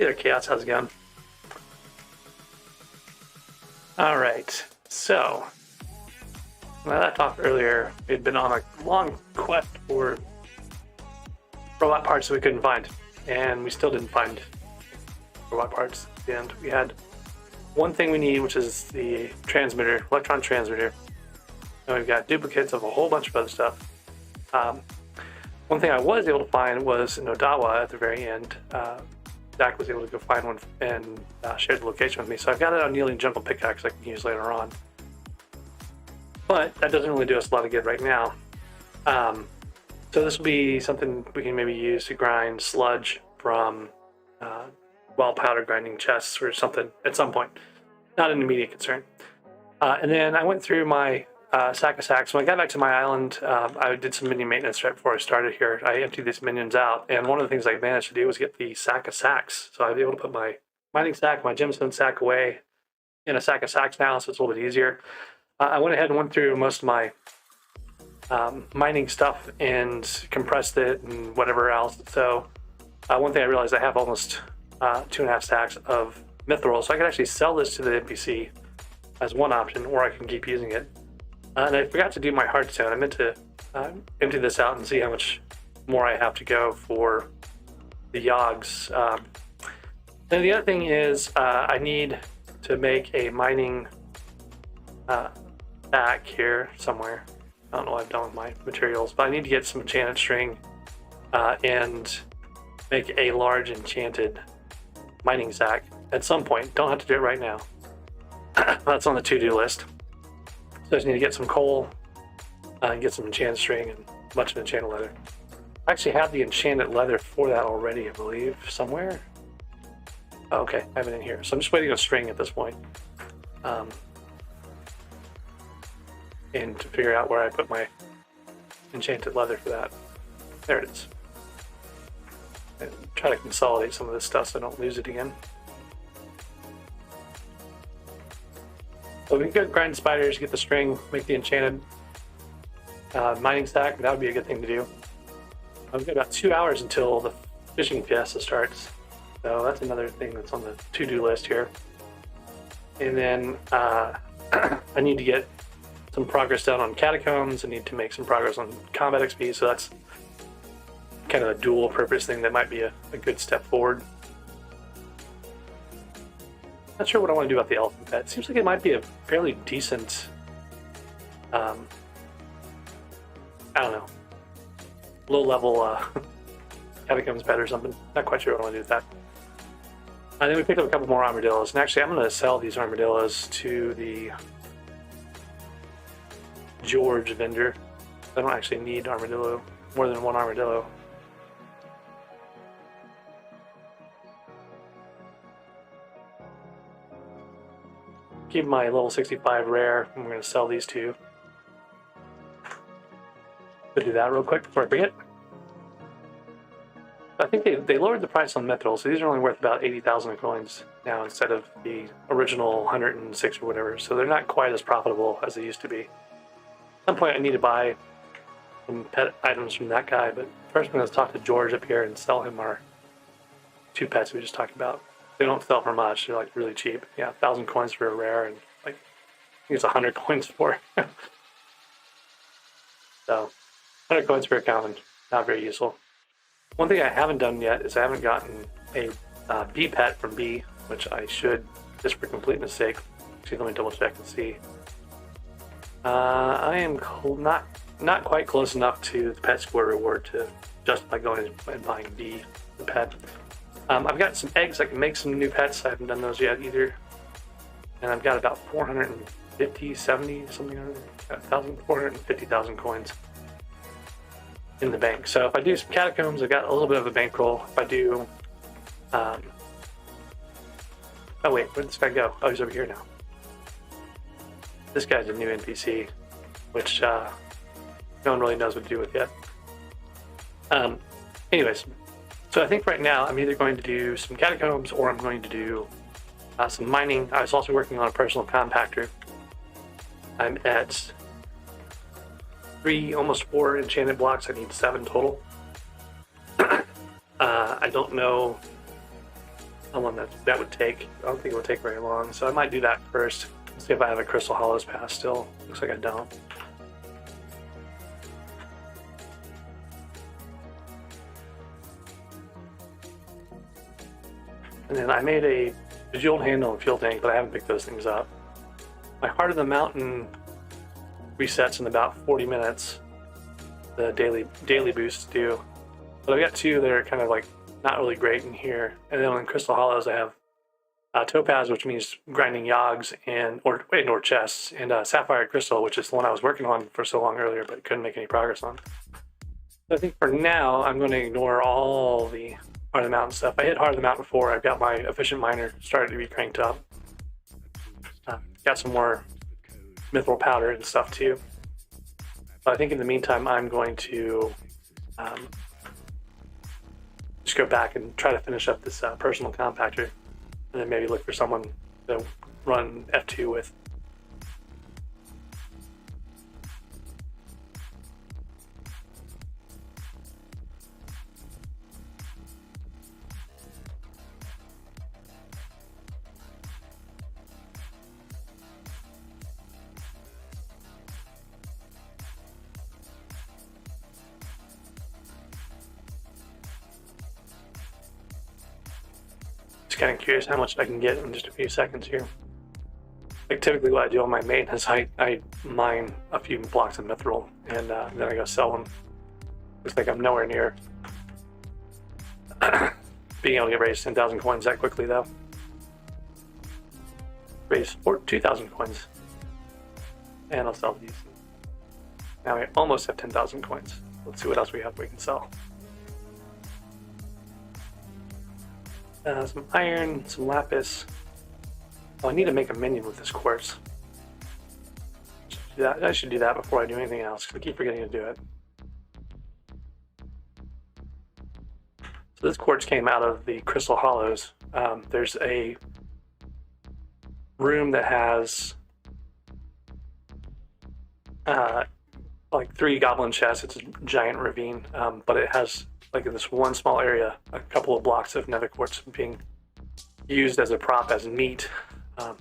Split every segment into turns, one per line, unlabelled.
Hey there, Chaos. How's it going? All right. So, when I talked earlier, we had been on a long quest for robot parts that we couldn't find, and we still didn't find robot parts at the end. We had one thing we need, which is the transmitter, electron transmitter, and we've got duplicates of a whole bunch of other stuff. One thing I was able to find was an Odawa at the very end. Zach was able to go find one and share the location with me. So I've got it on Kneeling Jungle Pickaxe I can use later on. But that doesn't really do us a lot of good right now. So this will be something we can maybe use to grind sludge from well powder grinding chests or something at some point. Not an immediate concern. And then I went through my sack of sacks. When I got back to my island, I did some mini maintenance right before I started here. I emptied these minions out, and one of the things I managed to do was get the sack of sacks. So I'll be able to put my mining sack, my gemstone sack away in a sack of sacks now, so it's a little bit easier. I went ahead and went through most of my mining stuff and compressed it and whatever else. So one thing I realized, I have almost 2.5 stacks of mithril, so I can actually sell this to the NPC as one option, or I can keep using it. And I forgot to do my hardstone. I meant to empty this out and see how much more I have to go for the yogs. And the other thing is I need to make a mining back here somewhere. I don't know what I've done with my materials, but I need to get some enchanted string and make a large enchanted mining sack at some point. Don't have to do it right now. That's on the to-do list. So I just need to get some coal, and get some enchanted string, and a bunch of enchanted leather. I actually have the enchanted leather for that already, I believe, somewhere. Oh, okay, I have it in here. So I'm just waiting on string at this point. And to figure out where I put my enchanted leather for that. There it is. And try to consolidate some of this stuff so I don't lose it again. So we can go grind spiders, get the string, make the enchanted mining stack. That would be a good thing to do. We've got about 2 hours until the fishing fiesta starts. So that's another thing that's on the to-do list here. And then I need to get some progress done on catacombs. I need to make some progress on combat XP. So that's kind of a dual purpose thing that might be a good step forward. Not sure what I want to do about the elephant pet. Seems like it might be a fairly decent, I don't know, low-level catacombs pet or something. Not quite sure what I want to do with that. And then we picked up a couple more armadillos. And actually, I'm going to sell these armadillos to the George vendor. I don't actually need more than one armadillo. Keep my level 65 rare. I'm going to sell these two. I'll do that real quick before I forget. I think they lowered the price on mithril, so these are only worth about 80,000 coins now instead of the original 106 or whatever. So they're not quite as profitable as they used to be. At some point I need to buy some pet items from that guy, but first I'm going to talk to George up here and sell him our 2 pets we just talked about. They don't sell for much. They're like really cheap. Yeah, 1,000 coins for a rare, and like I think it's 100 coins for. So 100 coins for a common, not very useful. One thing I haven't done yet is I haven't gotten a bee pet from bee, which I should, just for completeness sake. Actually, let me double check and see. I am not quite close enough to the pet score reward to justify going and buying bee the pet. I've got some eggs. I can make some new pets. I haven't done those yet either. And I've got about 450, 70, something like that, 450,000 coins in the bank. So if I do some catacombs, I've got a little bit of a bankroll. If I do... oh wait, where did this guy go? Oh, he's over here now. This guy's a new NPC, which no one really knows what to do with yet. Anyways. So I think right now I'm either going to do some catacombs or I'm going to do some mining. I was also working on a personal compactor. I'm at 3, almost 4 enchanted blocks. I need 7 total. I don't know one that would take. I don't think it would take very long, so I might do that first. See if I have a Crystal Hollows pass still. Looks like I don't. And then I made a bejeweled handle and fuel tank, but I haven't picked those things up. My Heart of the Mountain resets in about 40 minutes. The daily boosts do. But I've got two that are kind of like not really great in here. And then in Crystal Hollows I have Topaz, which means grinding yogs or chests, and Sapphire Crystal, which is the one I was working on for so long earlier, but couldn't make any progress on. So I think for now, I'm going to ignore all the Heart of the Mountain stuff. I hit Heart of the Mountain before. I've got my efficient miner started to be cranked up. Got some more mithril powder and stuff too. But I think in the meantime, I'm going to just go back and try to finish up this personal compactor. And then maybe look for someone to run F2 with. Kind of curious how much I can get in just a few seconds here. Like typically what I do on my main is I mine a few blocks of mithril and then I go sell them. Looks like I'm nowhere near being able to raise 10,000 coins that quickly though. Raise 2,000 coins and I'll sell these. Now we almost have 10,000 coins. Let's see what else we have we can sell. Some iron, some lapis. Oh, I need to make a minion with this quartz. I should do that before I do anything else, because I keep forgetting to do it. So this quartz came out of the Crystal Hollows. There's a room that has like 3 goblin chests. It's a giant ravine, but it has, like in this one small area, a couple of blocks of nether quartz being used as a prop, as meat.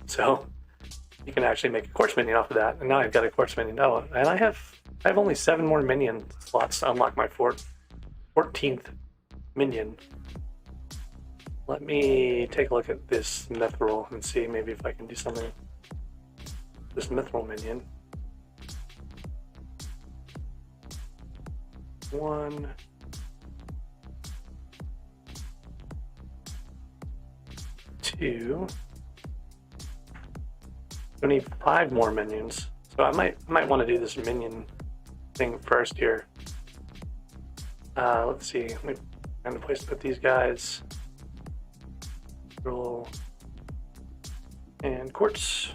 So you can actually make a quartz minion off of that. And now I've got a quartz minion. Oh, and I have only 7 more minion slots to unlock my 14th minion. Let me take a look at this mithril and see maybe if I can do something with this mithril minion. 1, 2. I need 5 more minions, so I might want to do this minion thing first here. Let's see. Let me find a place to put these guys. Roll and quartz.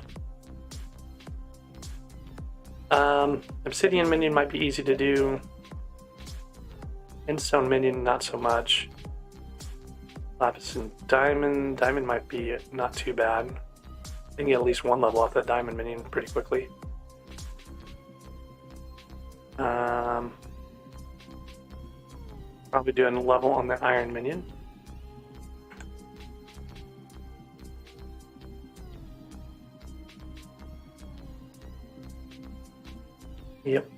Obsidian minion might be easy to do. Endstone minion, not so much. Lapis and diamond. Diamond might be not too bad. I can get at least 1 level off that diamond minion pretty quickly. Probably doing a level on the iron minion. Yep.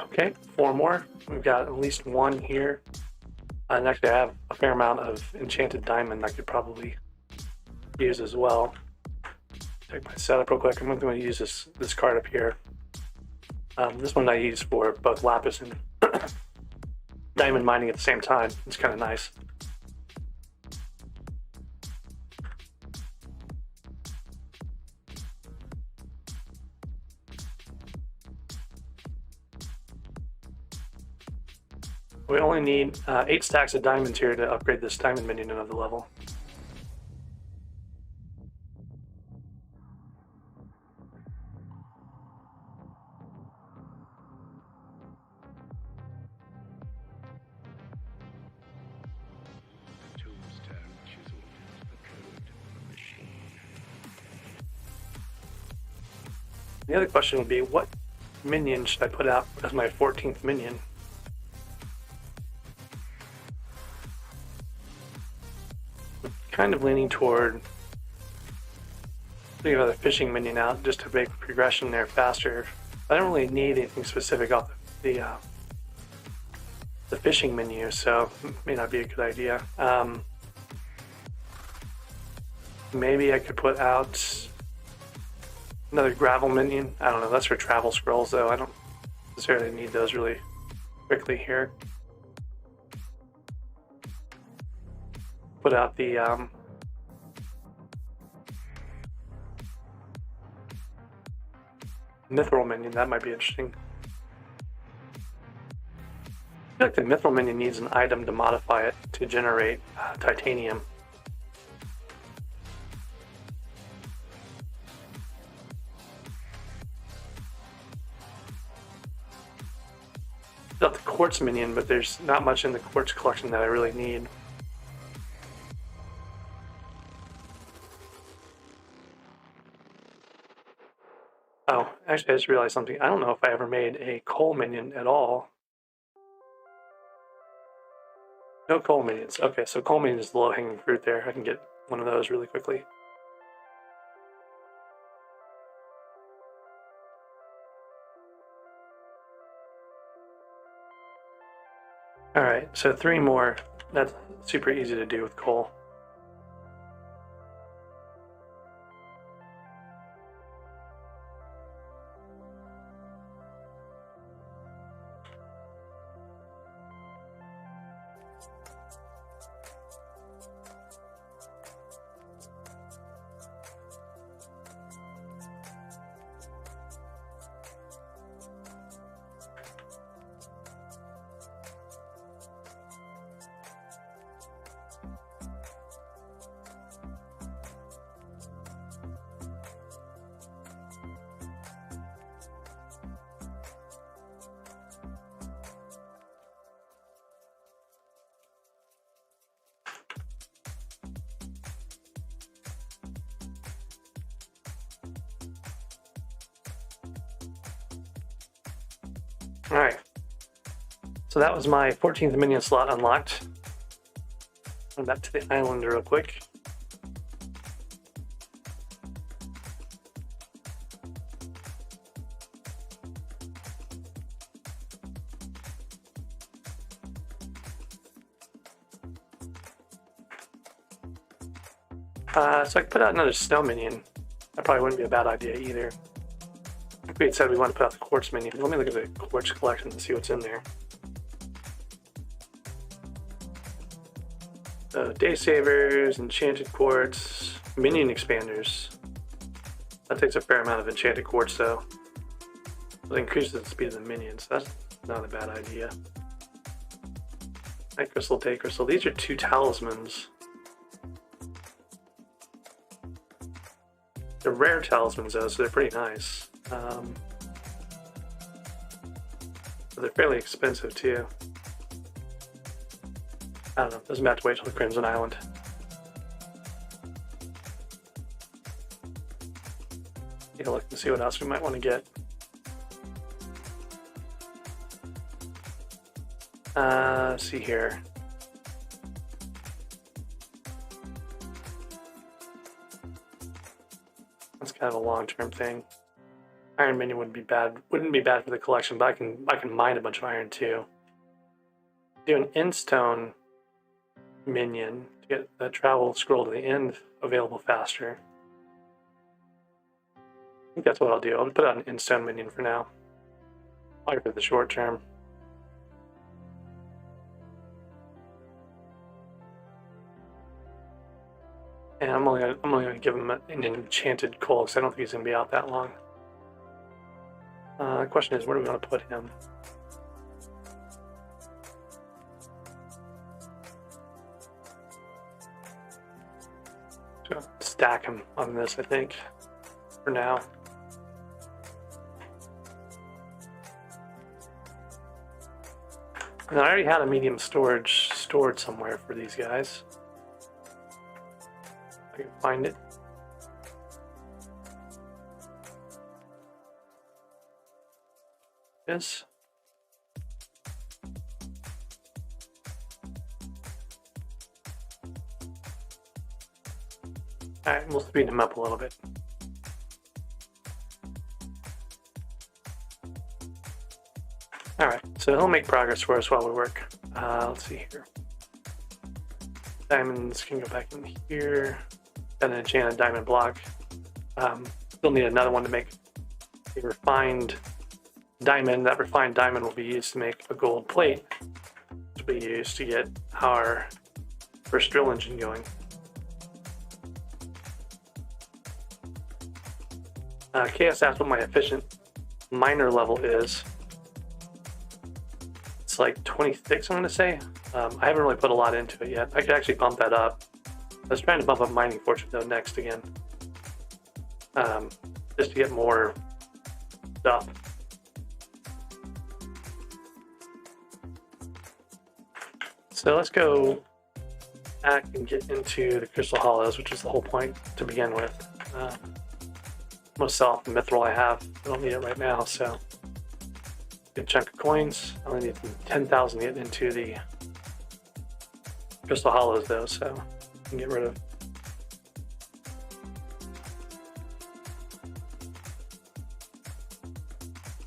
Okay, 4 more. We've got at least 1 here. And actually I have a fair amount of enchanted diamond I could probably use as well. Check my setup real quick. I'm going to use this card up here. This one I use for both lapis and diamond mining at the same time. It's kind of nice. We only need 8 stacks of diamonds here to upgrade this diamond minion another level. The other question would be, what minion should I put out as my 14th minion? kind of leaning toward putting another fishing minion out just to make progression there faster. I don't really need anything specific off the fishing menu, so it may not be a good idea. Maybe I could put out another gravel minion. I don't know, that's for travel scrolls though. I don't necessarily need those really quickly here. Put out the mithril minion, that might be interesting. I feel like the mithril minion needs an item to modify it to generate titanium. Got the quartz minion, but there's not much in the quartz collection that I really need. Oh, actually I just realized something. I don't know if I ever made a coal minion at all. No coal minions. Okay, so coal minion is the low-hanging fruit there. I can get one of those really quickly. Alright, so 3 more. That's super easy to do with coal. Alright, so that was my 14th minion slot unlocked. Going back to the island real quick. So I could put out another snow minion. That probably wouldn't be a bad idea either. We had said we want to put out the quartz minion. Let me look at the quartz collection and see what's in there. Day savers, enchanted quartz, minion expanders. That takes a fair amount of enchanted quartz though. It increases the speed of the minions. That's not a bad idea. Night crystal, day crystal. These are 2 talismans. They're rare talismans though, so they're pretty nice. But they're fairly expensive too. I don't know, doesn't have to wait till the Crimson Island. Take a look and see what else we might want to get. Let's see here. That's kind of a long-term thing. Iron minion wouldn't be bad for the collection, but I can mine a bunch of iron too. Do an endstone minion to get the travel scroll to the end available faster. I think that's what I'll do. I'll put out an endstone minion for now. Probably for the short term. And I'm only gonna give him an enchanted coal because I don't think he's gonna be out that long. The question is, where do we want to put him? So stack him on this, I think, for now. And I already had a medium storage stored somewhere for these guys. If I can find it. Yes. Alright, we'll speed him up a little bit. Alright, so he'll make progress for us while we work. Let's see here. Diamonds can go back in here. Got an enchanted diamond block. Still need another one to make a refined diamond. That refined diamond will be used to make a gold plate, which will be used to get our first drill engine going. Chaos asked what my efficient miner level is. It's like 26, I'm going to say. I haven't really put a lot into it yet. I could actually bump that up. I was trying to bump up mining fortune though next again. Just to get more stuff. So let's go back and get into the crystal hollows, which is the whole point to begin with. Most self mithril I have. I don't need it right now, so good chunk of coins. I only need 10,000 to get into the crystal hollows though, so I can get rid of.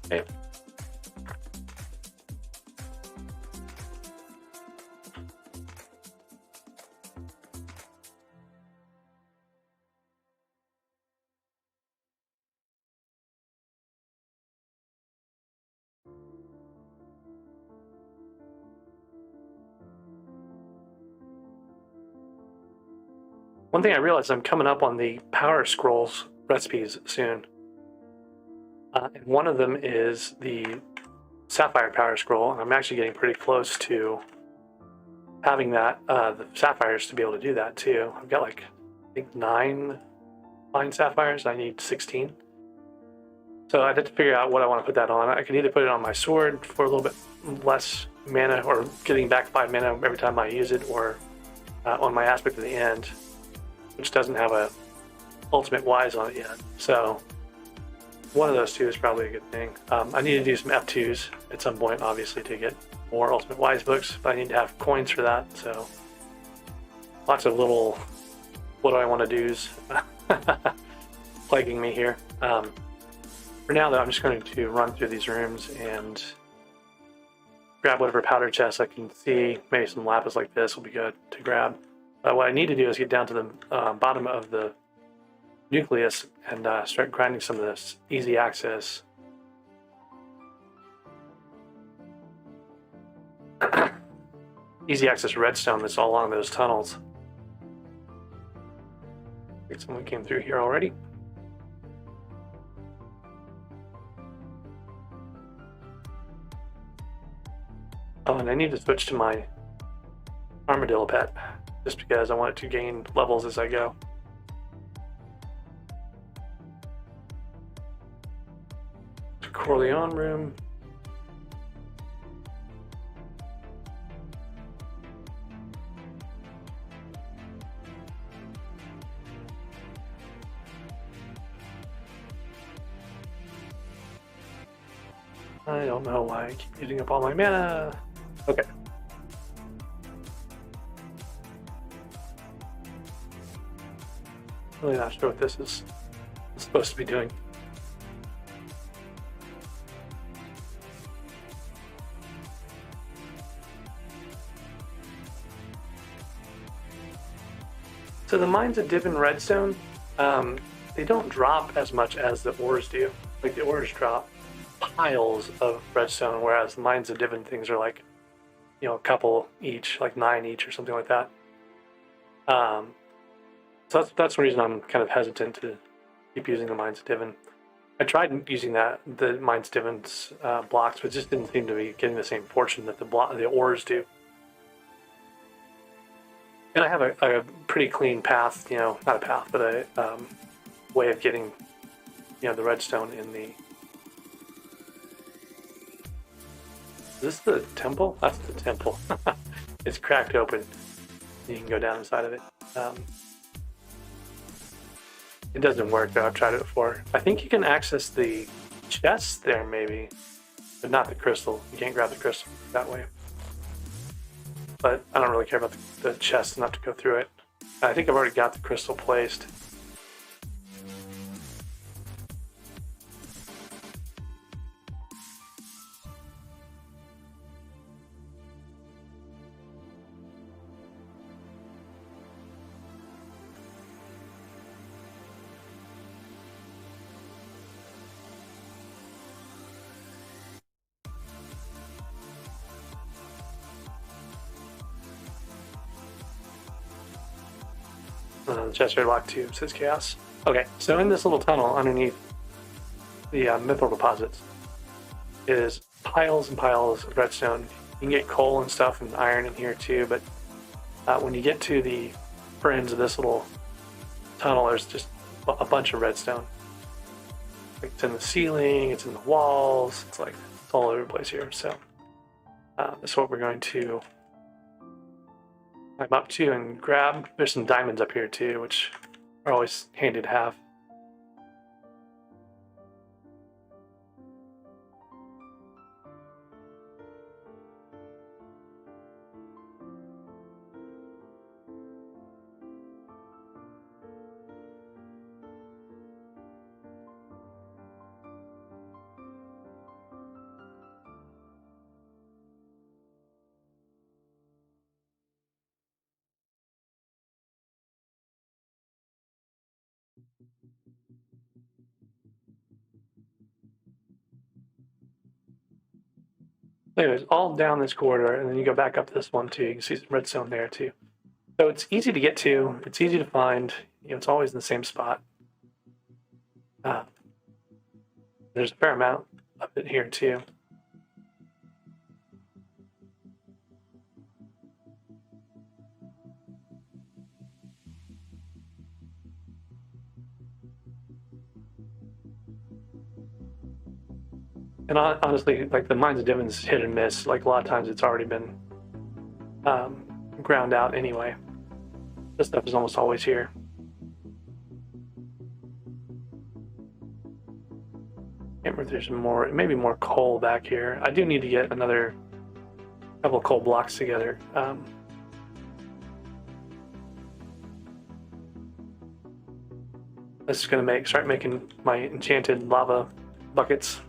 Okay. One thing I realized, I'm coming up on the power scrolls recipes soon. And one of them is the sapphire power scroll, and I'm actually getting pretty close to having that, the sapphires to be able to do that too. I've got like, I think 9 fine sapphires, I need 16. So I had to figure out what I want to put that on. I could either put it on my sword for a little bit less mana, or getting back 5 mana every time I use it, or on my aspect of the end, which doesn't have a ultimate wise on it yet. So one of those two is probably a good thing. I need to do some F2s at some point, obviously, to get more ultimate wise books, but I need to have coins for that, so lots of little what do I want to do's plaguing me here. For now though, I'm just going to run through these rooms and grab whatever powder chest I can see. Maybe some lapis like this will be good to grab. What I need to do is get down to the bottom of the nucleus and start grinding some of this easy access. Easy access redstone that's all along those tunnels. I think someone came through here already. Oh, and I need to switch to my armadillo pet, just because I want it to gain levels as I go. Corleone room. I don't know why I keep using up all my mana. Okay. Really not sure what this is supposed to be doing. So the mines of Div and Redstone, they don't drop as much as the ores do. Like the ores drop piles of redstone, whereas the mines of Div and things are like, you know, a couple each, like 9 each or something like that. So that's the reason I'm kind of hesitant to keep using the mines of Divin. I tried using the mines of Divin's blocks, but it just didn't seem to be getting the same fortune that the ores do. And I have a pretty clean path, you know, not a path, but a way of getting, you know, the redstone in the... Is this the temple? That's the temple. It's cracked open. You can go down inside of it. It doesn't work though, I've tried it before. I think you can access the chest there maybe, but not the crystal. You can't grab the crystal that way. But I don't really care about the chest enough to go through it. I think I've already got the crystal placed. Chest area lock 2 says chaos. Okay, so in this little tunnel underneath the mithril deposits is piles and piles of redstone. You can get coal and stuff and iron in here too, but when you get to the upper ends of this little tunnel, there's just a bunch of redstone. Like it's in the ceiling, it's in the walls, it's all over the place here. So that's what we're going to climb up to and grab. There's some diamonds up here too, which are always handy to have. Anyways, all down this corridor, and then you go back up this one too. You can see some redstone there too. So it's easy to get to. It's easy to find. You know, it's always in the same spot. There's a fair amount of it here too. And honestly, like the Mines of Divin's hit and miss. Like a lot of times it's already been ground out anyway. This stuff is almost always here. Can't remember if there's more, maybe more coal back here. I do need to get another couple of coal blocks together. This is going to start making my enchanted lava buckets.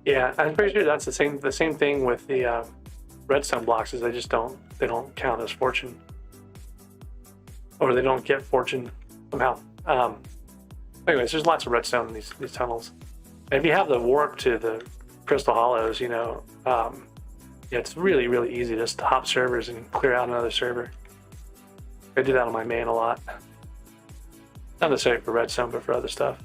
Yeah, I'm pretty sure that's the same thing with the redstone blocks. Is they don't count as fortune, or they don't get fortune somehow. Anyways, there's lots of redstone in these tunnels. And if you have the warp to the crystal hollows, you know, yeah, it's really easy just to hop servers and clear out another server. I do that on my main a lot. Not necessarily for redstone, but for other stuff.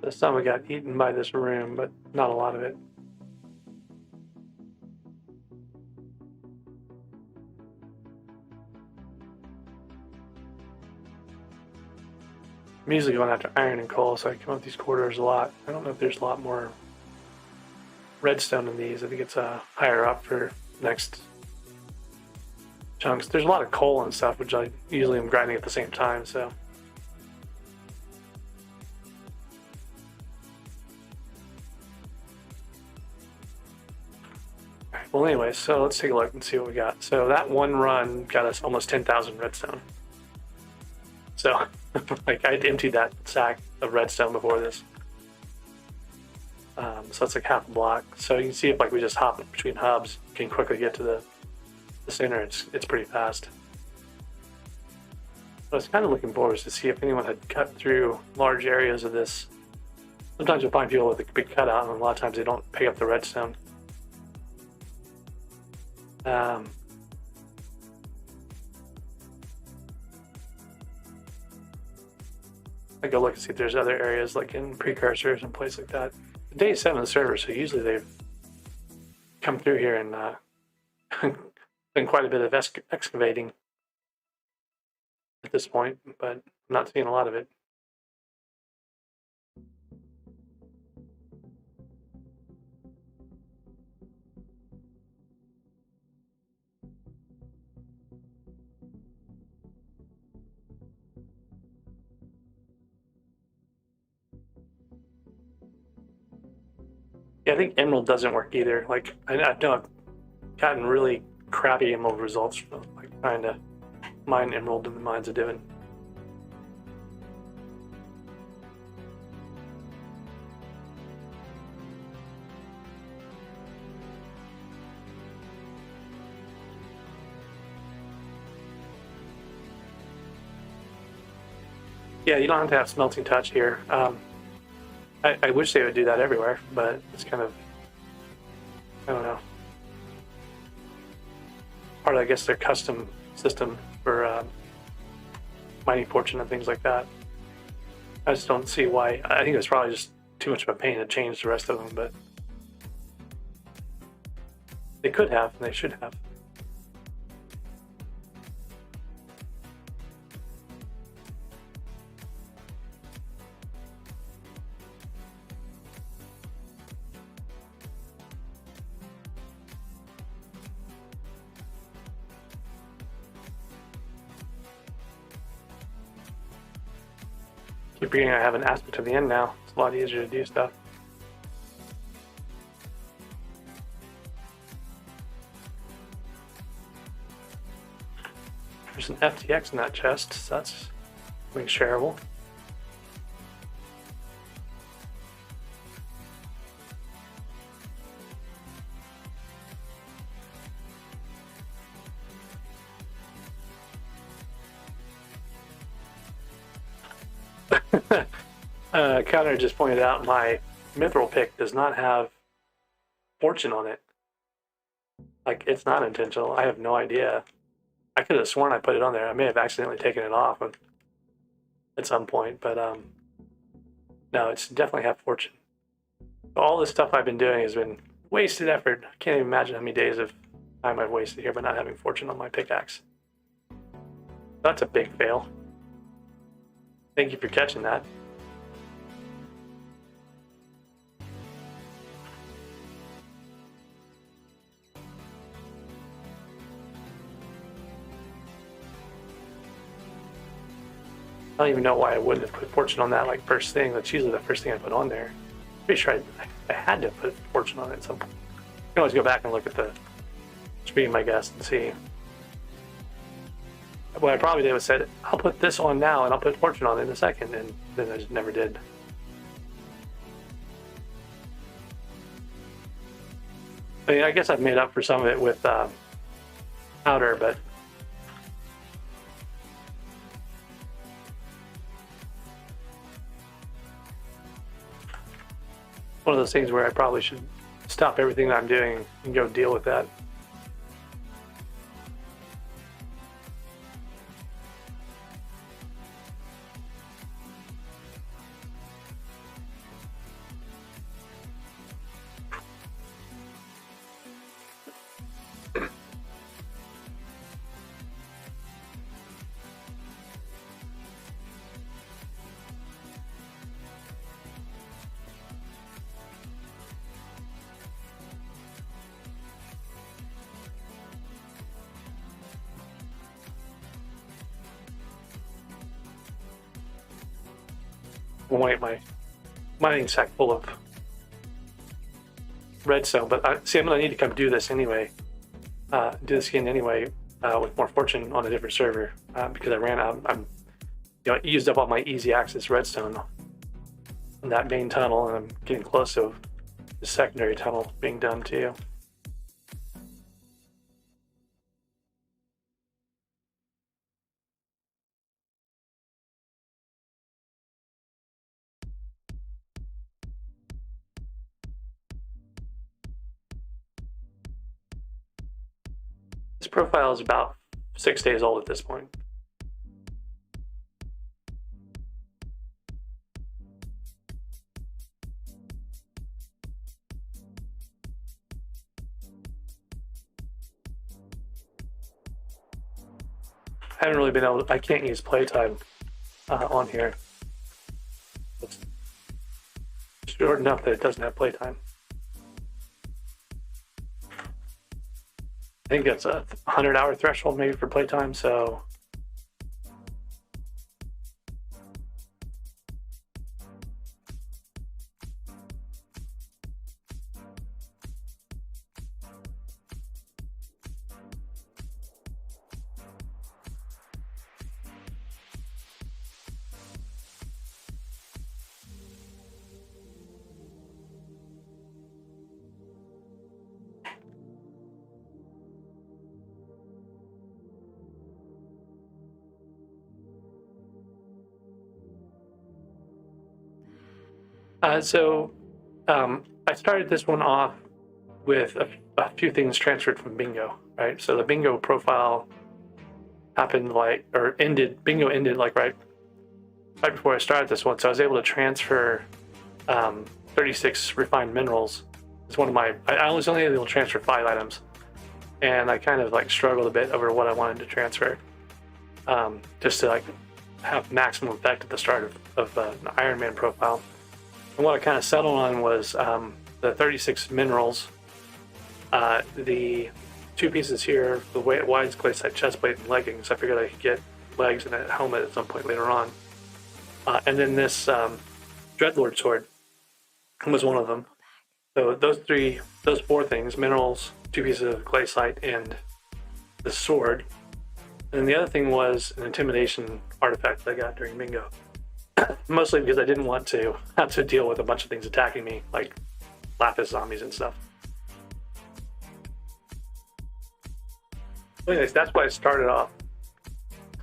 Some of it got eaten by this room, but not a lot of it. I'm usually going after iron and coal, so I come up these corridors a lot. I don't know if there's a lot more redstone in these. I think it's higher up for next chunks. There's a lot of coal and stuff, which I usually am grinding at the same time, so. Well, anyway, so let's take a look and see what we got. So that one run got us almost 10,000 redstone. So, like, I'd emptied that sack of redstone before this. So that's like half a block. So you can see if like we just hop between hubs, you can quickly get to the center. It's pretty fast. I was kind of looking forward to see if anyone had cut through large areas of this. Sometimes you'll find people with a big cutout, and a lot of times they don't pick up the redstone. I go look and see if there's other areas like in precursors and places like that. Day 7 of the server, so usually they've come through here and done quite a bit of excavating at this point, but I'm not seeing a lot of it. Yeah, I think Emerald doesn't work either. Like, I know I've gotten really crappy Emerald results from like trying to mine Emerald in the mines of Divin. Yeah, you don't have to have Smelting Touch here. I wish they would do that everywhere, but it's kind of, I don't know, part of, I guess, their custom system for mining fortune and things like that. I just don't see why. I think it's probably just too much of a pain to change the rest of them, but they could have, and they should have. Keep forgetting I have an aspect to the end now. It's a lot easier to do stuff. There's an FTX in that chest, so that's something shareable. Counter just pointed out my mithril pick does not have fortune on it. Like, it's not intentional. I have no idea. I could have sworn I put it on there. I may have accidentally taken it off at some point, but no, it's definitely have fortune. All this stuff I've been doing has been wasted effort. I can't even imagine how many days of time I've wasted here by not having fortune on my pickaxe. That's a big fail. Thank you for catching that. I don't even know why I wouldn't have put fortune on that like first thing. That's usually the first thing I put on there. Pretty sure I had to put fortune on it at some point. You can always go back and look at the stream, I guess, and see. What I probably did was said, I'll put this on now and I'll put fortune on it in a second, and then I just never did. I mean, I guess I've made up for some of it with powder, but one of those things where I probably should stop everything that I'm doing and go deal with that. My mining sack full of redstone, but see, I'm gonna need to come do this anyway. Do this again anyway with more fortune on a different server because I ran out. I used up all my easy access redstone in that main tunnel, and I'm getting close to the secondary tunnel being done too. This profile is about 6 days old at this point. I haven't really been able to, I can't use playtime on here. It's short enough that it doesn't have playtime. I think that's a 100-hour threshold maybe for playtime, so I started this one off with a few things transferred from Bingo, right? So the Bingo profile happened Bingo ended like right before I started this one. So I was able to transfer 36 refined minerals. It's one of my, I was only able to transfer 5 items. And I kind of like struggled a bit over what I wanted to transfer, just to like have maximum effect at the start of an Iron Man profile. And what I kind of settled on was the 36 minerals, the 2 pieces here, the wide glacial chest plate and leggings. I figured I could get legs and a helmet at some point later on. And then this Dreadlord sword was one of them. So those 4 things, minerals, 2 pieces of glaciite, and the sword. And then the other thing was an intimidation artifact that I got during Bingo. Mostly because I didn't want to have to deal with a bunch of things attacking me, like Lapis zombies and stuff. Anyways, that's what I started off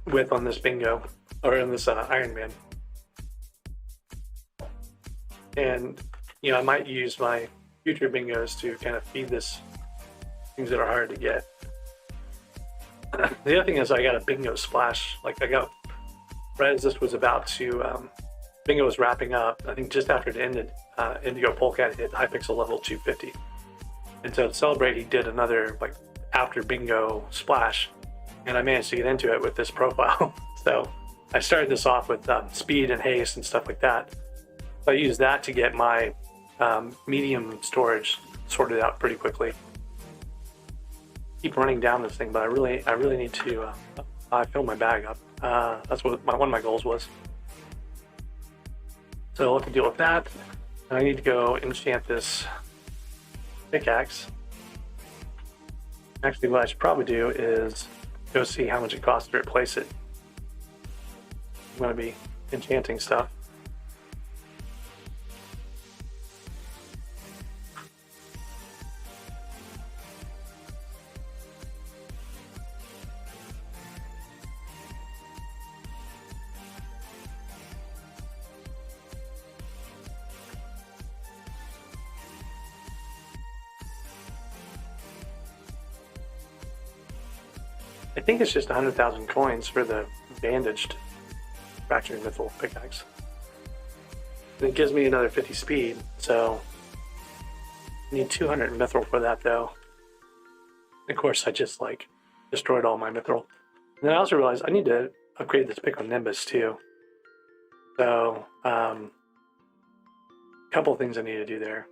with on this Bingo, or in this Iron Man. And, you know, I might use my future Bingos to kind of feed this things that are hard to get. The other thing is I got a Bingo splash. Like I got, right as this was about to, Bingo was wrapping up, I think just after it ended, Indigo Polecat hit Hypixel level 250. And so to celebrate, he did another like after Bingo splash, and I managed to get into it with this profile. So I started this off with speed and haste and stuff like that. So I used that to get my medium storage sorted out pretty quickly. Keep running down this thing, but I really need to fill my bag up. That's what one of my goals was. So I'll have to deal with that. I need to go enchant this pickaxe. Actually, what I should probably do is go see how much it costs to replace it. I'm going to be enchanting stuff. I think it's just 100,000 coins for the bandaged fractured mithril pickaxe. And it gives me another 50 speed, so I need 200 mithril for that though. Of course, I just like destroyed all my mithril. And then I also realized I need to upgrade this pick on Nimbus too. So, a couple of things I need to do there.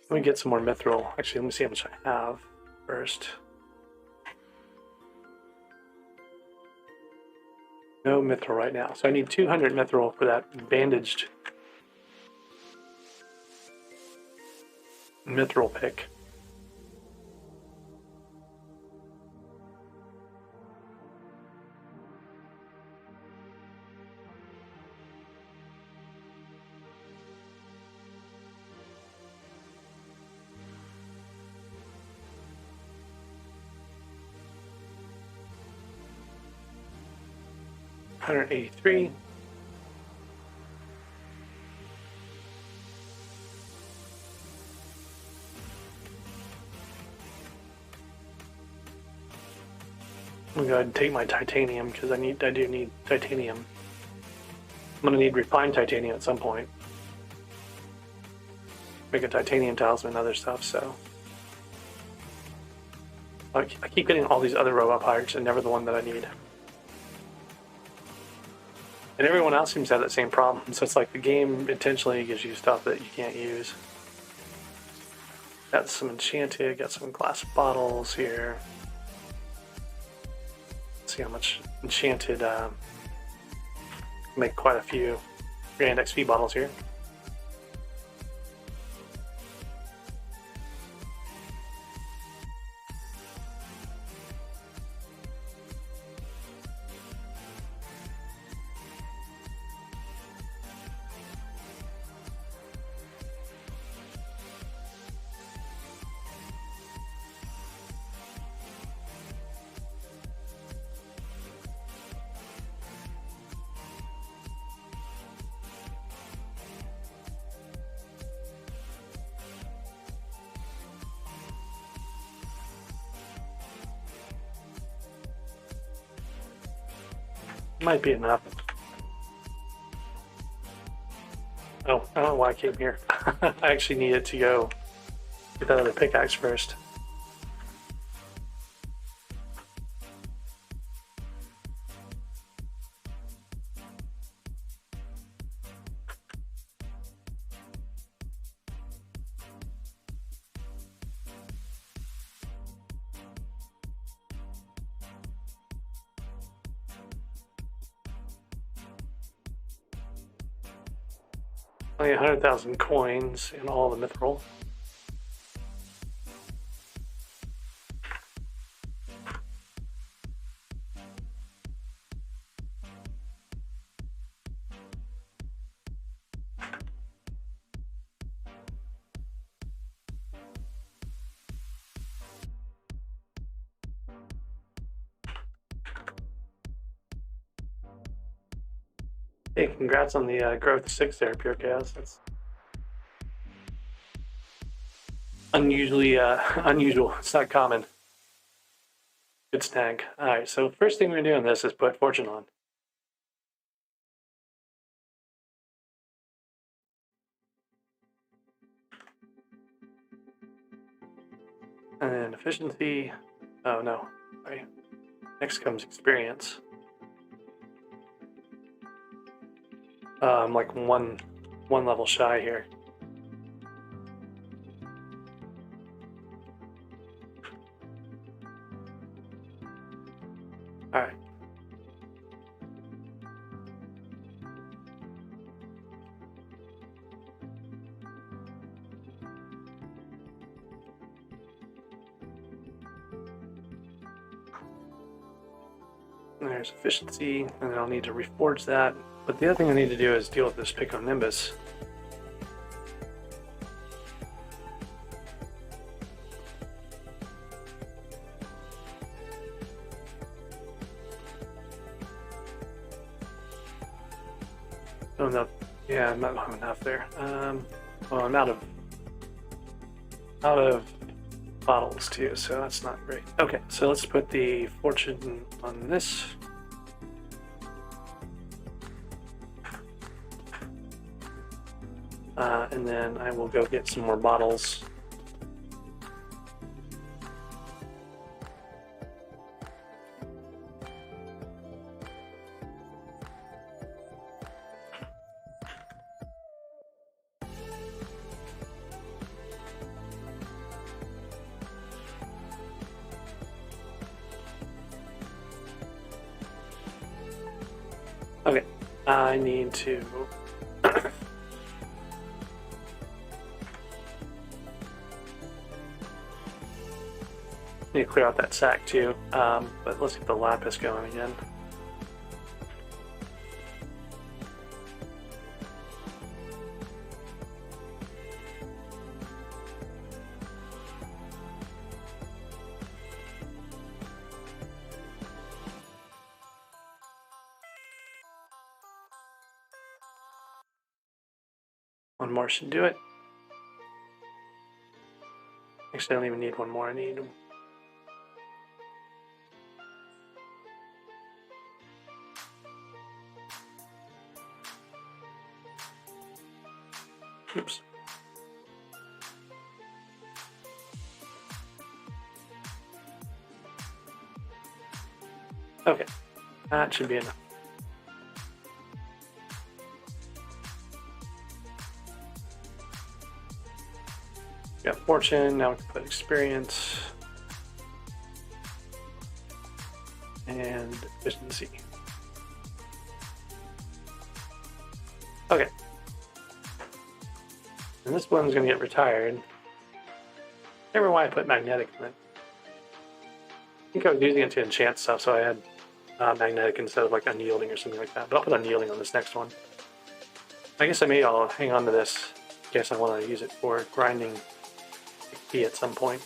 Let me get some more mithril. Actually, let me see how much I have first. No mithril right now. So I need 200 mithril for that bandaged mithril pick. $183. I'm gonna go ahead and take my titanium because I do need titanium. I'm gonna need refined titanium at some point. Make a titanium talisman and other stuff, so. I keep getting all these other robot pirates and never the one that I need. And everyone else seems to have that same problem, so it's like the game intentionally gives you stuff that you can't use. Got some enchanted, got some glass bottles here. Let's see how much enchanted, make quite a few Grand XP bottles here. Might be enough. Oh, I don't know why I came here. I actually needed to go get that other pickaxe first. Only 100,000 coins in all the mithril. Hey, congrats on the growth 6 there, Pure Chaos. That's unusually unusual. It's not common. Good snag. All right, so first thing we're gonna do on this is put Fortune on. And then efficiency. Oh no. Right. Next comes experience. I'm like one level shy here. All right. There's efficiency, and then I'll need to reforge that. But the other thing I need to do is deal with this Pico Nimbus. Oh no, yeah, I'm not enough there. Well, I'm out of bottles too, so that's not great. Okay, so let's put the fortune on this. And then I will go get some more bottles. Okay, I need to need to clear out that sack too, but let's get the lapis going again. One more should do it. Actually, I don't even need one more. I need Okay, that should be enough. Got fortune, now we can put experience and efficiency. Okay. And this one's gonna get retired. I can't remember why I put magnetic in it. I think I was using it to enchant stuff, so I had magnetic instead of like unyielding or something like that. But I'll put unyielding on this next one. I guess I'll hang on to this in case I want to use it for grinding XP at some point.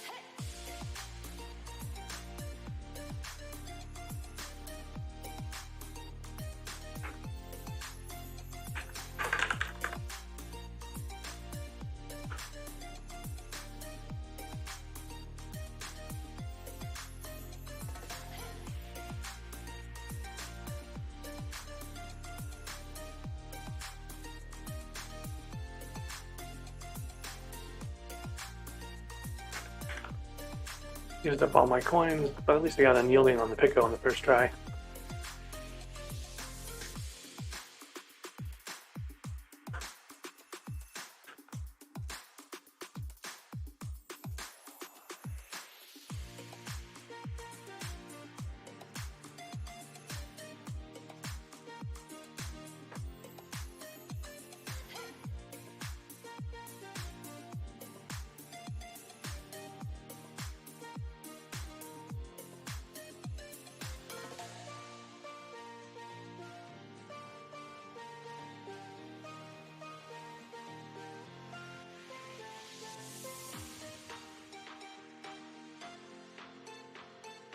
Used up all my coins, but at least I got unyielding on the Pico on the first try.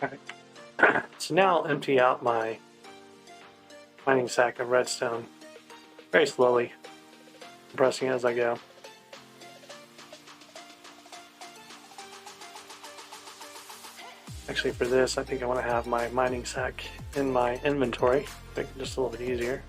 Alright, so now I'll empty out my mining sack of redstone very slowly, compressing it as I go. Actually, for this, I think I want to have my mining sack in my inventory, make it just a little bit easier.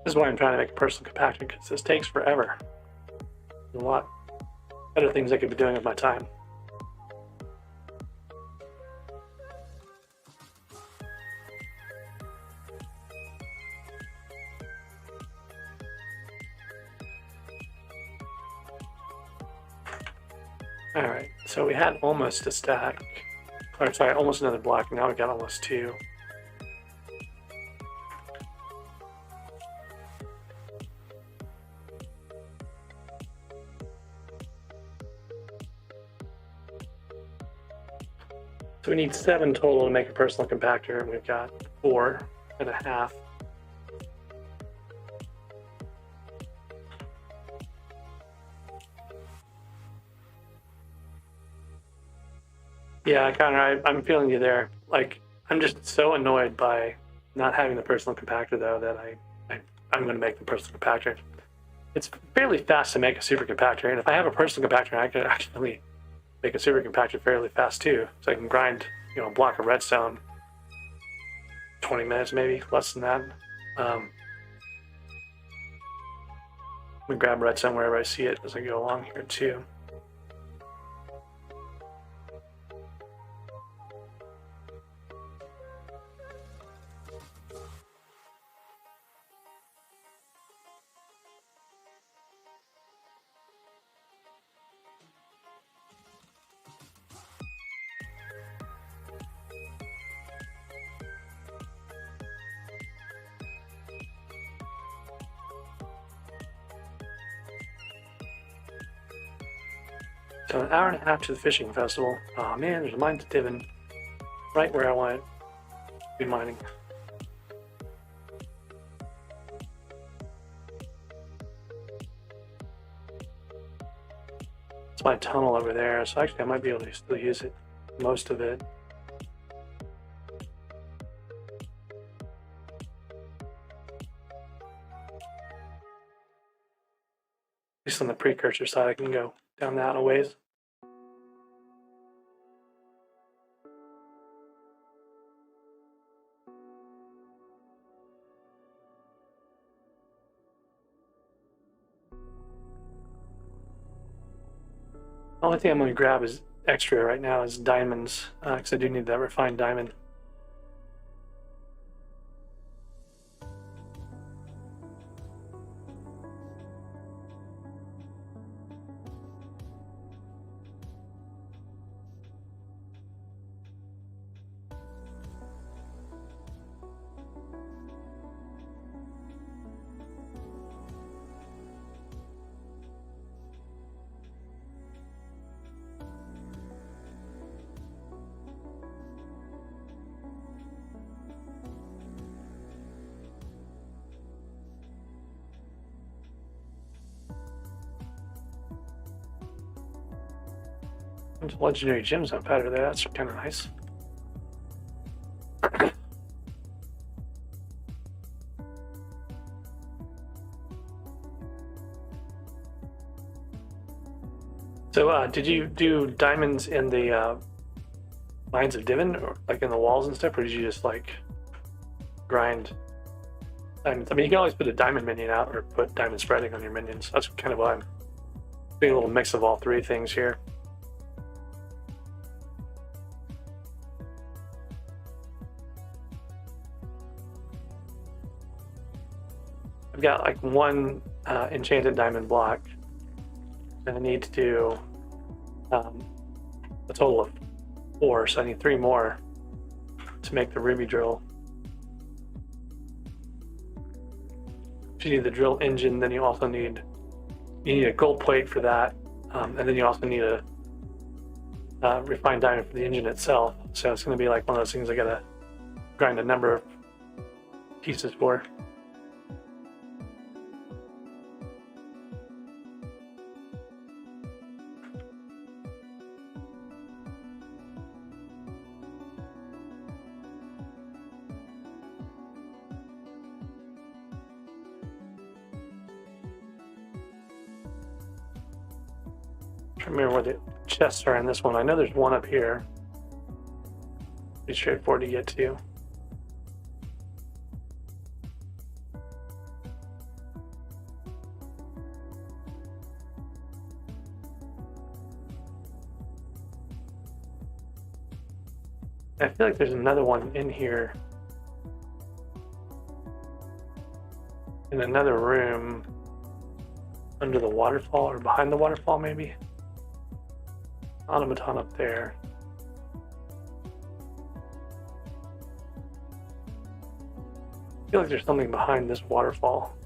This is why I'm trying to make a personal compactor, because this takes forever. There's a lot better things I could be doing with my time. Alright, so we had almost a stack. Or sorry, almost another block, now we got almost two. So we need 7 total to make a personal compactor, and we've got 4.5. Yeah, Connor, I'm feeling you there. Like, I'm just so annoyed by not having the personal compactor, though, that I'm going to make the personal compactor. It's fairly fast to make a super compactor, and if I have a personal compactor, I can actually make a super compactor fairly fast too. So I can grind, a block of redstone 20 minutes, maybe less than that. We grab redstone wherever I see it as I go along here too. So an hour and a half to the fishing festival. Oh man, there's a mine to Divin. Right where I want it to be mining. It's my tunnel over there, so actually I might be able to still use it, most of it. At least on the precursor side, I can go down that a ways. The only thing I'm going to grab is extra right now is diamonds, because I do need that refined diamond. There's legendary gems up out of there. That's kind of nice. So, did you do diamonds in the mines of Divin, or like in the walls and stuff, or did you just like grind diamonds? I mean, you can always put a diamond minion out or put diamond spreading on your minions. That's kind of why I'm doing a little mix of all three things here. I've got like one enchanted diamond block, and I need to do a total of 4, so I need 3 more to make the ruby drill. You need the drill engine, then you also need a gold plate for that, and then you also need a refined diamond for the engine itself. So it's going to be like one of those things I gotta grind a number of pieces for. Remember where the chests are in this one. I know there's one up here. Pretty straightforward to get to. I feel like there's another one in here in another room under the waterfall or behind the waterfall maybe. Automaton up there. I feel like there's something behind this waterfall.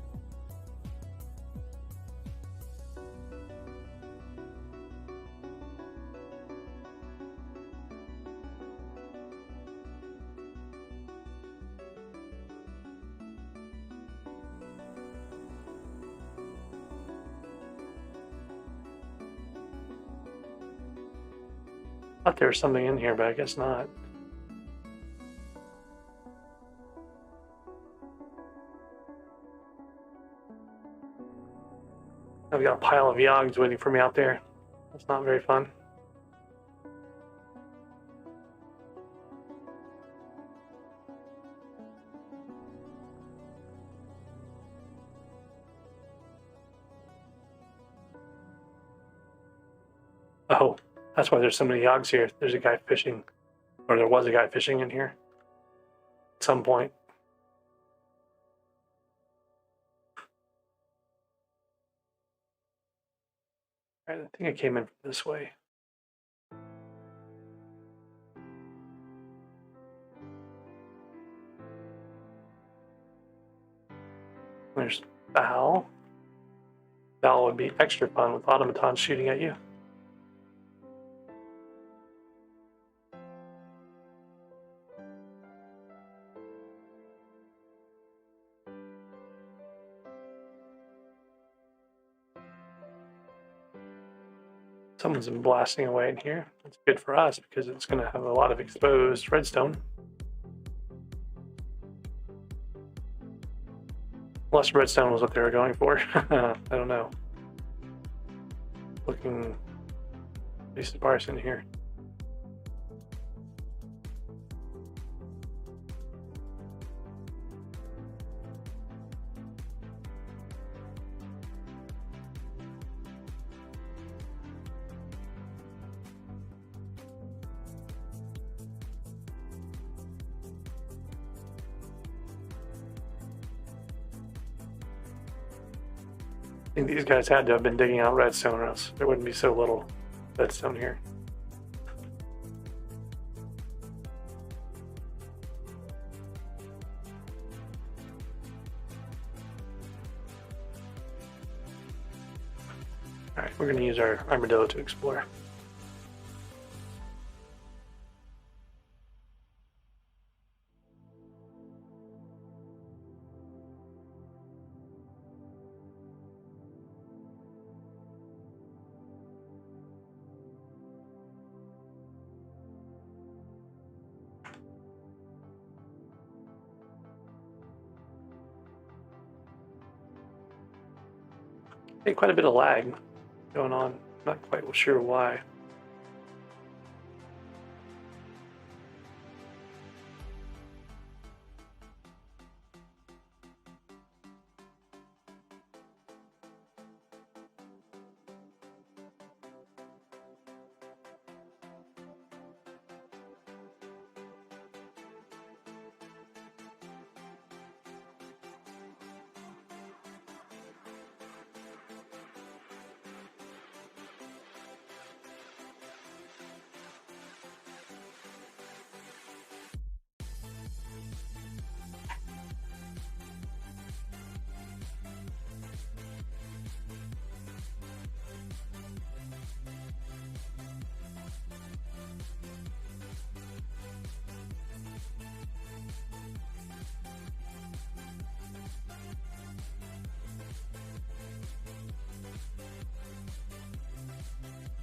I thought there was something in here, but I guess not. I've got a pile of yogs waiting for me out there. That's not very fun. Oh. That's why there's so many yogs here. There's a guy fishing, or there was a guy fishing in here at some point. All right, I think I came in this way. There's Val. Val would be extra fun with automatons shooting at you. Someone's been blasting away in here. It's good for us because it's going to have a lot of exposed redstone. Unless redstone was what they were going for. I don't know. Looking pretty sparse in here. I think these guys had to have been digging out redstone, or else there wouldn't be so little redstone here. All right, we're going to use our armadillo to explore. Quite a bit of lag going on. Not quite sure why.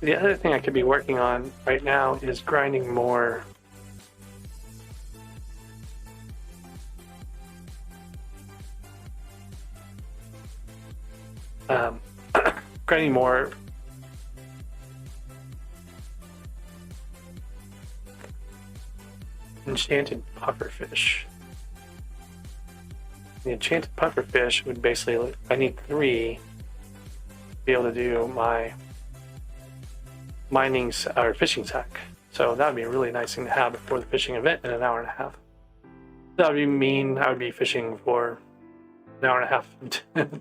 The other thing I could be working on right now is grinding more grinding more enchanted pufferfish. The enchanted pufferfish would basically, I need 3 to be able to do my mining or fishing sack. So that would be a really nice thing to have before the fishing event in an hour and a half. That would mean I would be fishing for an hour and a half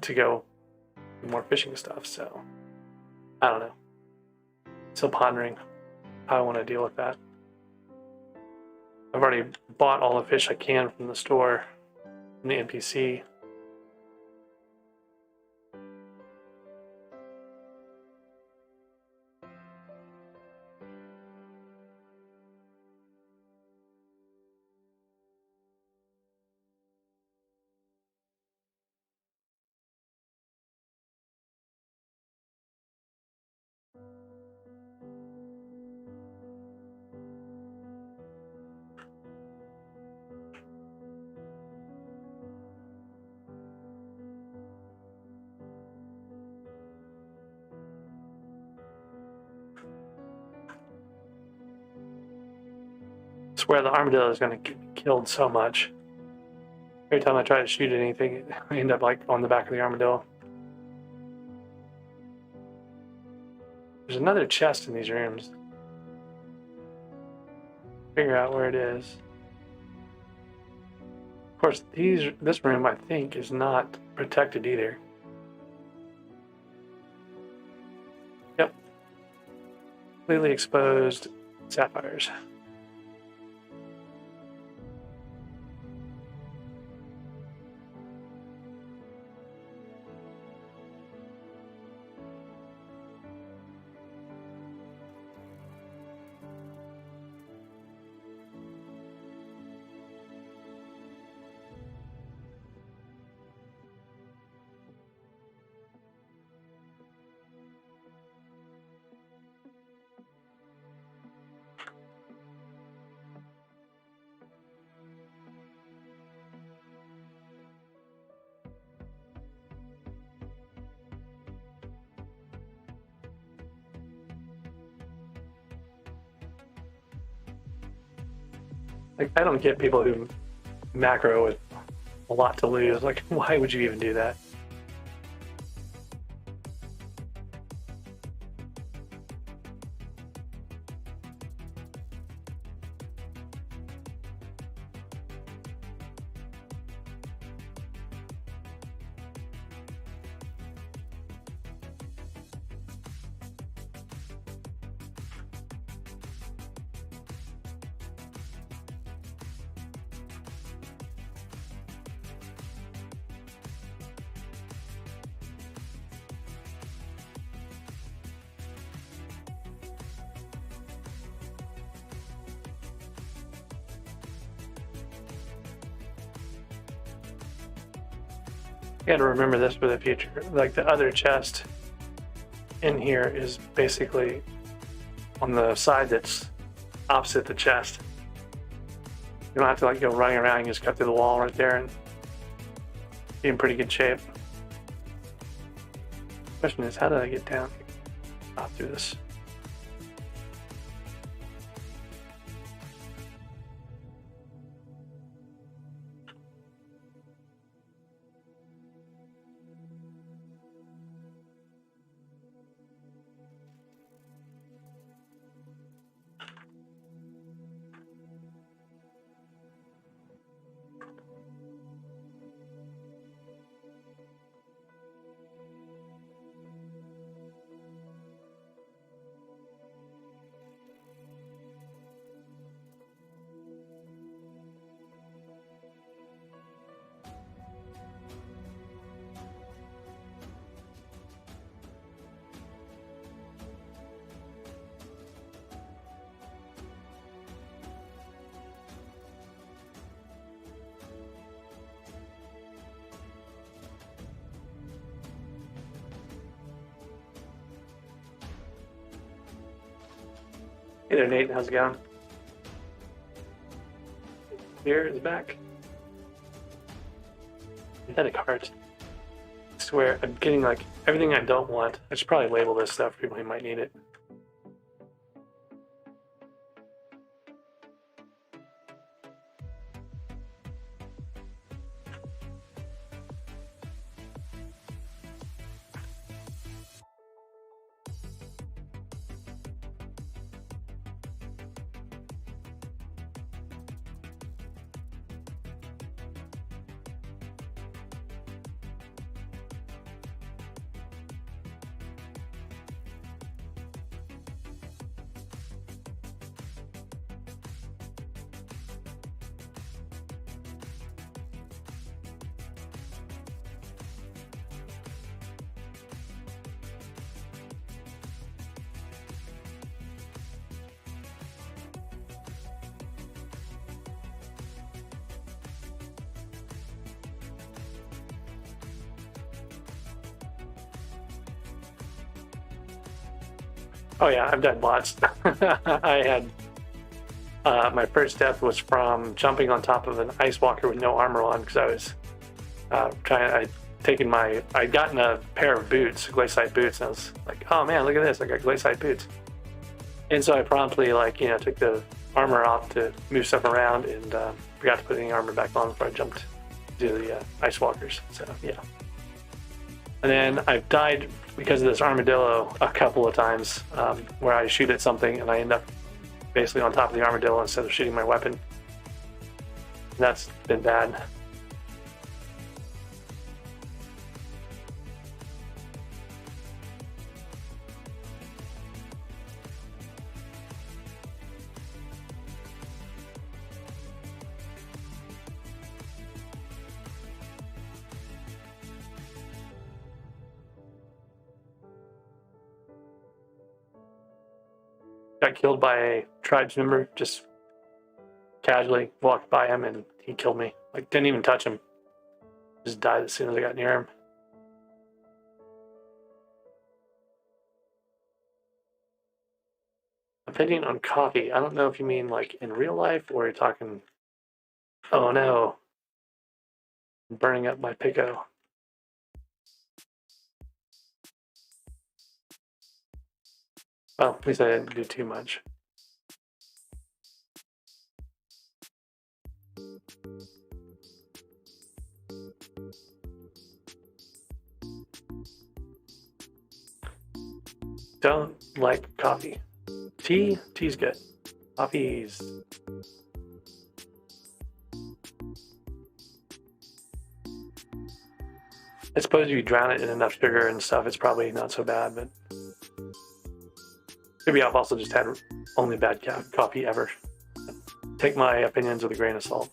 to go do more fishing stuff. So I don't know. Still pondering how I want to deal with that. I've already bought all the fish I can from the store, from the NPC. I swear the armadillo is going to get killed so much. Every time I try to shoot anything, I end up like on the back of the armadillo. There's another chest in these rooms. Figure out where it is. Of course, this room I think is not protected either. Yep. Completely exposed sapphires. Like, I don't get people who macro with a lot to lose. Like, why would you even do that? You got to remember this for the future. Like, the other chest in here is basically on the side that's opposite the chest. You don't have to like go running around. You just cut through the wall right there and be in pretty good shape. Question is, how did I get down? Not through this. Hey there, Nate. How's it going? Here is back. Pathetic heart. I swear, I'm getting like everything I don't want. I should probably label this stuff for people who might need it. Oh yeah, I've done lots. I had my first death was from jumping on top of an ice walker with no armor on because I was I'd gotten a pair of boots, glaciite boots, and I was like, oh man, look at this, I got glaciite boots. And so I promptly took the armor off to move stuff around and forgot to put any armor back on before I jumped to the ice walkers. So yeah. And then I've died because of this armadillo a couple of times where I shoot at something and I end up basically on top of the armadillo instead of shooting my weapon. And that's been bad. Got killed by a tribes member, just casually walked by him and he killed me. Like, didn't even touch him. Just died as soon as I got near him. Opinion on coffee. I don't know if you mean like in real life or you're talking, oh no, I'm burning up my pico. Well, at least I didn't do too much. don't like coffee. Tea's good. Coffee's... I suppose if you drown it in enough sugar and stuff, it's probably not so bad, but maybe I've also just had only bad coffee ever. Take my opinions with a grain of salt.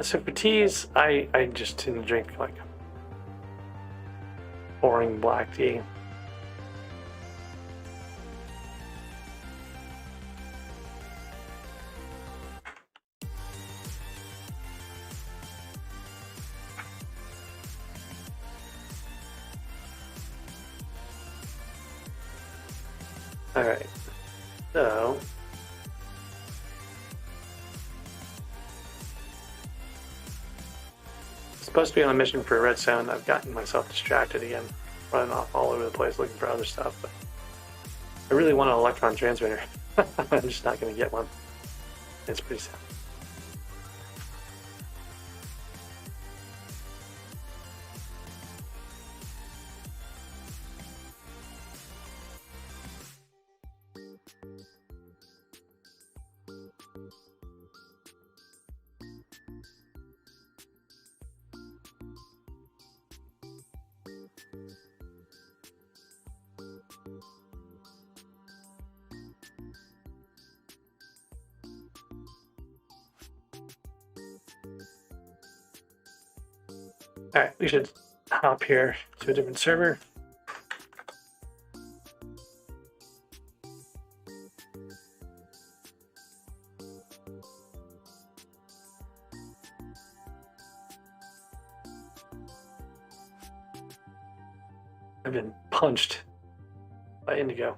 So for teas, I just tend to drink like boring black tea. All right, so supposed to be on a mission for redstone. I've gotten myself distracted again, running off all over the place looking for other stuff. But I really want an electron transmitter. I'm just not going to get one. It's pretty sad. All right, we should hop here to a different server. I've been punched by Indigo.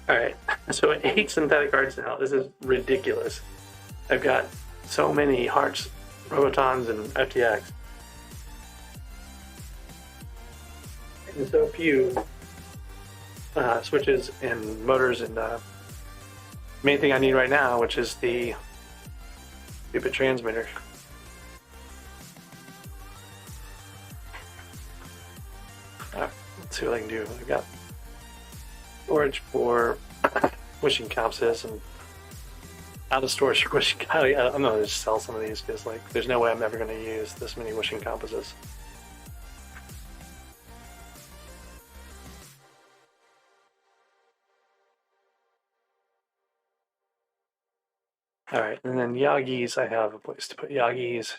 All right, so 8 synthetic hearts now. This is ridiculous. I've got so many hearts, Robotons, and FTX. And so few switches and motors, and main thing I need right now, which is the stupid transmitter. Let's see what I can do. I've got storage for wishing compasses and out of storage for wishing. I'm gonna just sell some of these because like there's no way I'm ever gonna use this many wishing compasses. All right, and then Yagis, I have a place to put Yagis.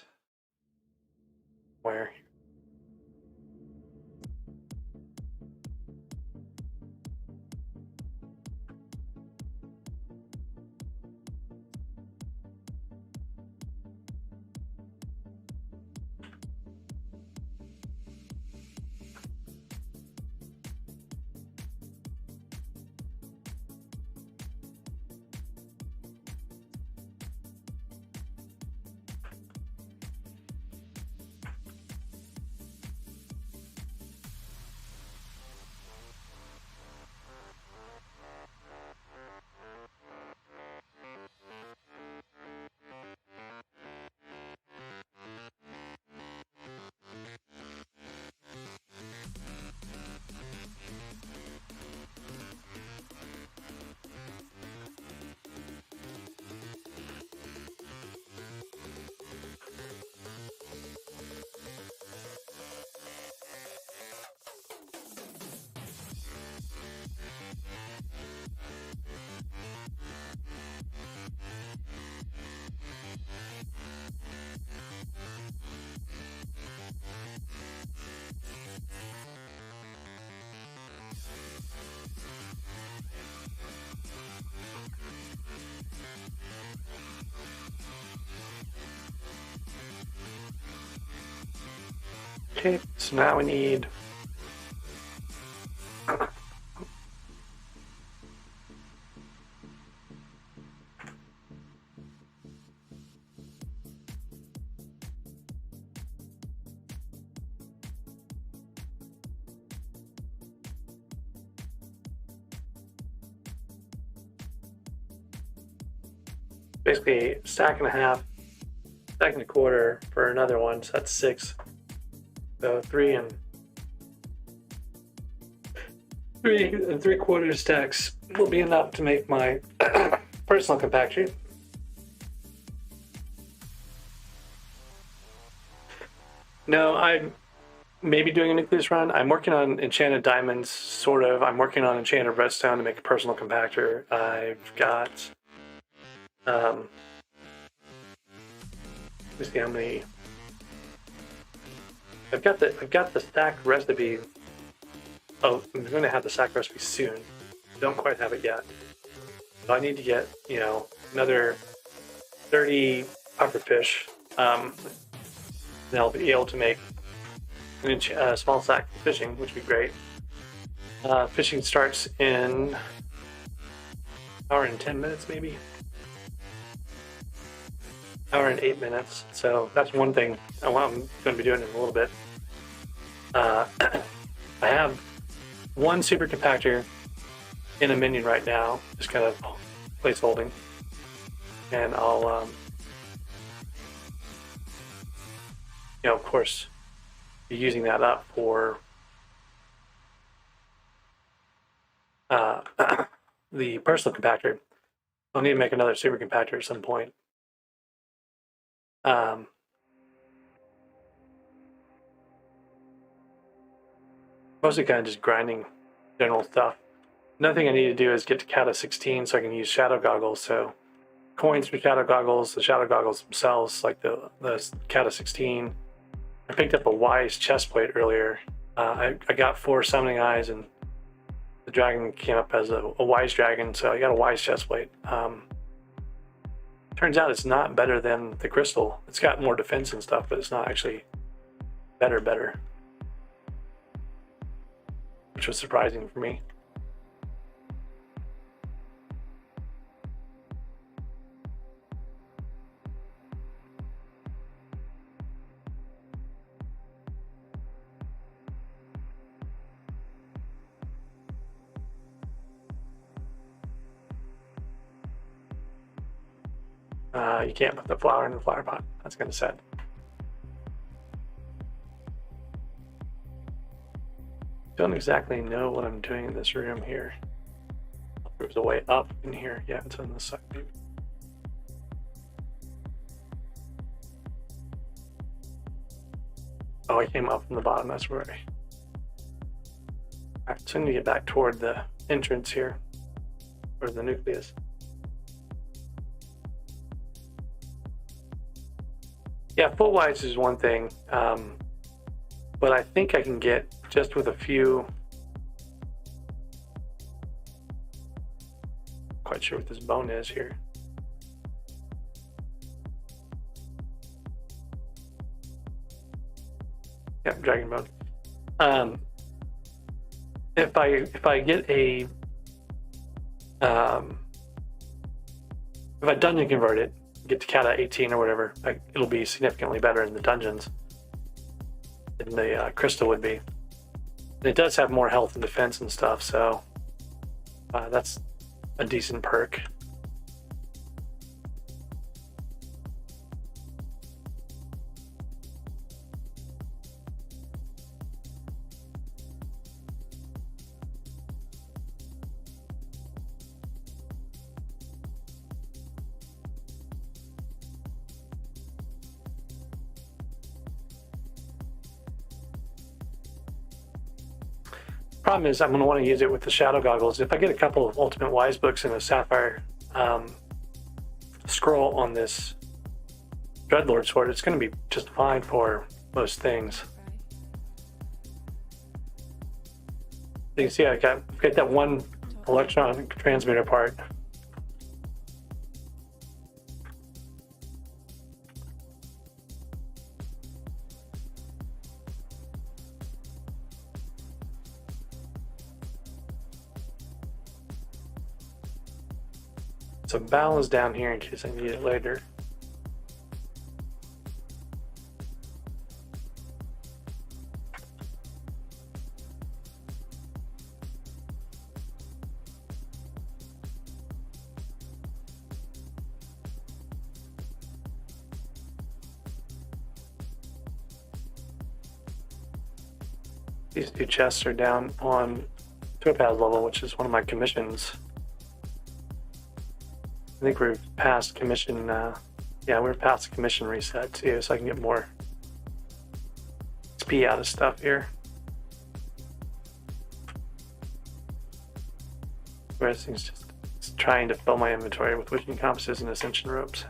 Where? Okay, so now we need basically a stack and a half, stack and a quarter for another one, so that's 6. So 3 and 3/4 stacks will be enough to make my personal compactor. No, I'm maybe doing a nucleus run. I'm working on enchanted diamonds, sort of. I'm working on enchanted redstone to make a personal compactor. I've got let me see how many. I've got the stack recipe. Oh, I'm going to have the stack recipe soon. Don't quite have it yet. So I need to get, another 30 pufferfish. Then I'll be able to make a small stack for fishing, which would be great. Fishing starts in an hour and 10 minutes, maybe. Hour and 8 minutes. So that's one thing I'm going to be doing in a little bit. I have one super compactor in a minion right now, just kind of place holding, and I'll, of course, be using that up for the personal compactor. I'll need to make another super compactor at some point. Mostly kind of just grinding general stuff. Another thing I need to do is get to Kata 16 so I can use shadow goggles. So coins for shadow goggles, the shadow goggles themselves, like the Kata 16. I picked up a wise chest plate earlier. I got 4 summoning eyes, and the dragon came up as a wise dragon, so I got a wise chest plate. Turns out it's not better than the crystal. It's got more defense and stuff, but it's not actually better. Which was surprising for me. You can't put the flower in the flower pot. That's kind of sad. Don't exactly know what I'm doing in this room here. There's a way up in here. Yeah, it's on this side maybe. Oh, I came up from the bottom. That's where Alright, so I need to get back toward the entrance here, or the nucleus. Yeah, full wise is one thing, but I think I can get just with a few. Quite sure what this bone is here. Yep, dragon bone. If I get a if I dungeon convert it, get to Kata 18 or whatever, it'll be significantly better in the dungeons than the crystal would be. And it does have more health and defense and stuff, so that's a decent perk. Problem is, I'm going to want to use it with the shadow goggles. If I get a couple of Ultimate Wise books and a Sapphire scroll on this Dreadlord sword, it's going to be just fine for most things. You can see I got that one electron transmitter part. So bowl is down here in case I need it later. These two chests are down on topaz level, which is one of my commissions. I think we're past commission, yeah, we're past the commission reset too, so I can get more XP out of stuff here. Whereas things just trying to fill my inventory with wishing compasses and ascension ropes.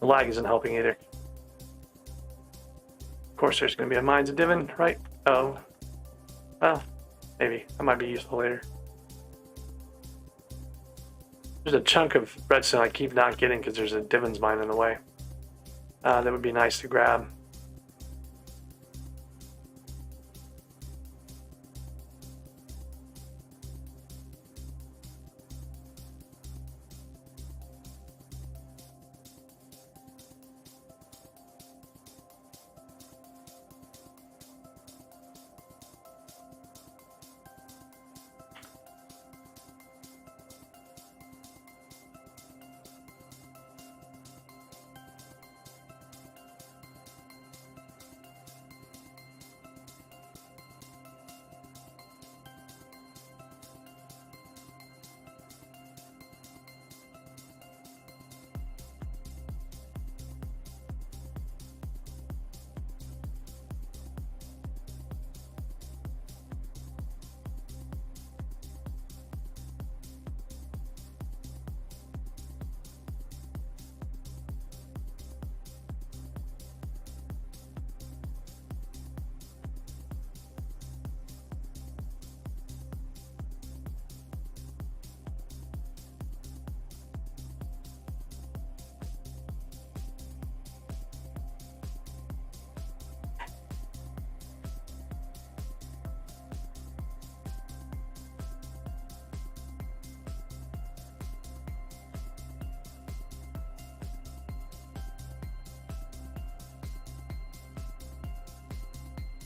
The lag isn't helping either. Of course, there's going to be a Mines of Divin, right? Oh, well, maybe. That might be useful later. There's a chunk of redstone I keep not getting because there's a Divin's mine in the way. That would be nice to grab.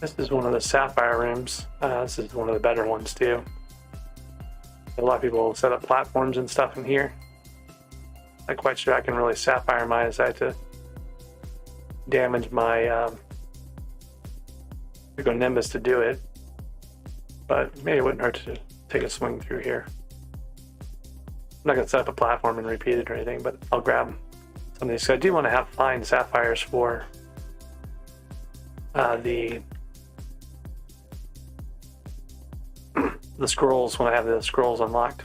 This is one of the sapphire rooms. This is one of the better ones too. A lot of people set up platforms and stuff in here. Not quite sure I can really sapphire mine as I had to damage my Nimbus to do it. But maybe it wouldn't hurt to take a swing through here. I'm not gonna set up a platform and repeat it or anything, but I'll grab some of these. So I do want to find sapphires for the scrolls when I have the scrolls unlocked.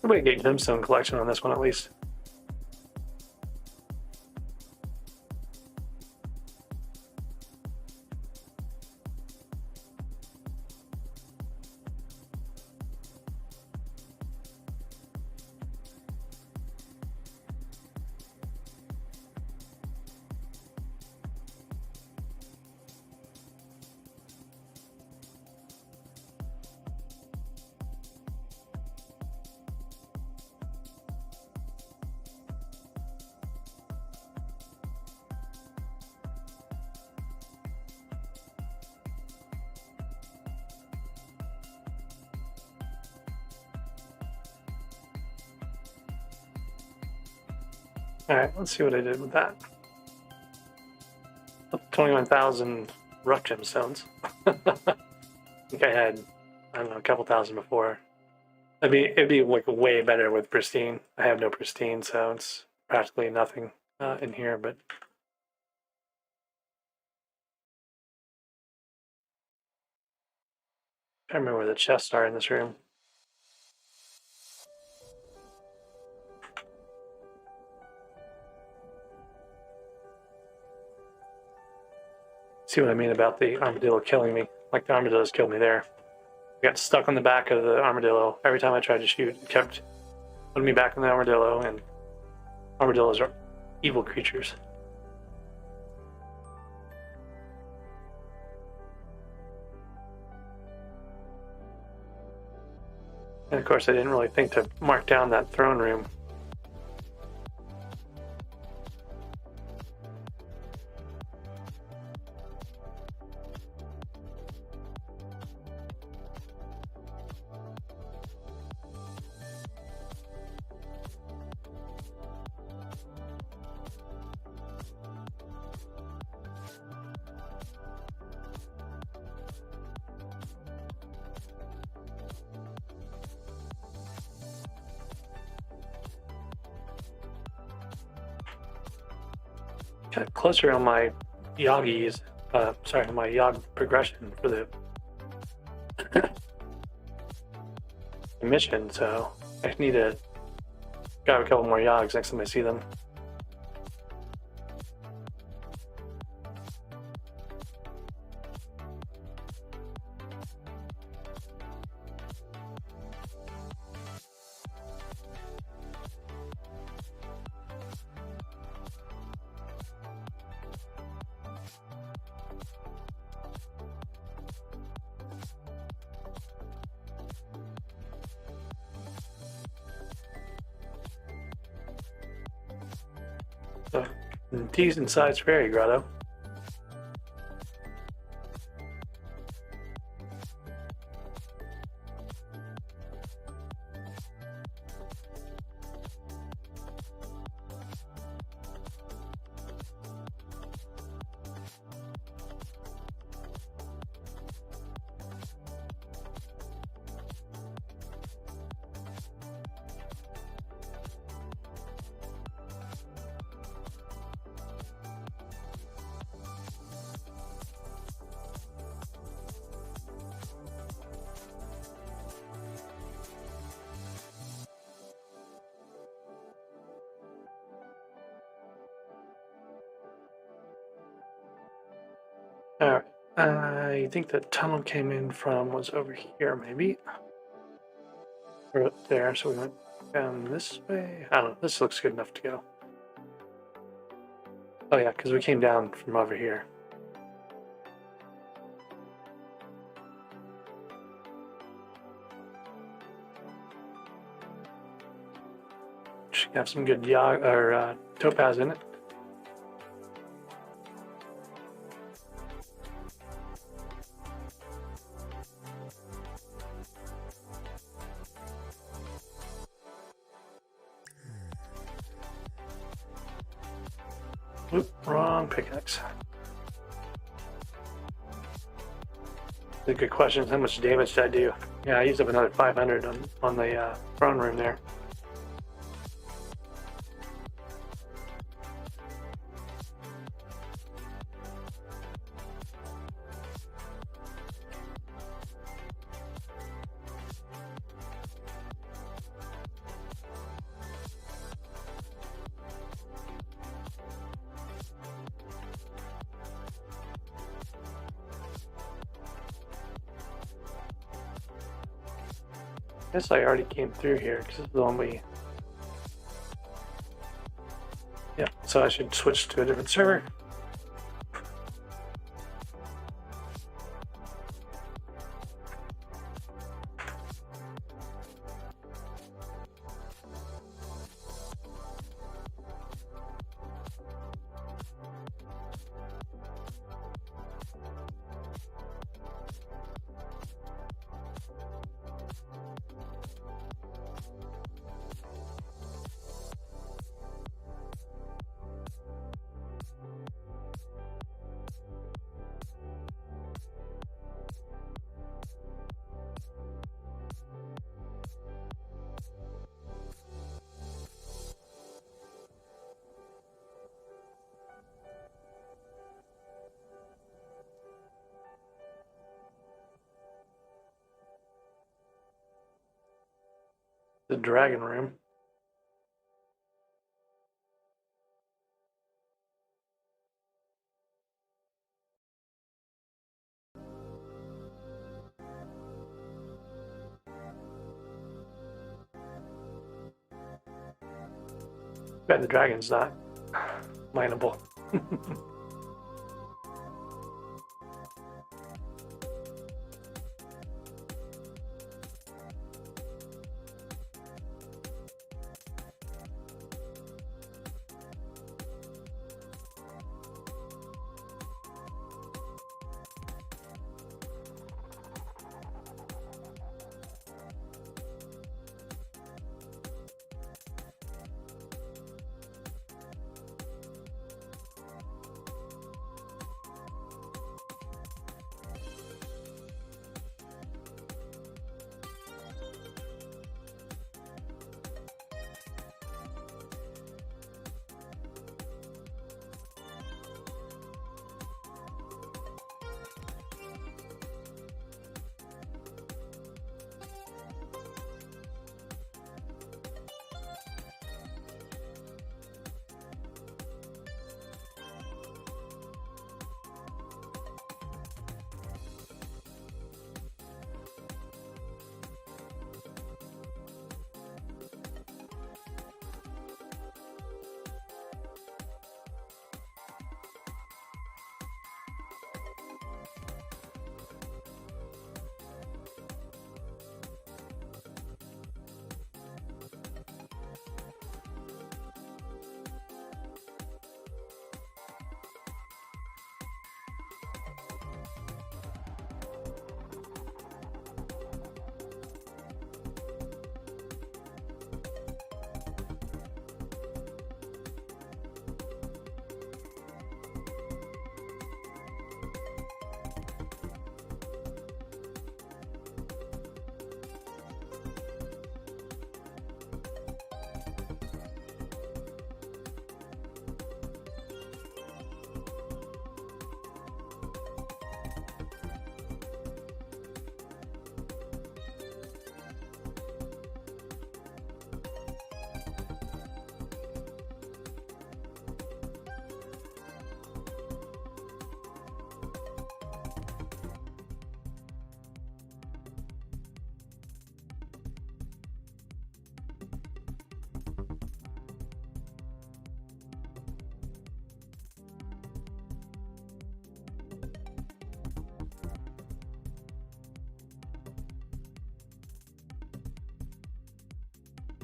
We can get gemstone collection on this one at least. Alright, let's see what I did with that. 21,000 rough gemstones. I think I had, I don't know, a couple thousand before. It'd be like way better with pristine. I have no pristine, so it's practically nothing in here, but I remember where the chests are in this room. See what I mean about the armadillo killing me? Like the armadillos killed me there. I got stuck on the back of the armadillo. Every time I tried to shoot, it kept putting me back on the armadillo, and armadillos are evil creatures. And of course, I didn't really think to mark down that throne room. Got closer on my Yogis, my Yog progression for the mission, so I need to grab a couple more Yogs next time I see them. So, decent sized fairy grotto. Alright, I think the tunnel came in from was over here, maybe. Or up there, so we went down this way. I don't know, this looks good enough to go. Oh yeah, because we came down from over here. Should have some good topaz in it. Oop, wrong pickaxe. The good question is how much damage did I do? Yeah, I used up another 500 on the throne room there. I guess I already came through here because this is the one we... Yeah, so I should switch to a different server. the dragon room. Bet the dragon's not mineable.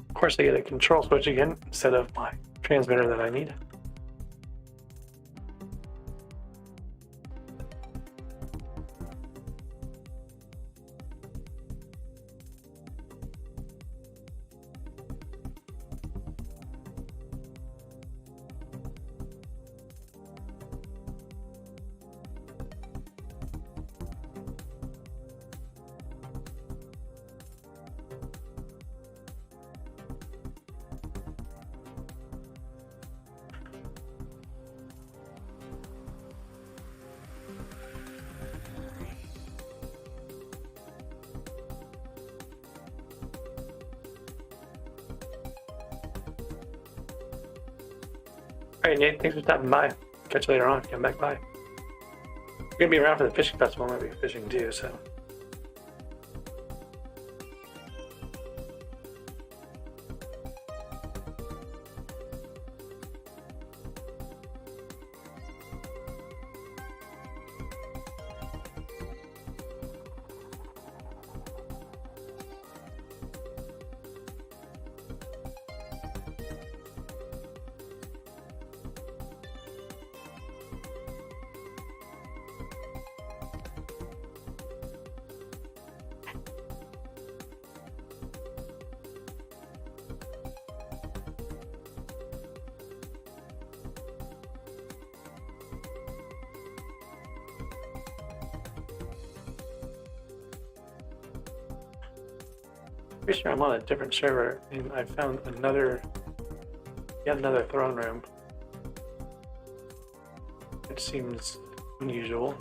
Of course, I get a control switch again instead of my transmitter that I need. All right, Nate, thanks for stopping by. Catch you later on. Come back by. We're gonna be around for the fishing festival. Maybe fishing too. So. Pretty sure I'm on a different server, and I found yet another throne room. It seems unusual.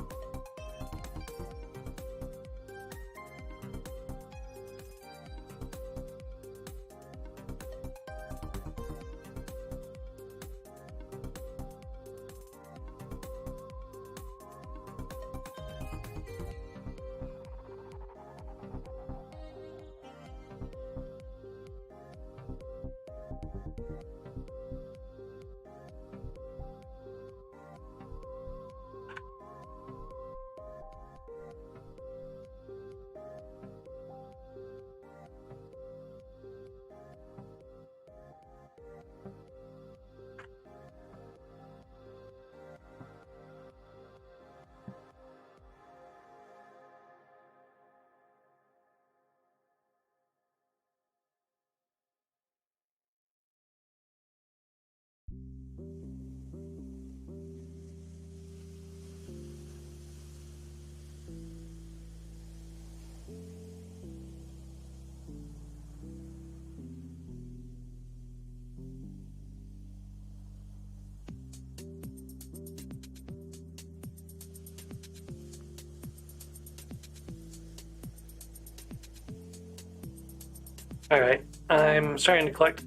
All right, I'm starting to collect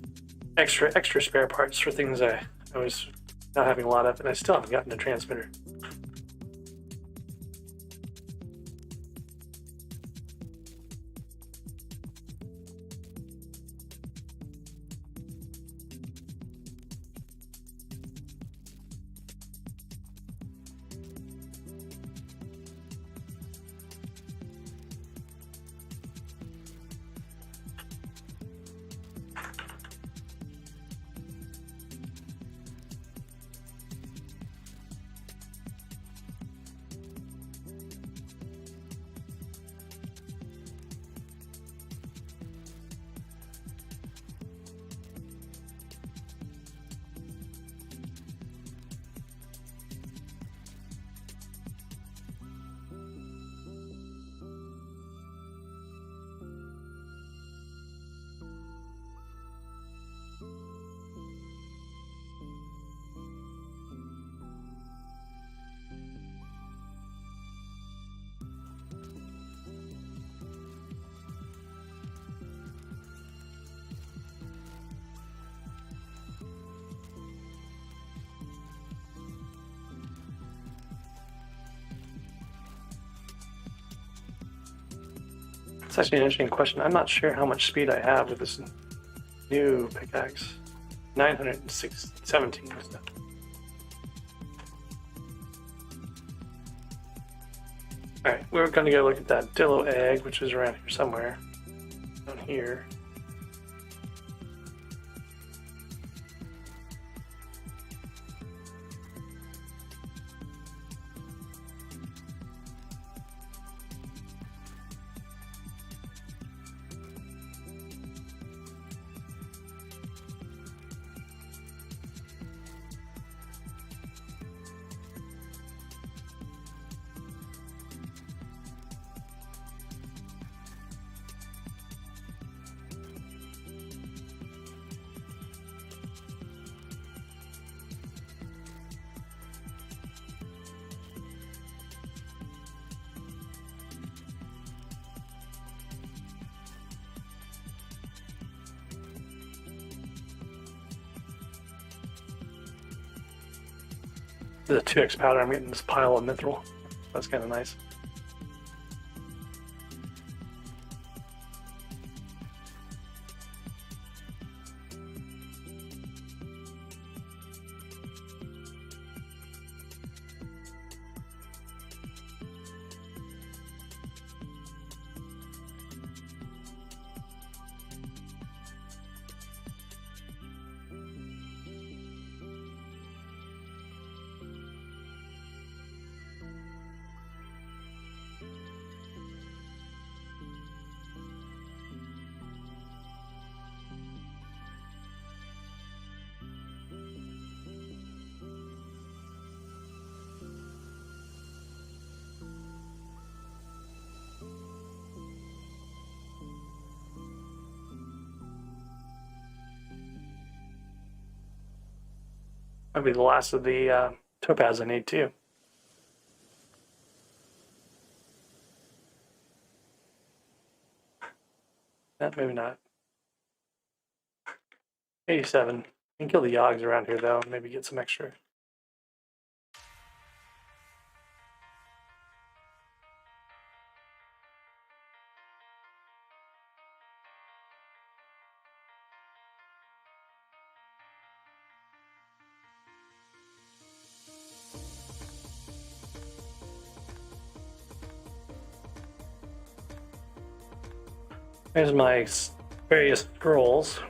extra spare parts for things I was not having a lot of, and I still haven't gotten a transmitter. It's actually an interesting question. I'm not sure how much speed I have with this new pickaxe. 917 stuff. Alright, we're going to go look at that Dillo egg, which is around here somewhere. Down here. The 2x powder, I'm getting this pile of mithril. That's kind of nice. Might be the last of the topaz I need too. Maybe not. 87. You can kill the yogs around here though, and maybe get some extra. There's my various scrolls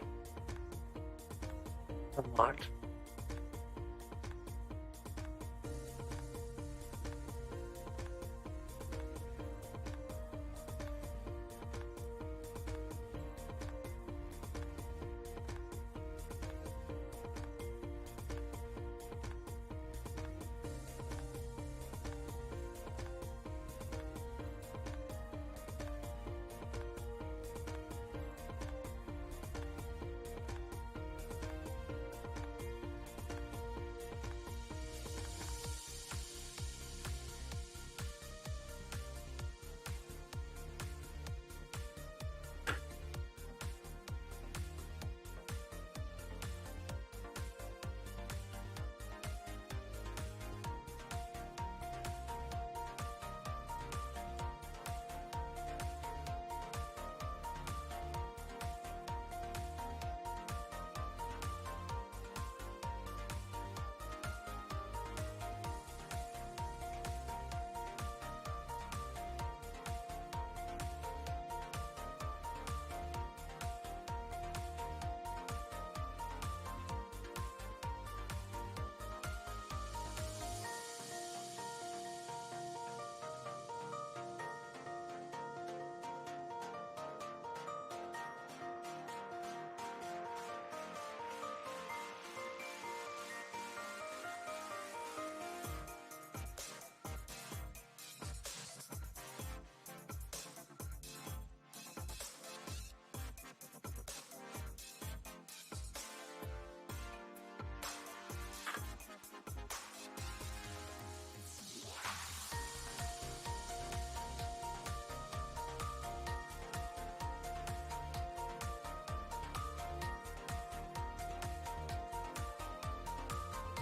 unlocked.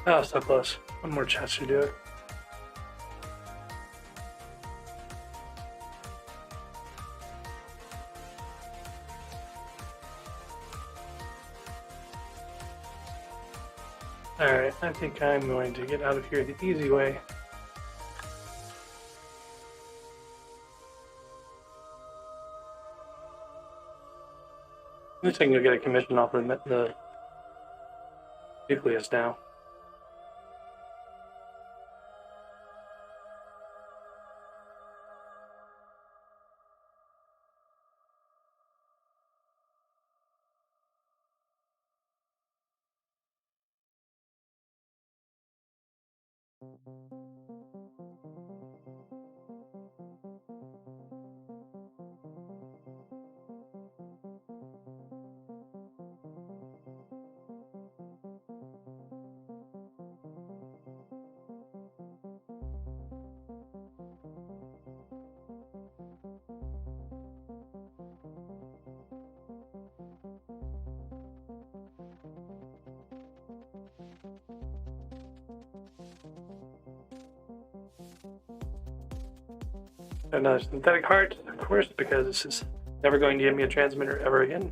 Oh, so close. One more chest should do it. Alright, I think I'm going to get out of here the easy way. At least I can go get a commission off of the nucleus now. Another synthetic heart, of course, because this is never going to give me a transmitter ever again.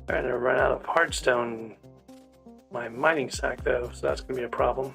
Trying to run out of hardstone, my mining sack though, so that's going to be a problem.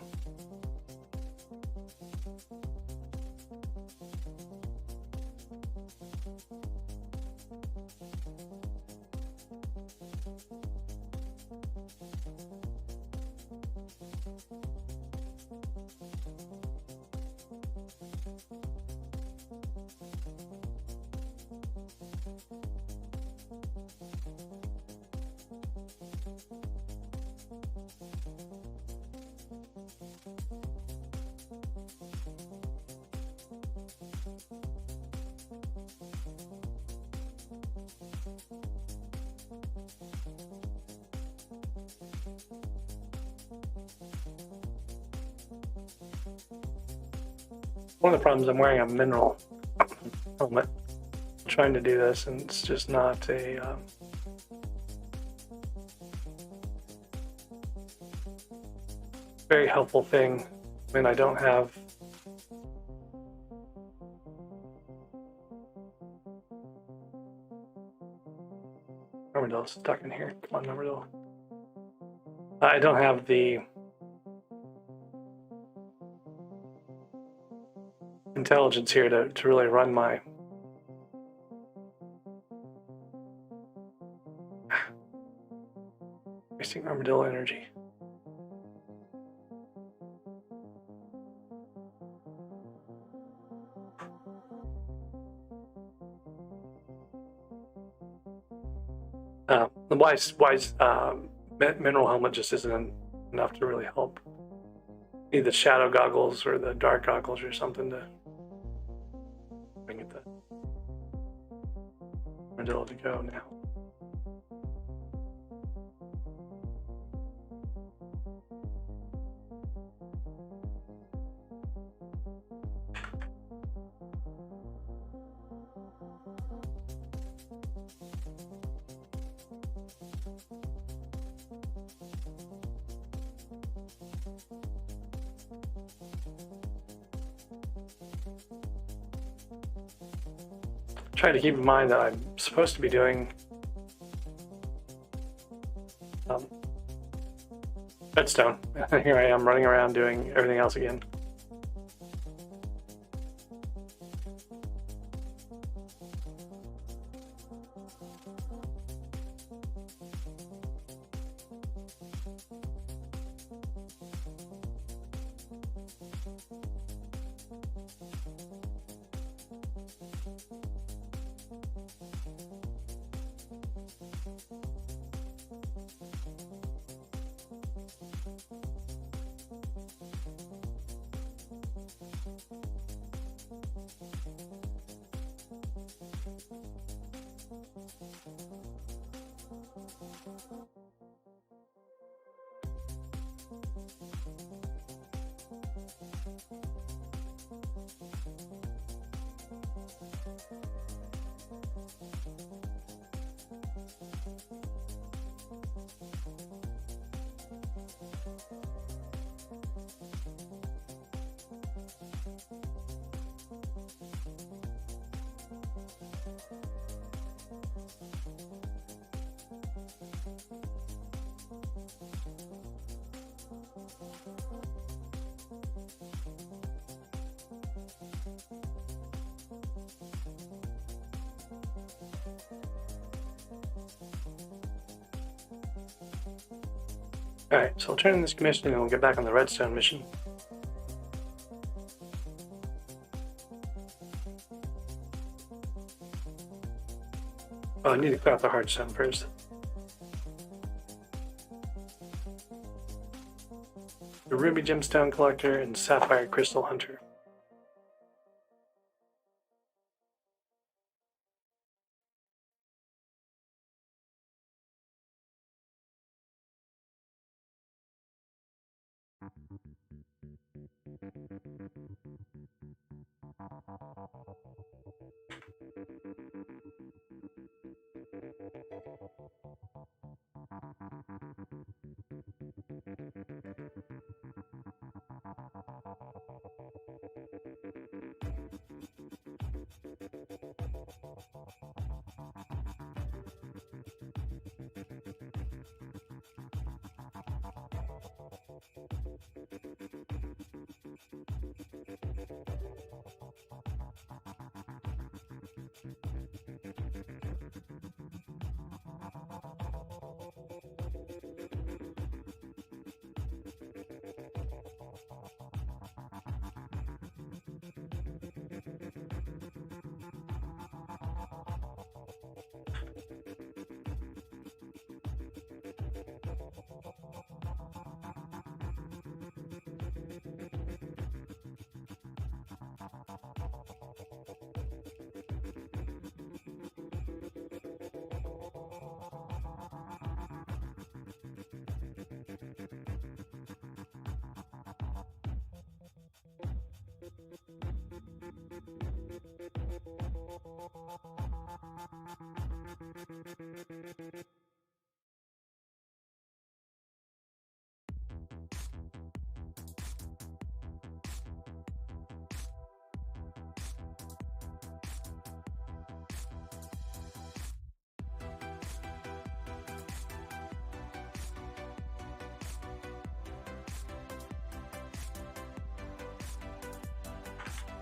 One of the problems, I'm wearing a mineral helmet trying to do this, and it's just not a very helpful thing when I don't have Armadillo's stuck in here. Come on, Armadillo. I don't have the intelligence here to really run my wasting armadillo energy. The wise mineral helmet just isn't enough to really help. Need the shadow goggles or the dark goggles or something to bring it the armadillo to go now. Try to keep in mind that I'm supposed to be doing redstone. Here I am running around doing everything else again. Alright, so I'll turn in this commissioning and we'll get back on the redstone mission. Oh, I need to clear out the hardstone first. The ruby gemstone collector and sapphire crystal hunter.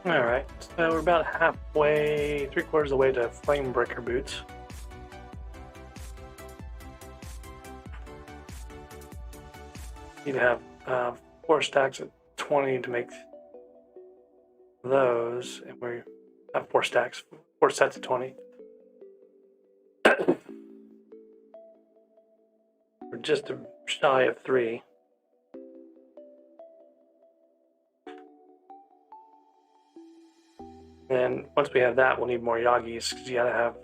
Alright, so we're about halfway, 3/4 of the way to flame breaker boots. Need to have 4 stacks at 20 to make those, and we have 4 stacks, 4 sets of 20. We're just shy of 3. And once we have that, we'll need more Yagis, because you gotta have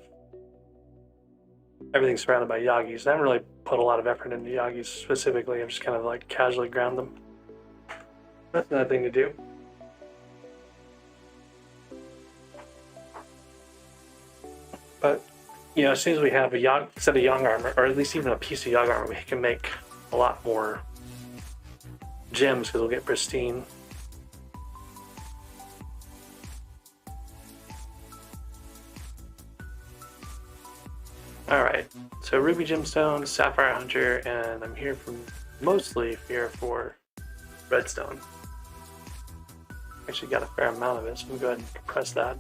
everything surrounded by Yagis. I haven't really put a lot of effort into Yagis specifically. I've just kind of like casually ground them. That's another thing to do. But, you know, as soon as we have a set of Yang armor, or at least even a piece of Yang armor, we can make a lot more gems, because we'll get pristine. Alright, so Ruby Gemstone, Sapphire Hunter, and I'm here mostly here for Redstone. Actually got a fair amount of it, so I'm going to go ahead and compress that.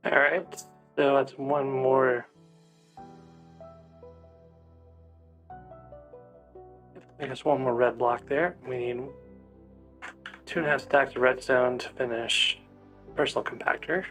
All right, so that's one more. I guess one more red block there. We need 2.5 stacks of redstone to finish personal compactor.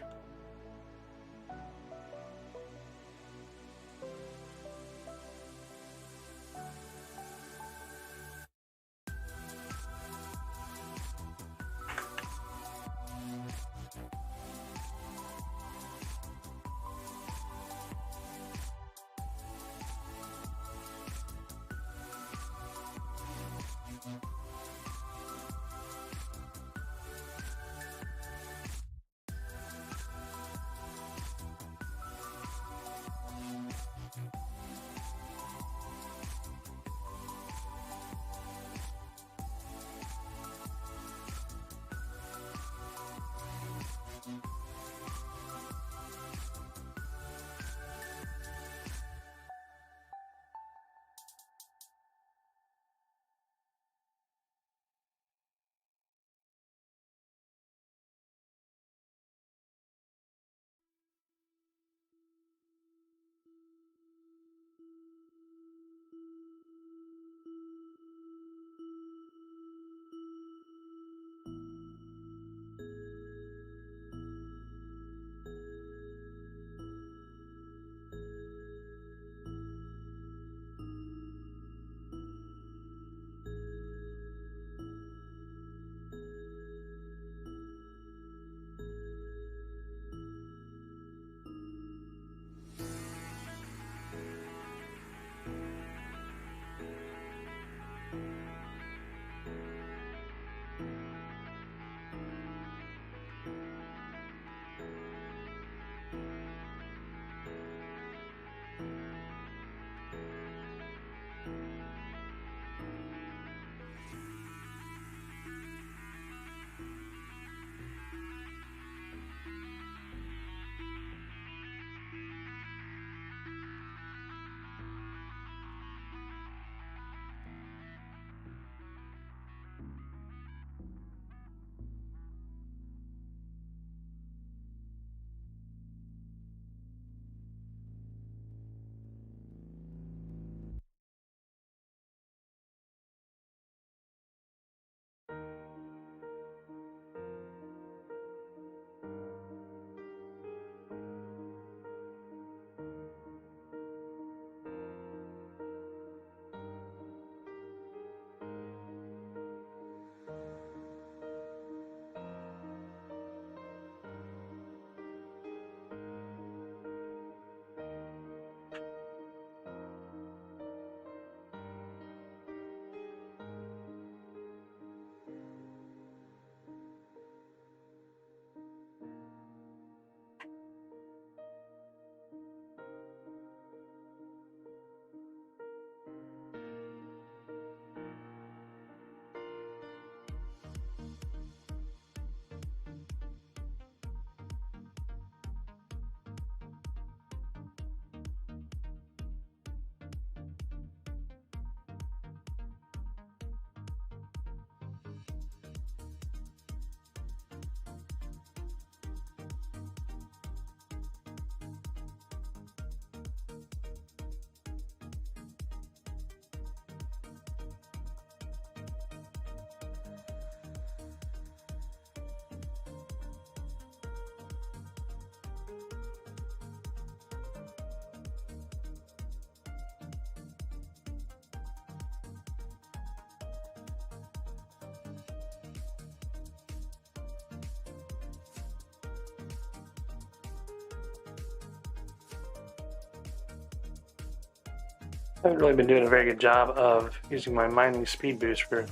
I haven't really been doing a very good job of using my mining speed boost for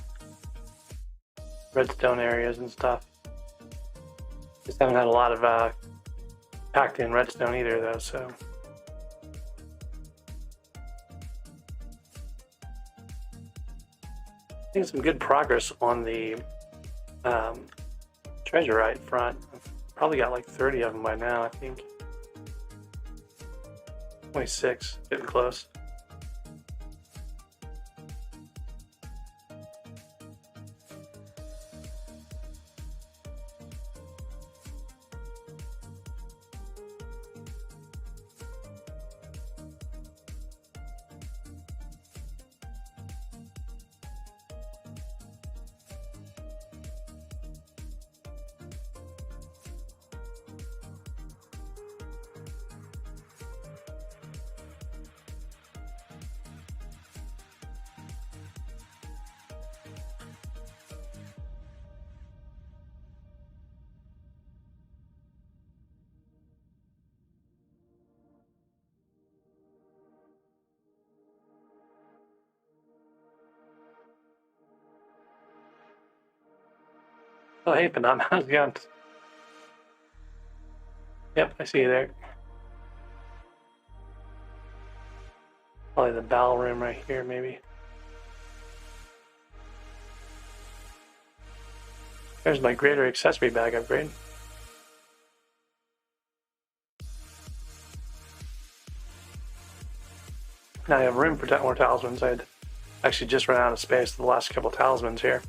redstone areas and stuff. Just haven't had a lot of packed in redstone either though, so. Making some good progress on the treasure front. I've probably got like 30 of them by now, I think. 26, getting close. Oh, hey, Panam, how's it going? Yep, I see you there. Probably the bowel room right here, maybe. There's my greater accessory bag upgrade. Now I have room for more talismans. I'd actually just run out of space for the last couple talismans here.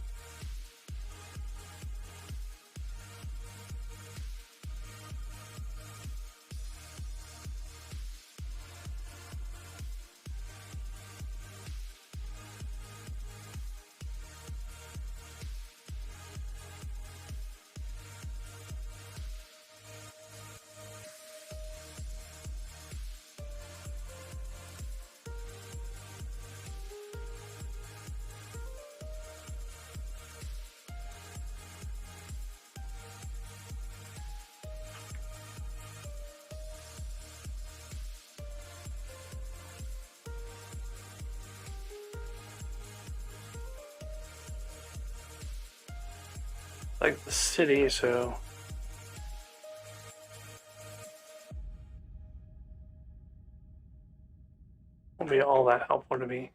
Like the city, so won't be all that helpful to me.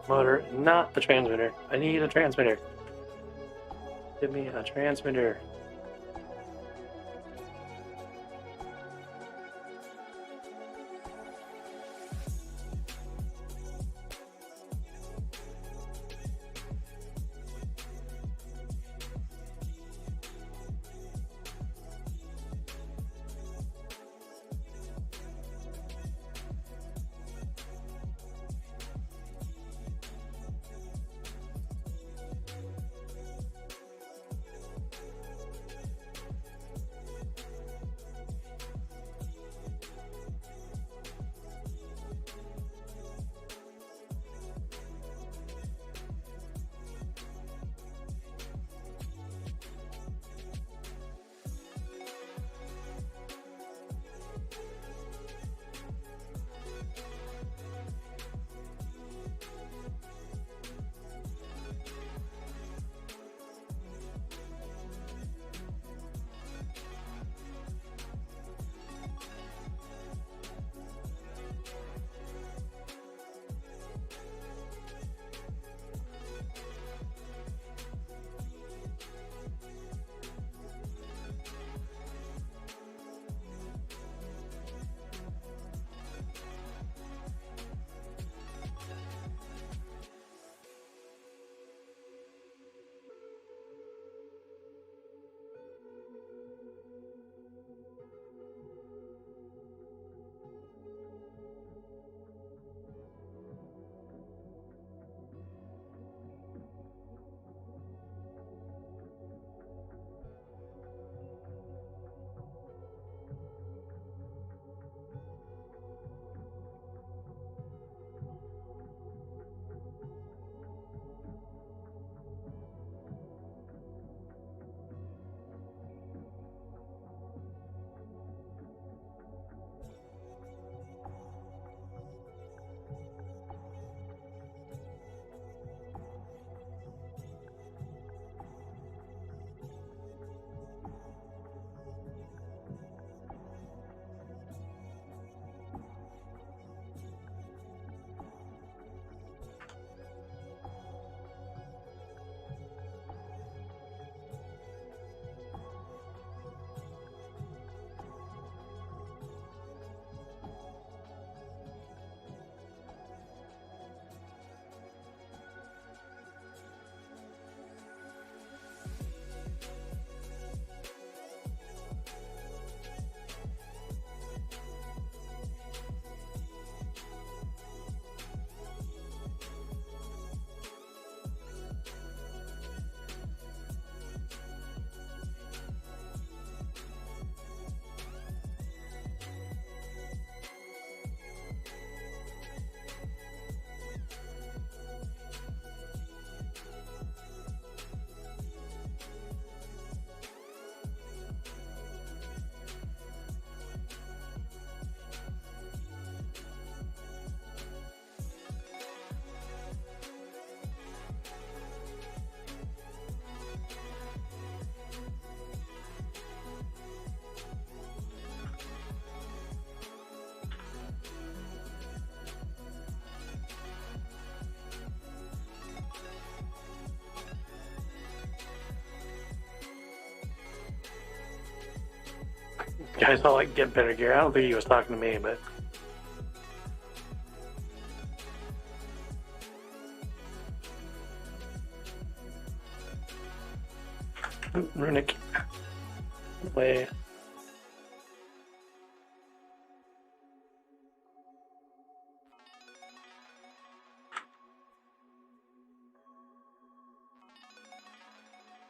Motor, not the transmitter. I need a transmitter. Give me a transmitter. Guys all like get better gear. I don't think he was talking to me, but runic way.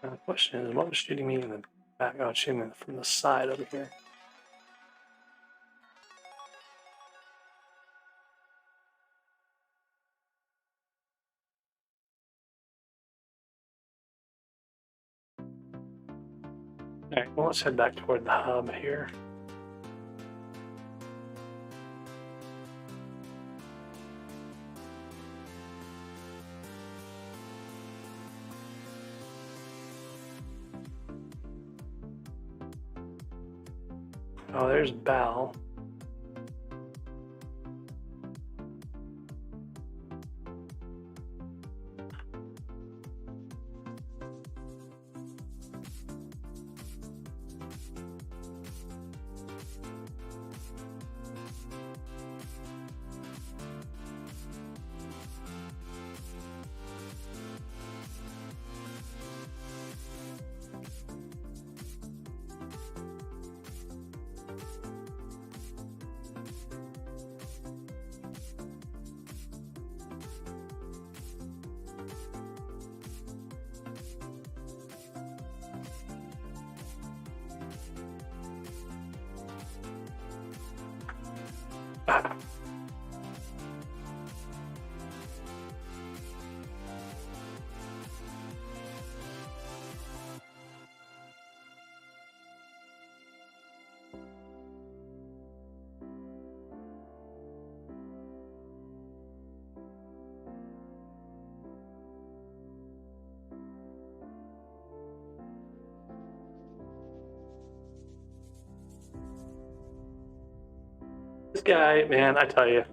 The question is, what was shooting me in the back? Oh, it's shooting me from the side over here. Alright, well, let's head back toward the hub here. Oh, there's Bal. This guy, man, I tell you.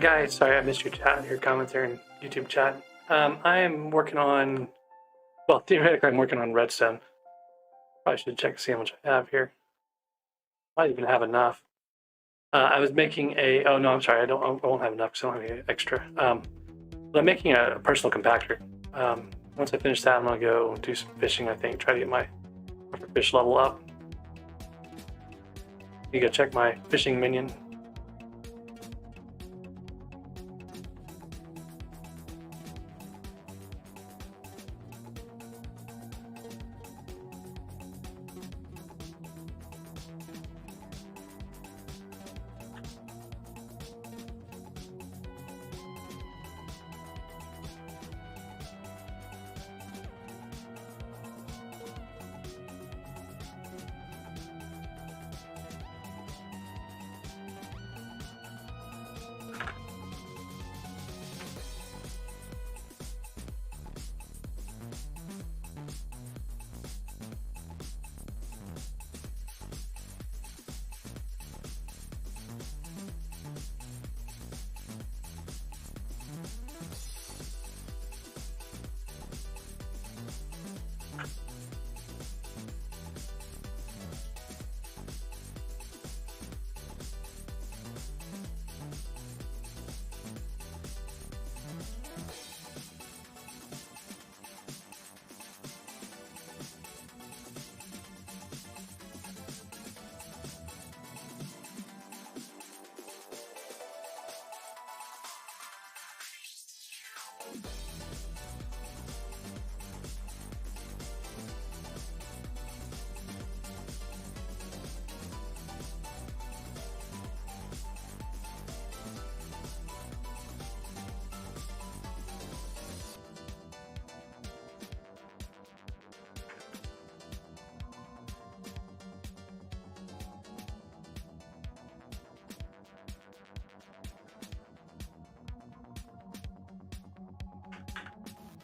Guys, sorry I missed your chat, your comments there in YouTube chat. I am working on, well, theoretically I'm working on redstone. Probably should check to see how much I have here. Might even have enough. I was making a, oh no, I'm sorry, I won't have enough because I don't have any extra. But I'm making a personal compactor. Once I finish that, I'm gonna go do some fishing, I think, try to get my fish level up. You go check my fishing minion.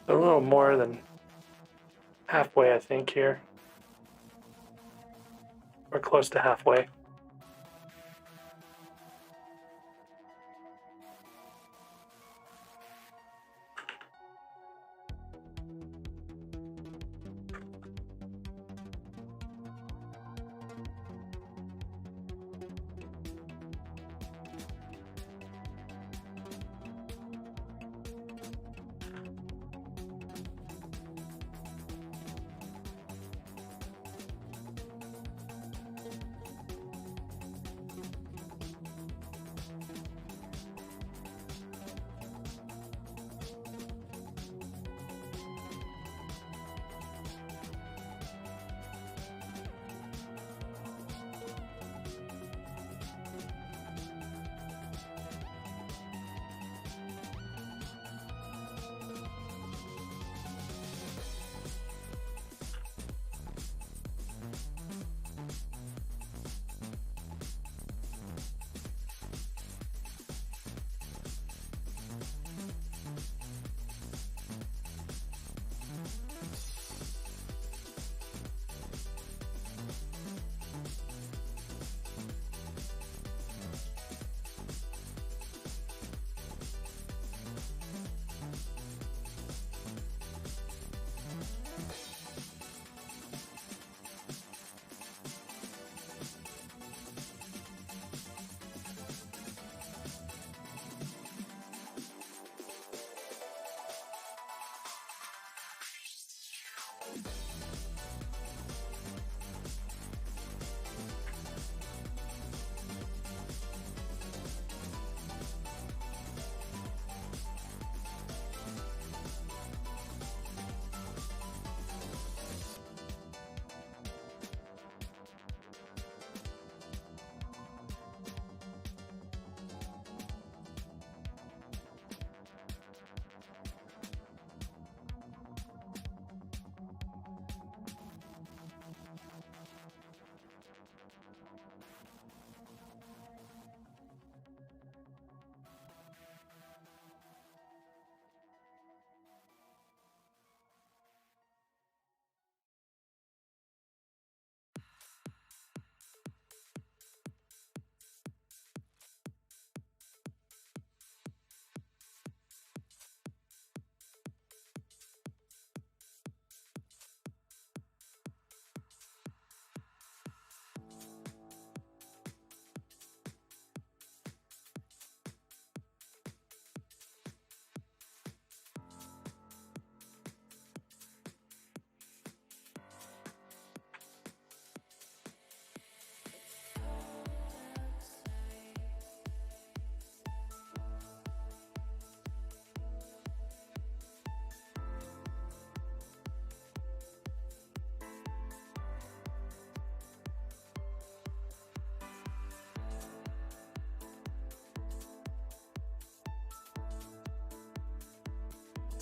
A little more than halfway, I think, here. We're close to halfway.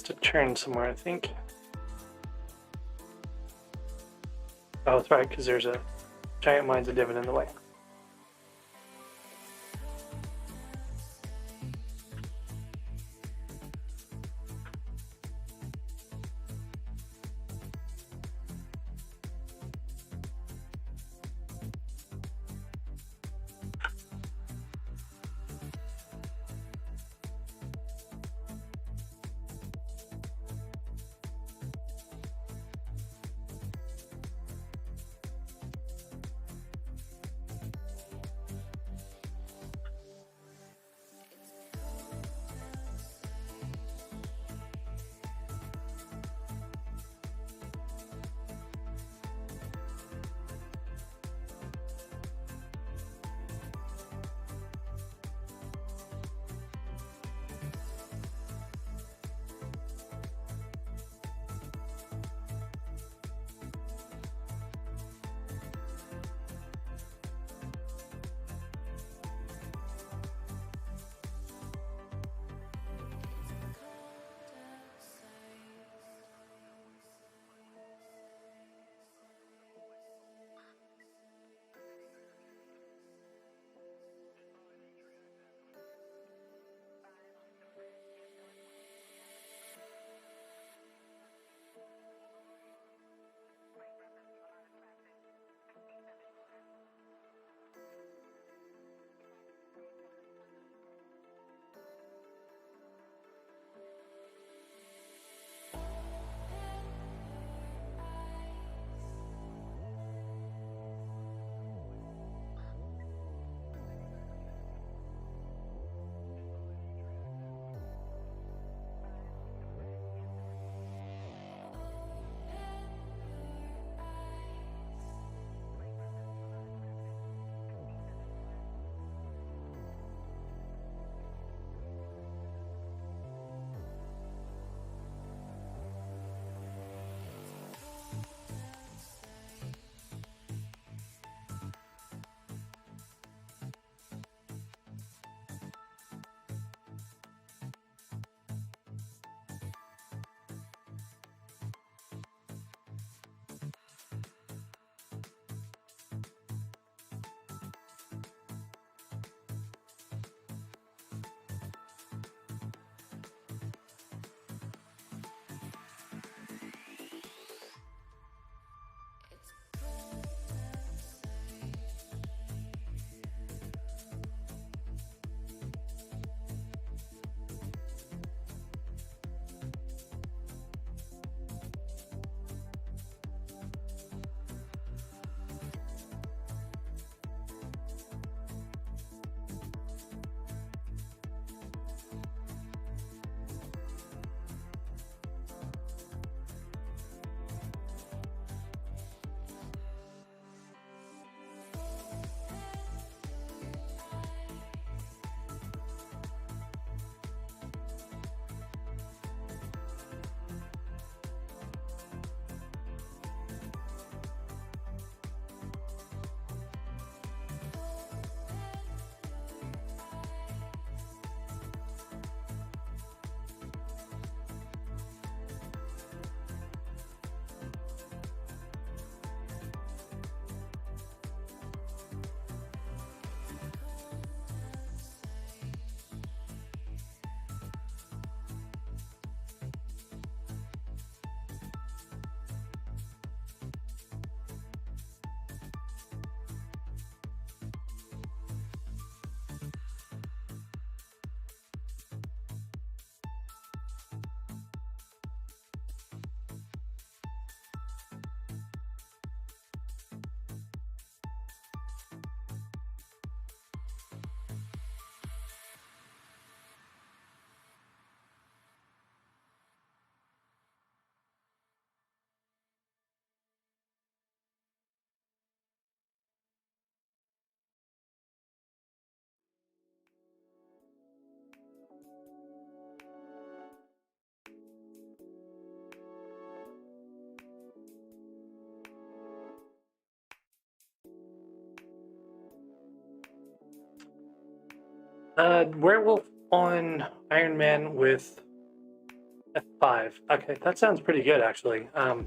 To turn somewhere, I think. Oh, that's right, because there's a giant mine's a divot in the way. Werewolf on Iron Man with F5. Okay, that sounds pretty good actually. I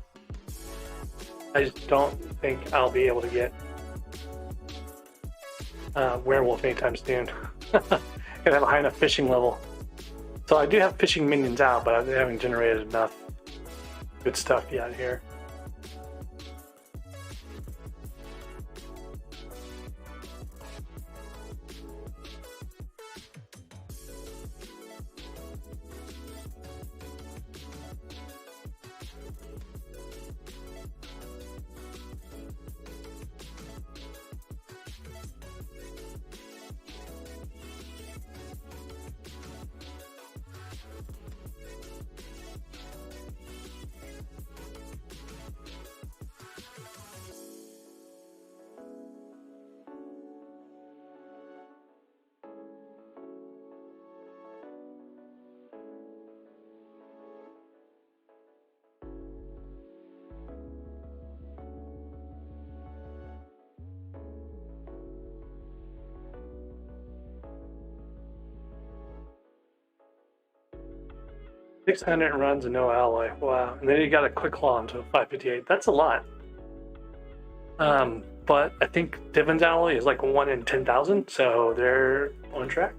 just don't think I'll be able to get werewolf anytime soon. Gonna have a high enough fishing level. So I do have fishing minions out, but I haven't generated enough good stuff yet here. 600 runs and no alloy. Wow. And then you got a quick claw into 558. That's a lot. But I think Divon's alloy is like 1 in 10,000, so they're on track.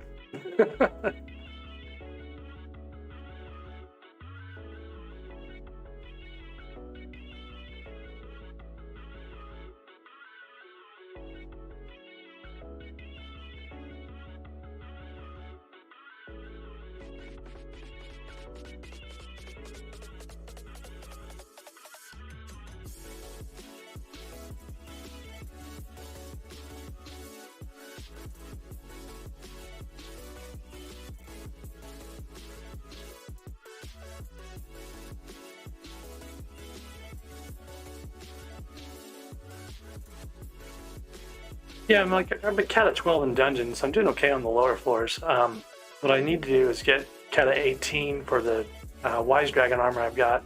Yeah, I'm a cat at 12 in dungeons. I'm doing okay on the lower floors. What I need to do is get cat at 18 for the Wise Dragon armor I've got.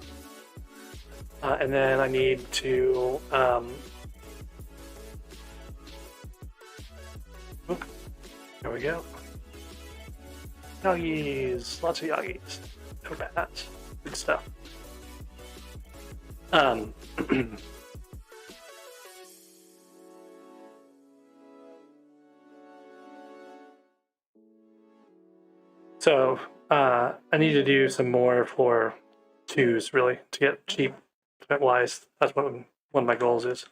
And then I need to... there we go. Yogis. Lots of yogis. No bats. Good stuff. So I need to do some more for 2s, really, to get cheap, wise. That's what one of my goals is.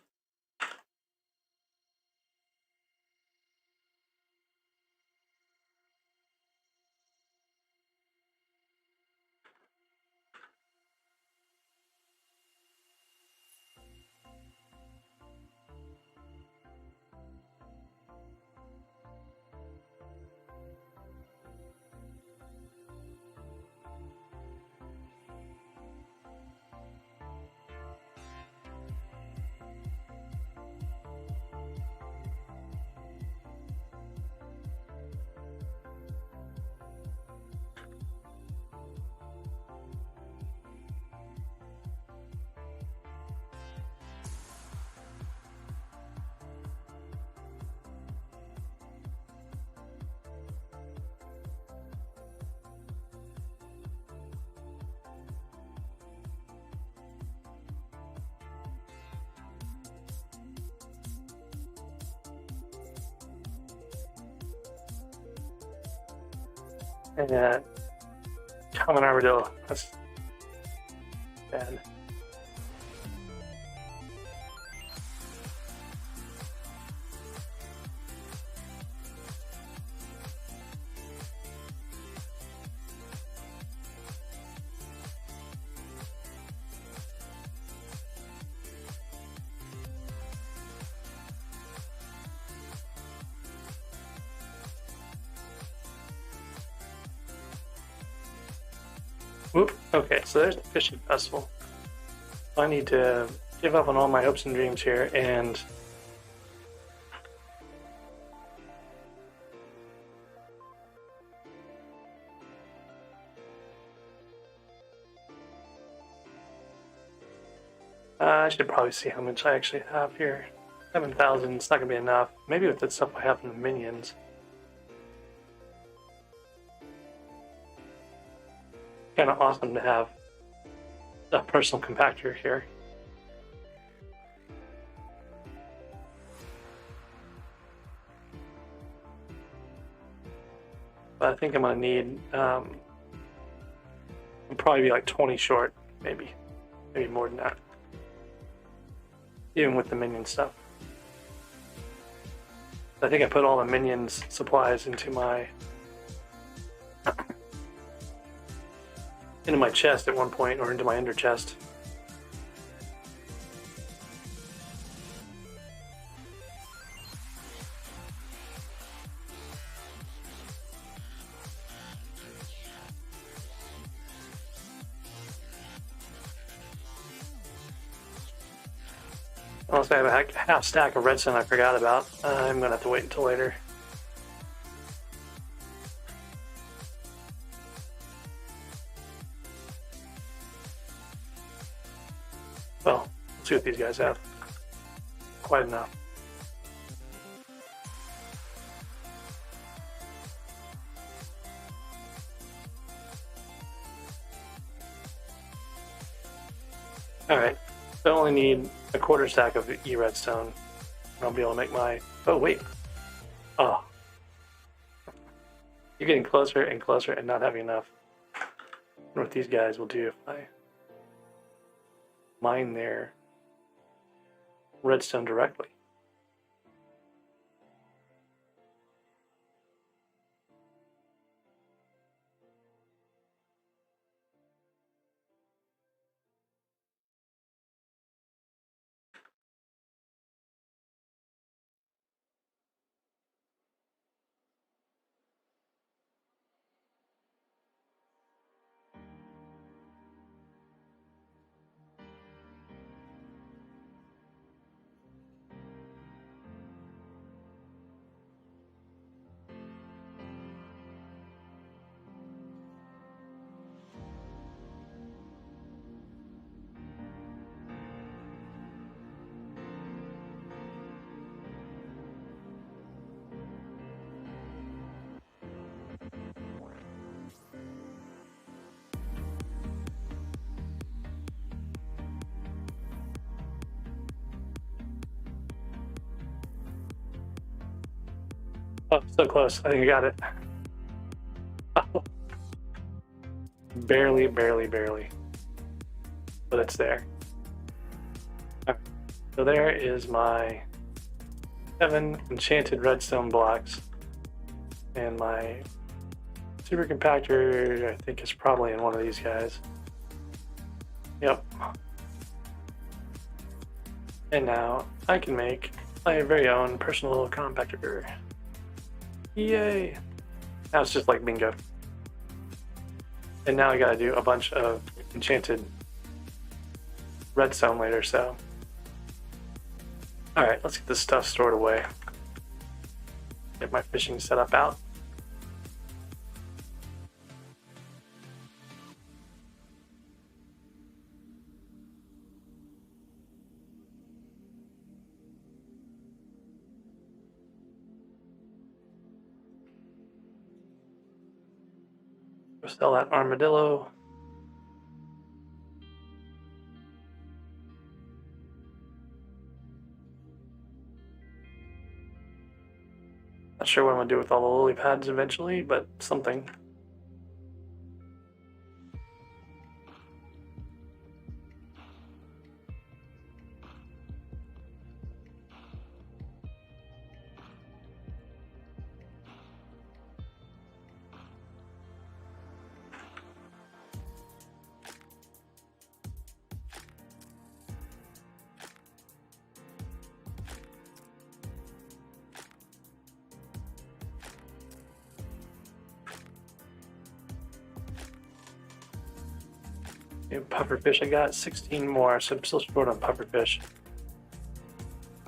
And common armadillo. That's bad. Whoop. Okay, so there's the fishing festival. I need to give up on all my hopes and dreams here and I should probably see how much I actually have here. 7,000, it's not gonna be enough. Maybe with the stuff I have in the minions. kind of awesome to have a personal compactor here. But I think I'm gonna need, I'll probably be like 20 short, maybe more than that, even with the minion stuff. I think I put all the minions supplies into my chest at one point, or into my ender chest. Unless I have a half stack of redstone I forgot about. I'm gonna have to wait until later. Well, let's see what these guys have. Quite enough. Alright, so I only need a quarter stack of redstone. I'll be able to make my... Oh, wait. Oh. You're getting closer and closer and not having enough. I wonder what these guys will do if I mine their redstone directly. Oh, so close. I think I got it. Oh. Barely. But it's there. Right. So there is my 7 enchanted redstone blocks. And my super compactor, I think, is probably in one of these guys. Yep. And now I can make my very own personal compactor. Yay! Now it's just like bingo. And now I gotta do a bunch of enchanted redstone later, so. Alright, let's get this stuff stored away. Get my fishing setup out. Sell that armadillo. Not sure what I'm gonna do with all the lily pads eventually, but something. Pufferfish, I got 16 more, so I'm still short on pufferfish.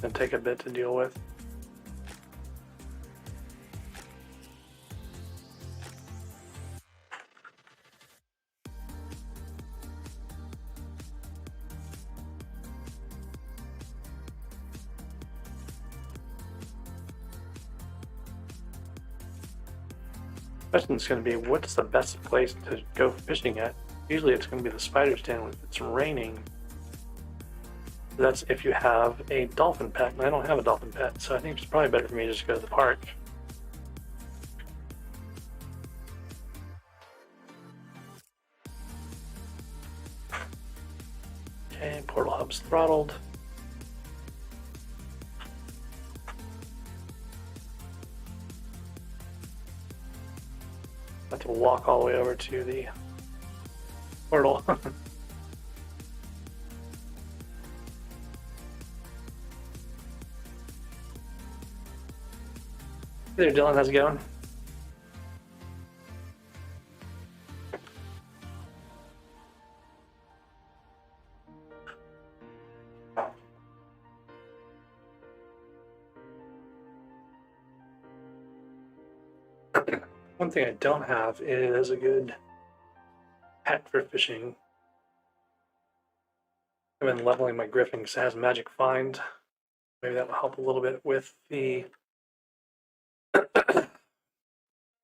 Gonna take a bit to deal with. Question's going to be, what's the best place to go fishing at? Usually it's going to be the spider stand when it's raining. That's if you have a dolphin pet, and I don't have a dolphin pet, so I think it's probably better for me to just go to the park. Okay, portal hub's throttled. I have to walk all the way over to the portal. Hey there, Dylan. How's it going? One thing I don't have is a good hat for fishing. I've been leveling my griffin because it has magic find. Maybe that will help a little bit with the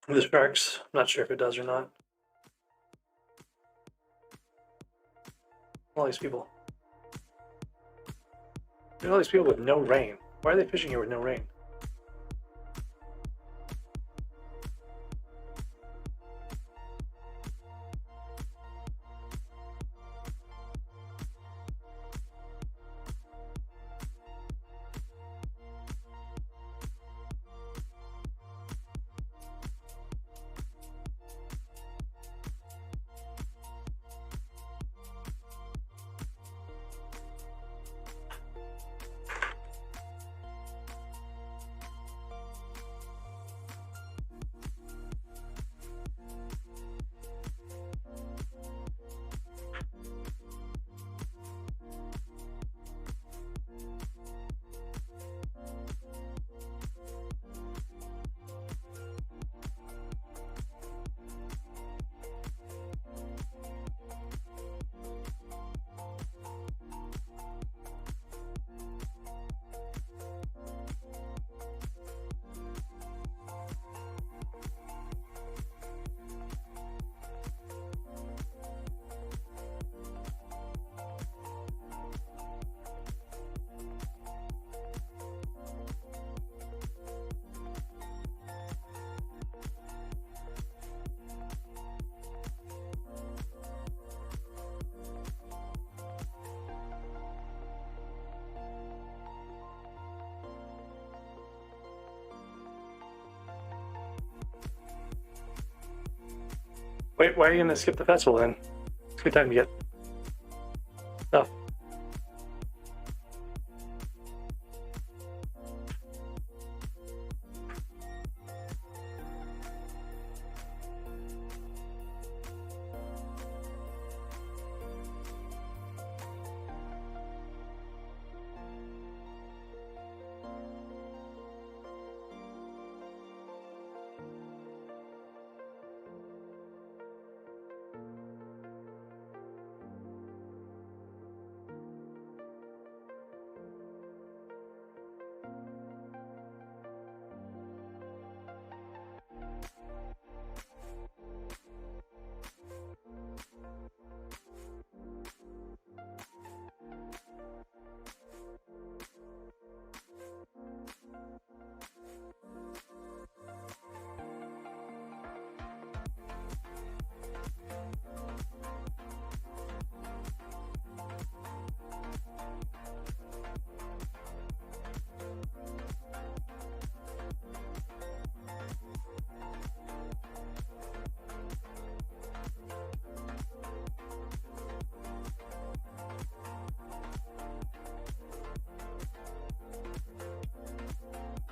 the sharks. I'm not sure if it does or not. All these people. There's all these people with no rain. Why are they fishing here with no rain? Wait, why are you going to skip the festival then? It's a good time to get stuff.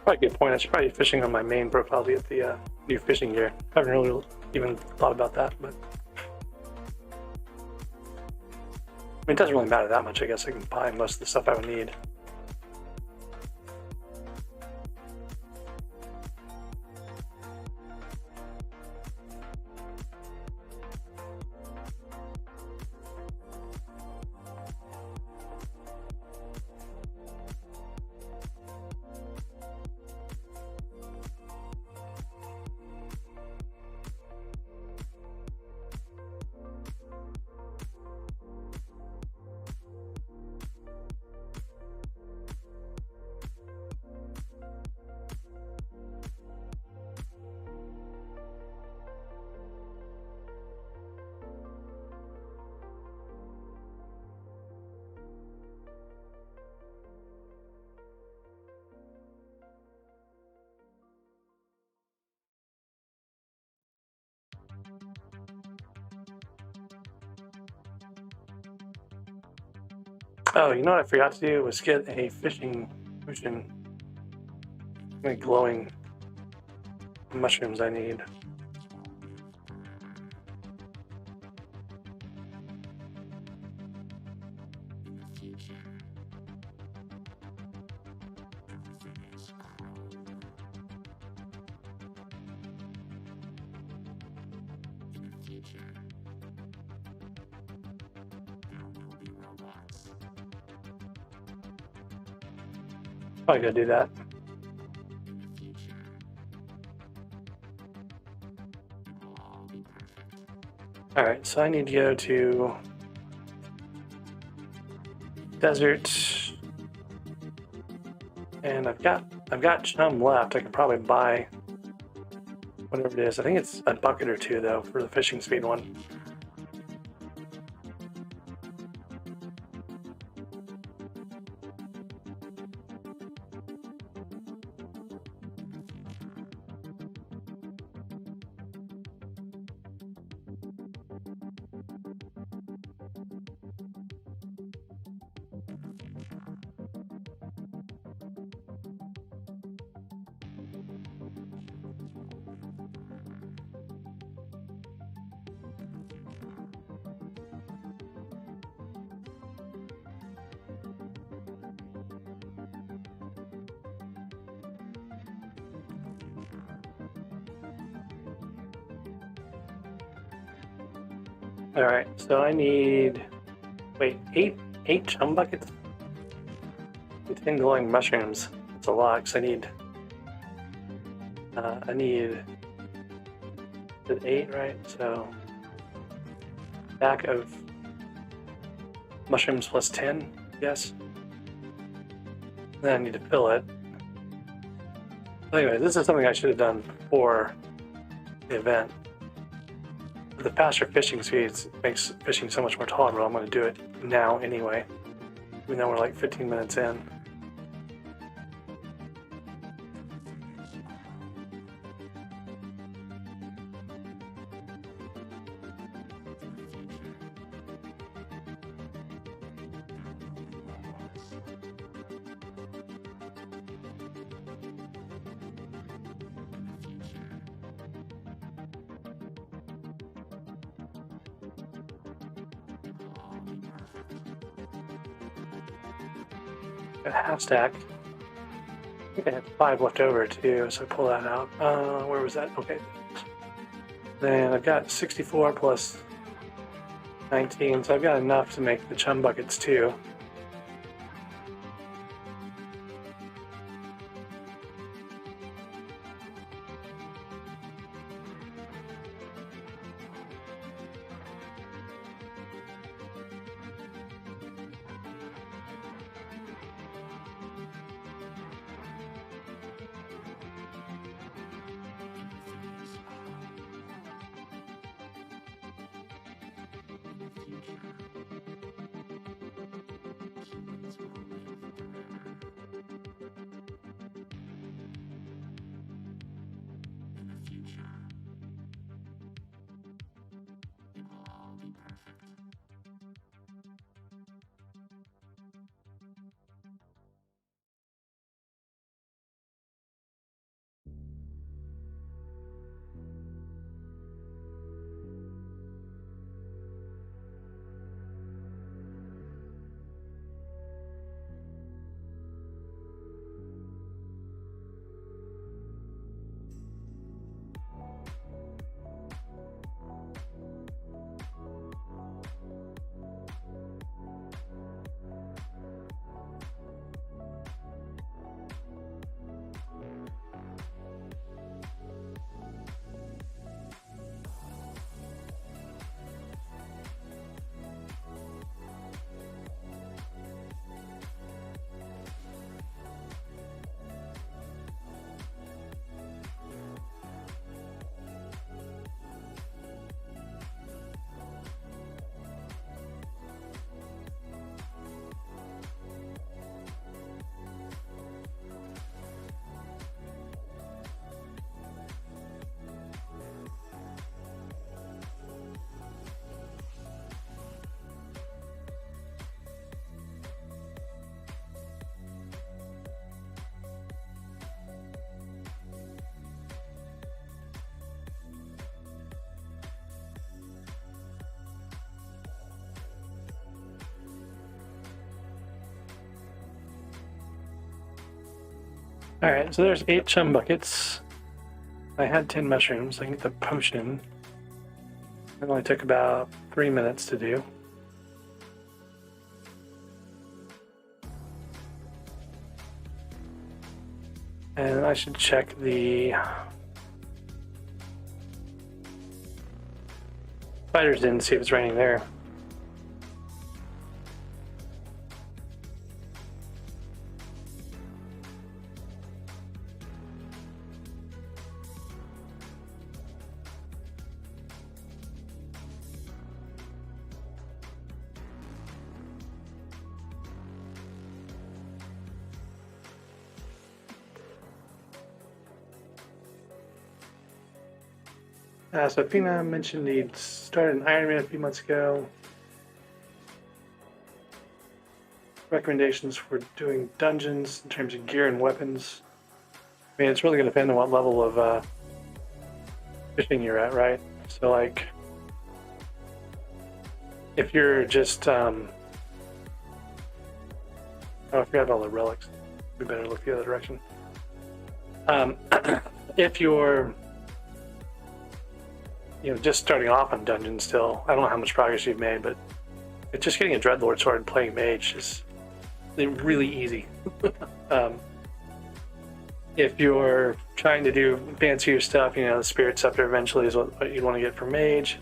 Probably a good point. I should probably be fishing on my main profile to get the new fishing gear. I haven't really even thought about that, but I mean, it doesn't really matter that much. I guess I can buy most of the stuff I would need. Oh, you know what I forgot to do was get a fishing potion. Like glowing mushrooms I need. Probably gotta do that. All right, so I need to go to desert, and I've got chum left. I can probably buy whatever it is. I think it's a bucket or two though for the fishing speed one. All right, so I need, wait, eight chum buckets? 10 glowing mushrooms. It's a lot, because I need 8, right? So, back of mushrooms plus 10, yes. Then I need to fill it. Anyway, this is something I should have done before the event. The faster fishing speeds makes fishing so much more tolerable. I'm going to do it now anyway, even though we're like 15 minutes in. Got a half stack. I think I had 5 left over too, so I pull that out. Where was that? Okay. Then I've got 64 plus 19, so I've got enough to make the chum buckets too. Alright, so there's 8 chum buckets. I had 10 mushrooms. I can get the potion. It only took about 3 minutes to do. And I should check the spider's den to see if it's raining there. So Pina mentioned he'd started an Iron Man a few months ago. Recommendations for doing dungeons in terms of gear and weapons. I mean, it's really going to depend on what level of fishing you're at, right? So, like, if you're just, oh, I forgot all the relics. We better look the other direction. If you're just starting off on dungeons still, I don't know how much progress you've made, but it's just getting a Dreadlord sword and playing mage is really easy. If you're trying to do fancier stuff, the Spirit Scepter eventually is what you'd want to get for mage.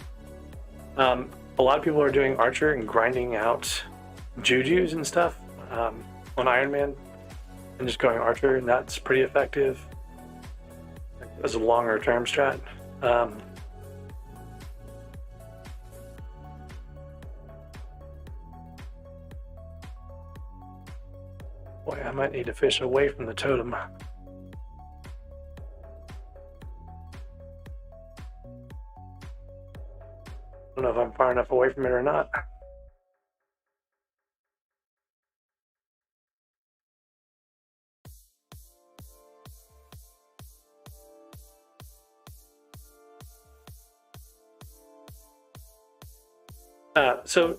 A lot of people are doing archer and grinding out jujus and stuff on Iron Man and just going archer, and that's pretty effective as a longer term strat. Boy, I might need to fish away from the totem. I don't know if I'm far enough away from it or not. So,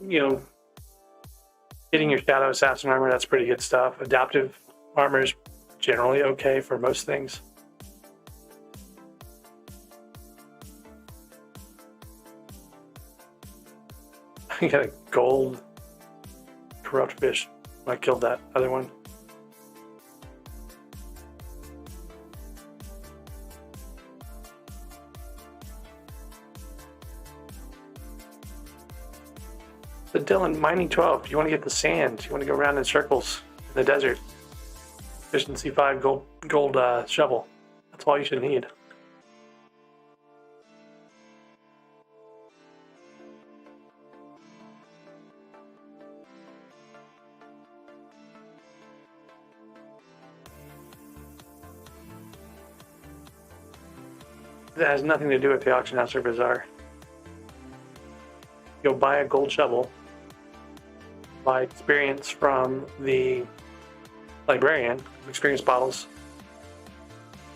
getting your Shadow Assassin armor, that's pretty good stuff. Adaptive armor is generally okay for most things. I got a gold corrupt fish. I killed that other one. But Dylan, mining 12, you want to get the sand. You want to go around in circles in the desert. Efficiency 5 gold shovel. That's all you should need. That has nothing to do with the auction house or bazaar. Go buy a gold shovel. Buy experience from the librarian, experience bottles.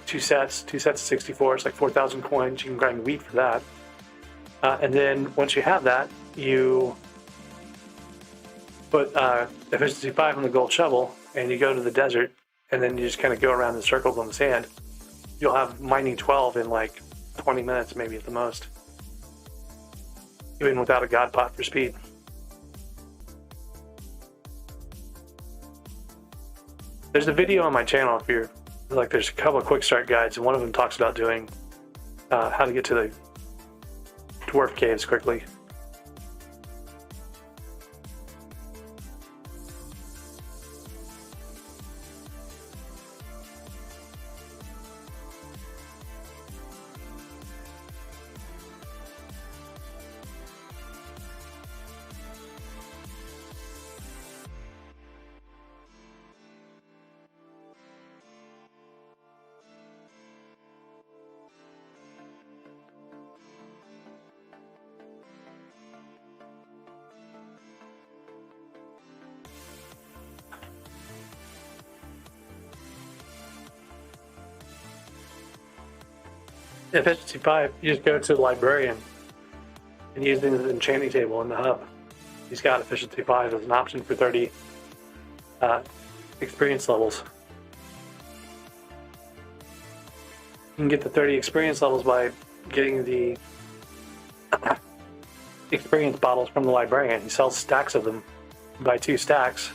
2 sets of 64, it's like 4,000 coins. You can grind wheat for that. And then once you have that, you put efficiency 5 on the gold shovel, and you go to the desert, and then you just kind of go around in circles on the sand. You'll have mining 12 in like 20 minutes, maybe at the most. Even without a god pot for speed. There's a video on my channel if you're like, there's a couple of quick start guides, and one of them talks about doing how to get to the dwarf caves quickly. Efficiency 5, you just go to the librarian and use the enchanting table in the hub. He's got efficiency 5 as an option for 30 experience levels. can get the 30 experience levels by getting the experience bottles from the librarian. He sells stacks of them. Buy 2 stacks.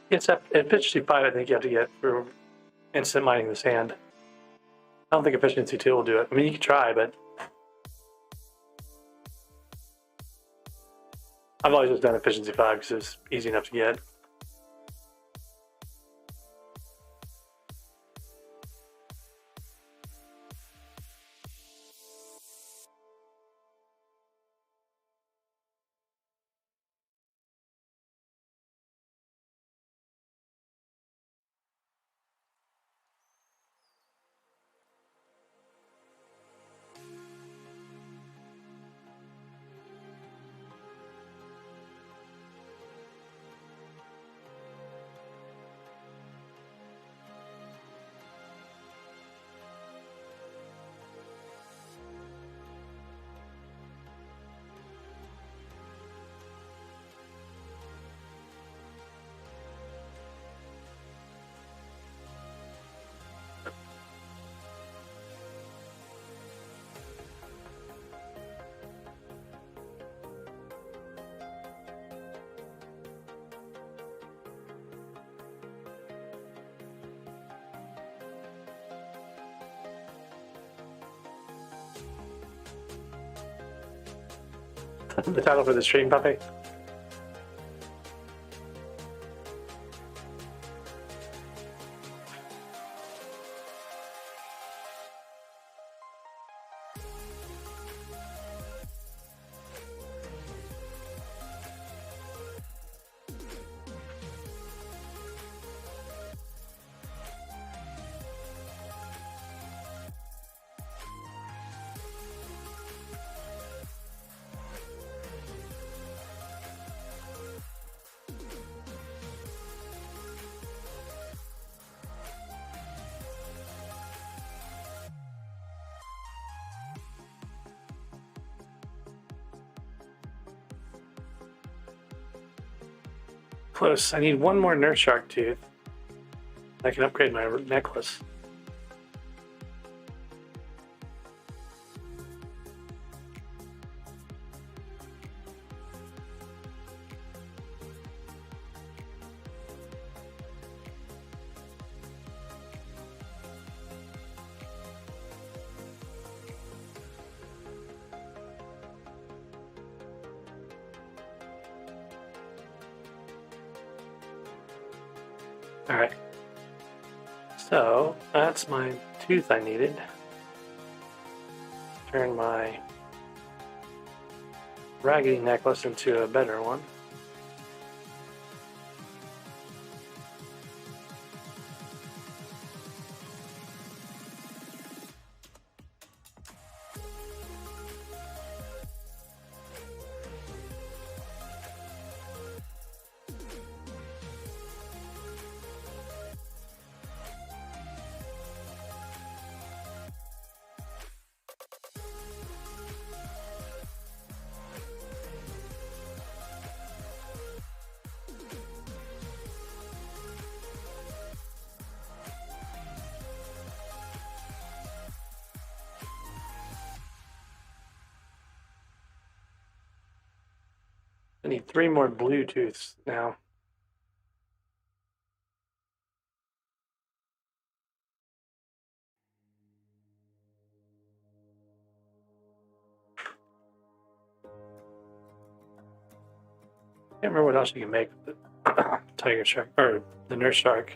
It's at efficiency 5, I think you have to get for instant mining the sand. I don't think efficiency 2 will do it. I mean, you can try, but I've always just done efficiency 5 because it's easy enough to get. The title for the stream, Puppy? Close. I need one more nurse shark tooth. I can upgrade my necklace. All right. So that's my tooth I needed. Turn my raggedy necklace into a better one. I need 3 more Bluetooths now. Can't remember what else you can make with the tiger shark or the nurse shark.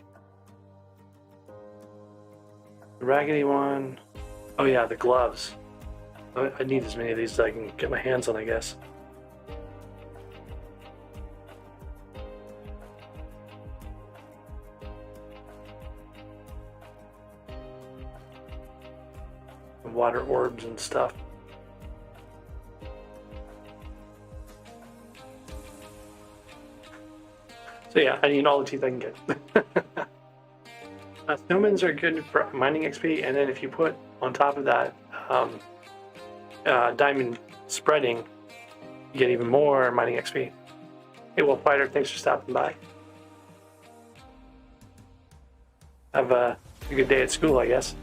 The raggedy one. Oh yeah, the gloves. I need as many of these as I can get my hands on, I guess. Water orbs and stuff. So yeah, I need all the teeth I can get. Snowmans are good for mining XP, and then if you put on top of that diamond spreading, you get even more mining XP. Hey, Wolf Fighter, thanks for stopping by. Have a good day at school, I guess.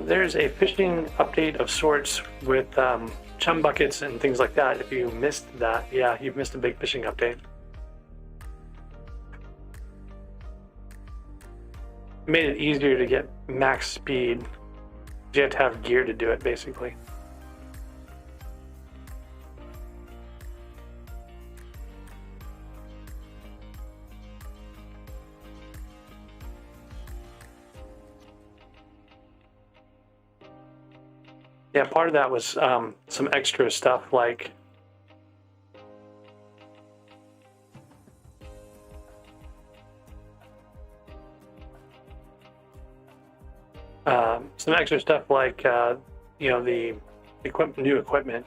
There's a fishing update of sorts with chum buckets and things like that. If you missed that, yeah, you've missed a big fishing update. It made it easier to get max speed. You have to have gear to do it, basically. Yeah, part of that was some extra stuff like you know, the new equipment.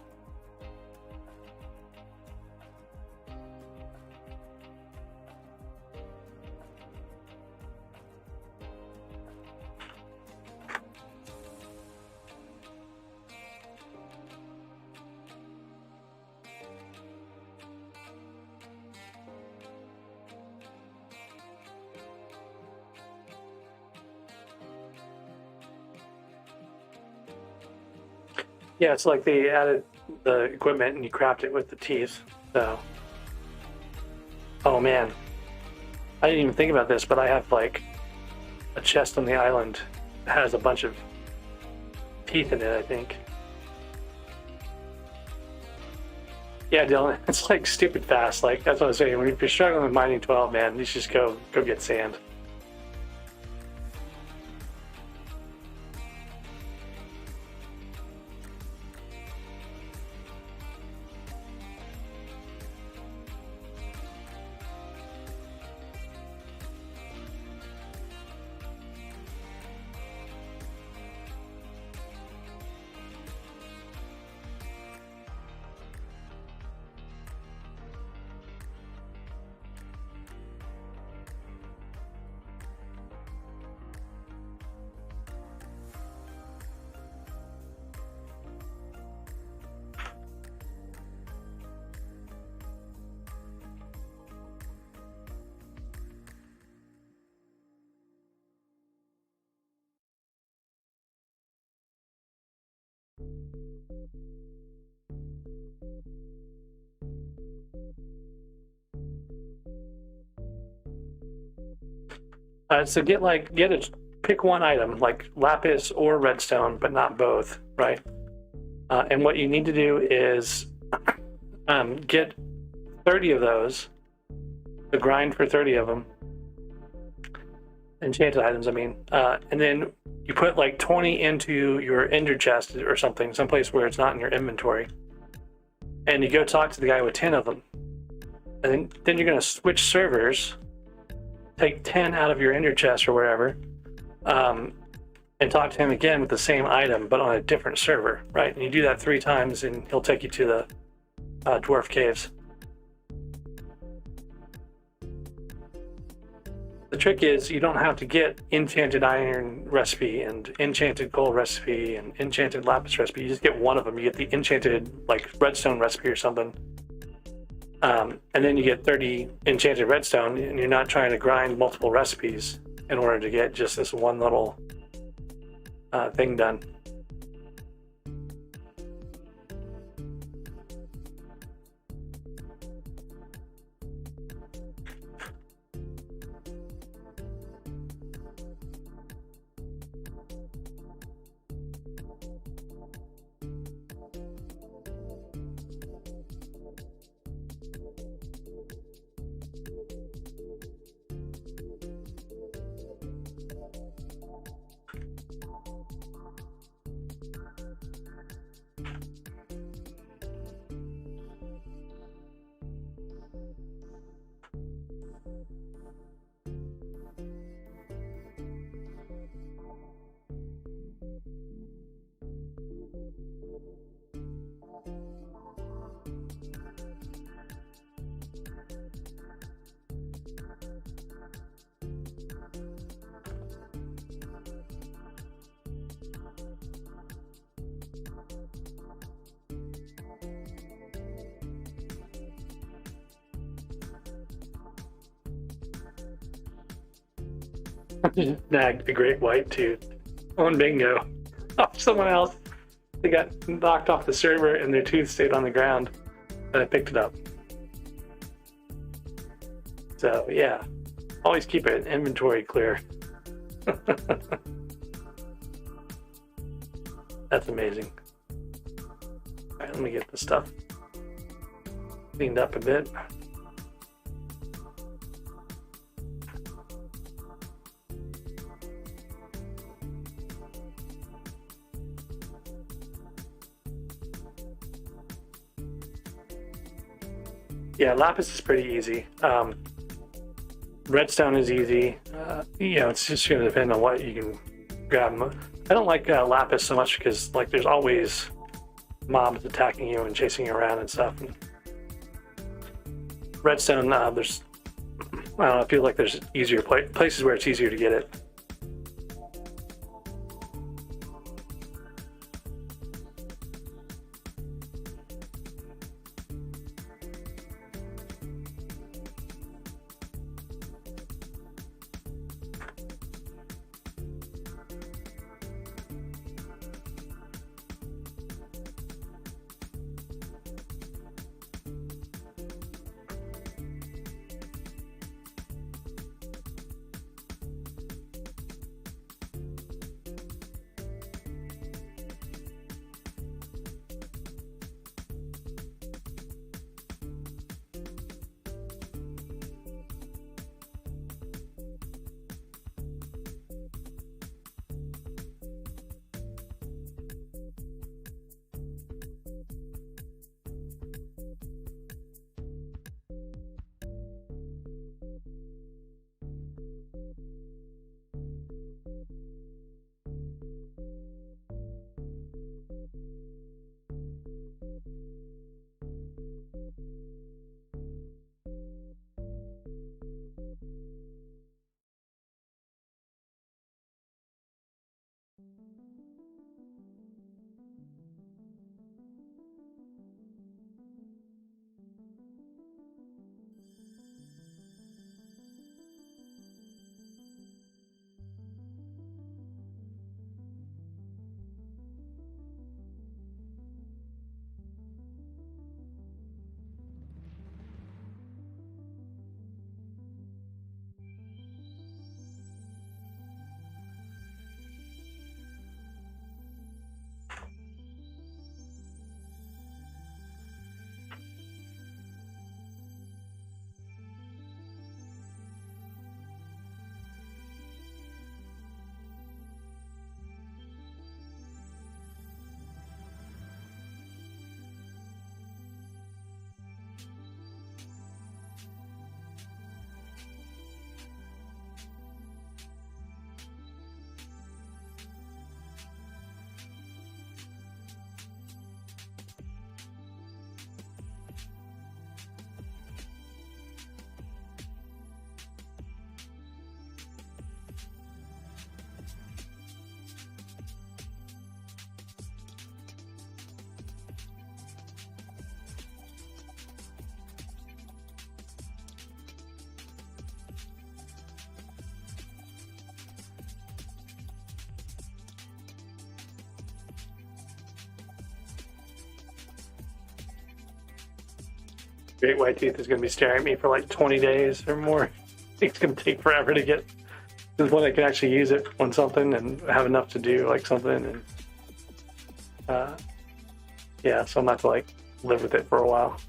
Yeah, it's like they added the equipment and you craft it with the teeth. So, oh man, I didn't even think about this, but I have like a chest on the island that has a bunch of teeth in it, I think. Yeah, Dylan, it's like stupid fast. Like that's what I'm saying. When you're struggling with mining 12, man, you should just go get sand. So pick one item like lapis or redstone, but not both, right? And what you need to do is get 30 of those, the grind for 30 of them, enchanted items, I mean, and then you put like 20 into your ender chest or something, someplace where it's not in your inventory, and you go talk to the guy with 10 of them, and then you're going to switch servers, take 10 out of your ender chest or wherever, and talk to him again with the same item but on a different server, right? And you do that 3 times and he'll take you to the dwarf caves. The trick is you don't have to get enchanted iron recipe and enchanted gold recipe and enchanted lapis recipe. You just get one of them. You get the enchanted like redstone recipe or something, and then you get 30 enchanted redstone, and you're not trying to grind multiple recipes in order to get just this one little thing done. Just snagged a great white tooth on bingo off someone else. They got knocked off the server and their tooth stayed on the ground, and I picked it up. So yeah, always keep an inventory clear. That's amazing. All right, let me get this stuff cleaned up a bit. Yeah, lapis is pretty easy. Redstone is easy. It's just going to depend on what you can grab. I don't like lapis so much because like there's always mobs attacking you and chasing you around and stuff. And redstone, I don't know, I feel like there's easier places where it's easier to get it. Great white tooth is going to be staring at me for like 20 days or more. It's going to take forever to get to the point I can actually use it on something and have enough to do like something. And yeah, so I'm going to have to like live with it for a while.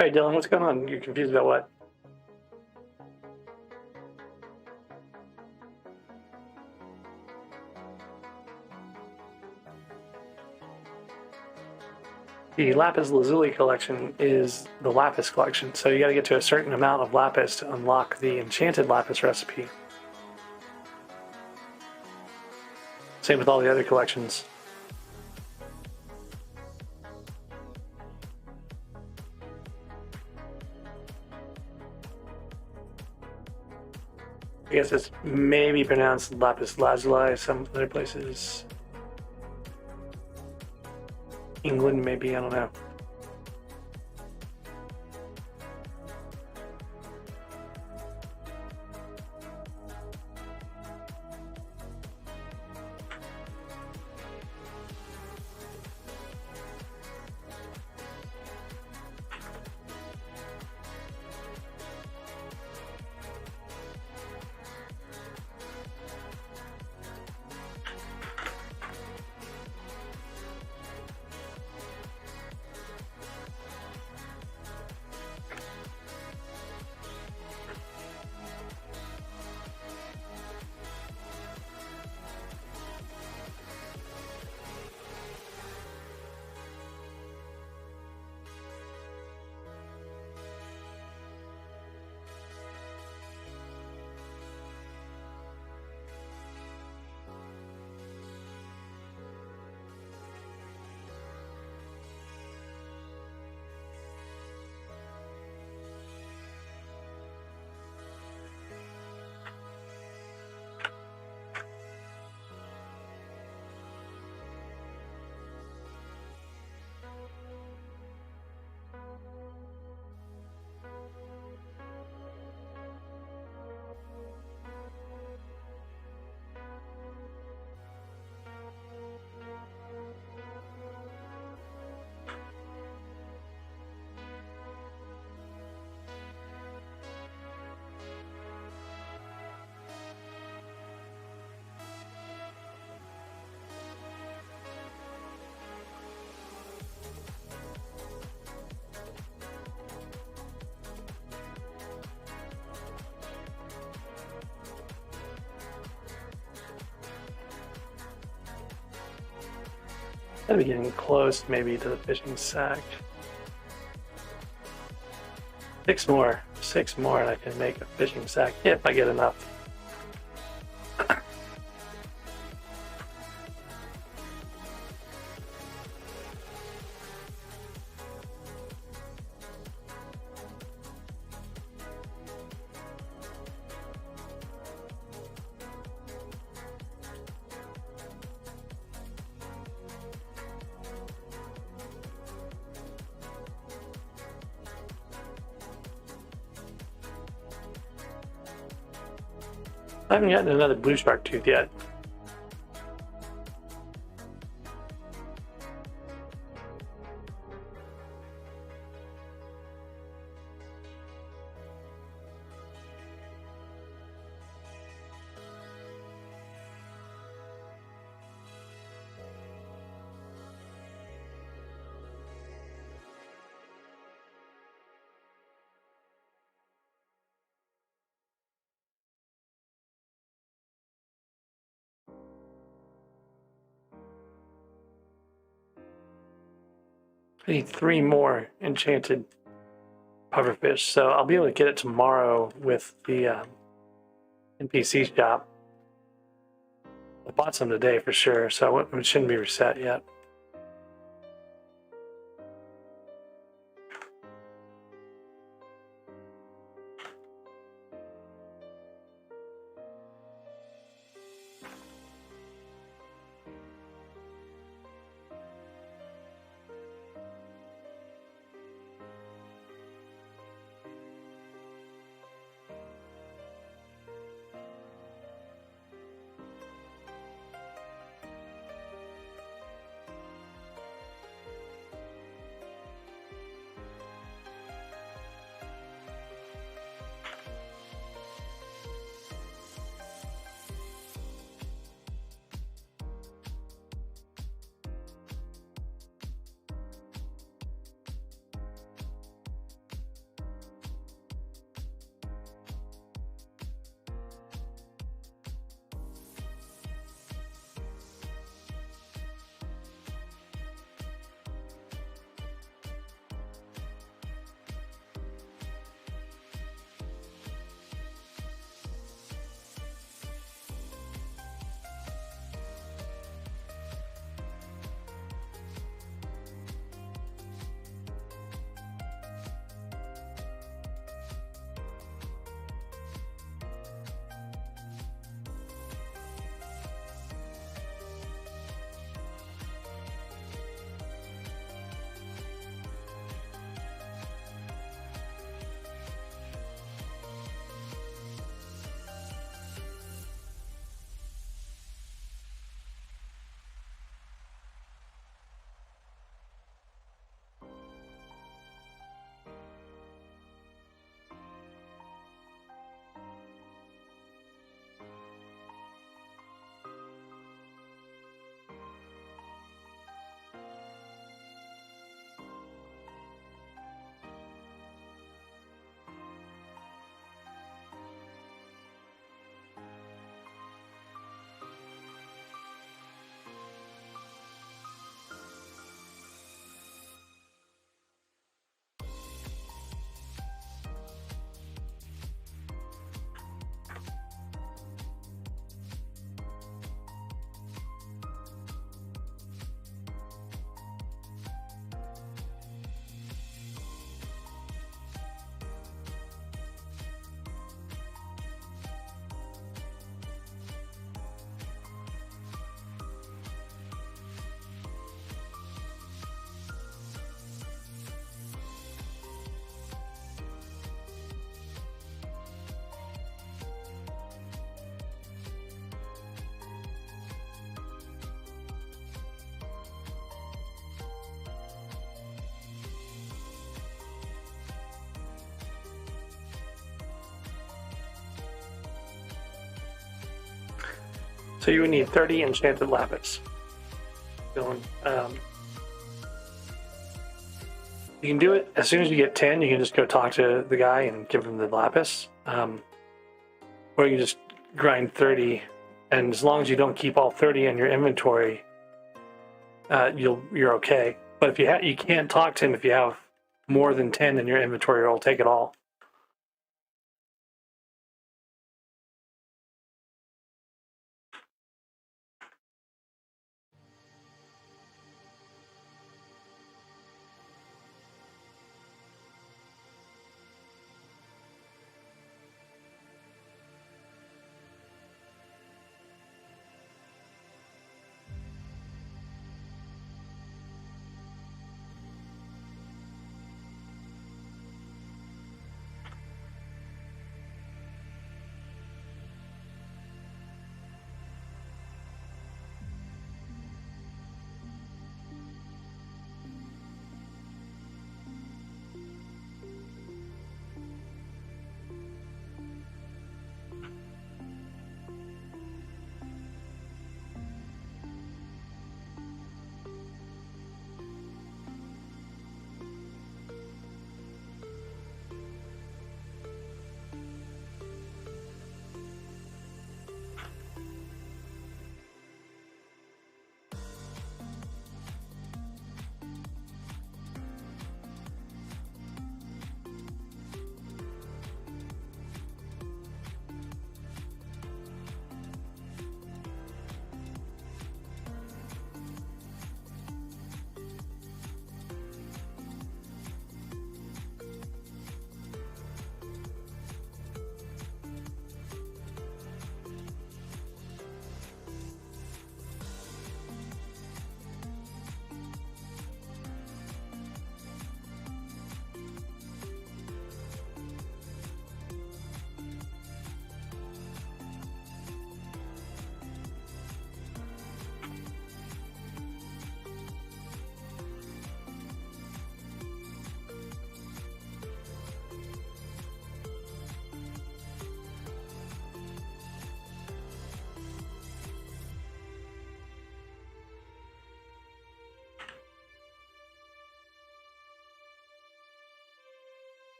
Hey Dylan, what's going on? You're confused about what? The lapis lazuli collection is the lapis collection, so you got to get to a certain amount of lapis to unlock the enchanted lapis recipe. Same with all the other collections. I guess it's maybe pronounced lapis lazuli. Some other places, England maybe, I don't know. Gotta be getting close maybe to the fishing sack. 6 more. 6 more and I can make a fishing sack if I get enough. I haven't gotten another blue shark tooth yet. I need 3 more enchanted pufferfish, so I'll be able to get it tomorrow with the NPC shop. I bought some today for sure, so it shouldn't be reset yet. So you would need 30 enchanted lapis. You can do it as soon as you get 10. You can just go talk to the guy and give him the lapis, or you can just grind 30. And as long as you don't keep all 30 in your inventory, you're okay. But if you can't talk to him if you have more than 10 in your inventory, or he'll take it all.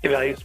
values.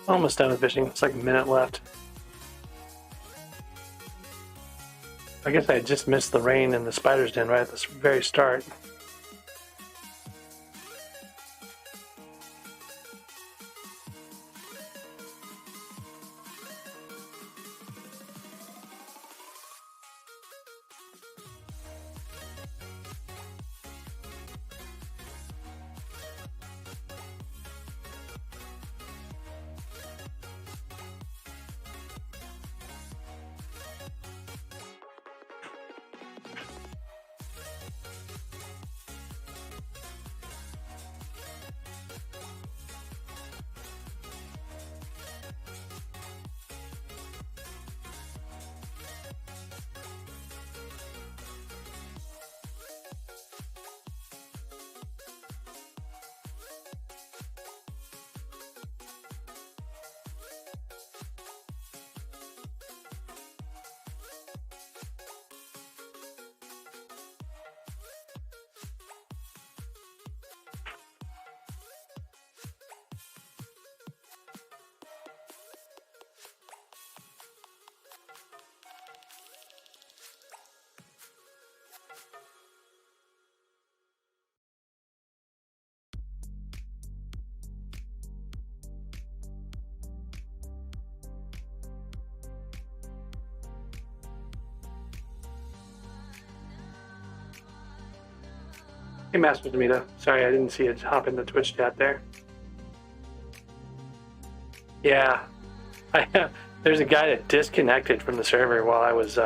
Almost done with fishing. It's like a minute left. I guess I just missed the rain and the spider's den right at the very start. Hey, Master Demita. Sorry, I didn't see it hop in the Twitch chat there. Yeah, there's a guy that disconnected from the server while I was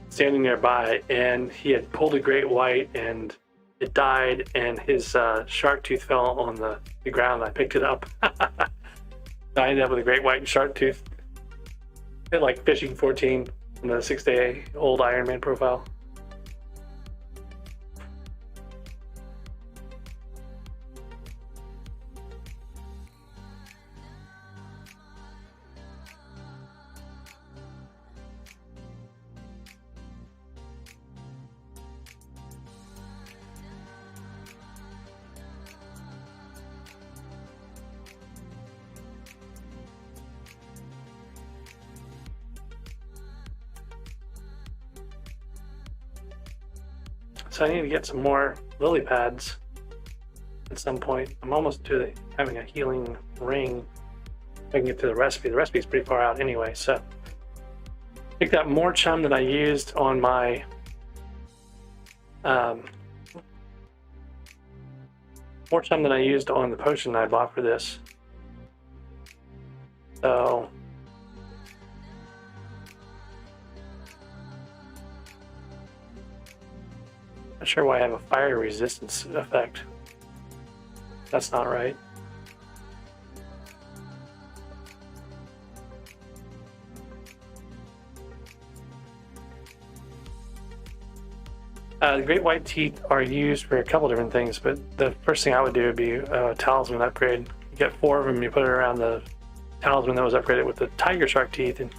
standing nearby, and he had pulled a great white, and it died, and his shark tooth fell on the ground. I picked it up. I ended up with a great white and shark tooth. It like fishing 14 in the 6-day old Ironman profile. So I need to get some more lily pads at some point. I'm almost to having a healing ring. I can get to the recipe. The recipe is pretty far out anyway. So I think that more chum that I used on my more chum than I used on the potion I bought for this. So Not sure why I have a fire resistance effect. That's not right. The great white teeth are used for a couple different things, but the first thing I would do would be a talisman upgrade. You get 4 of them, you put it around the talisman that was upgraded with the tiger shark teeth and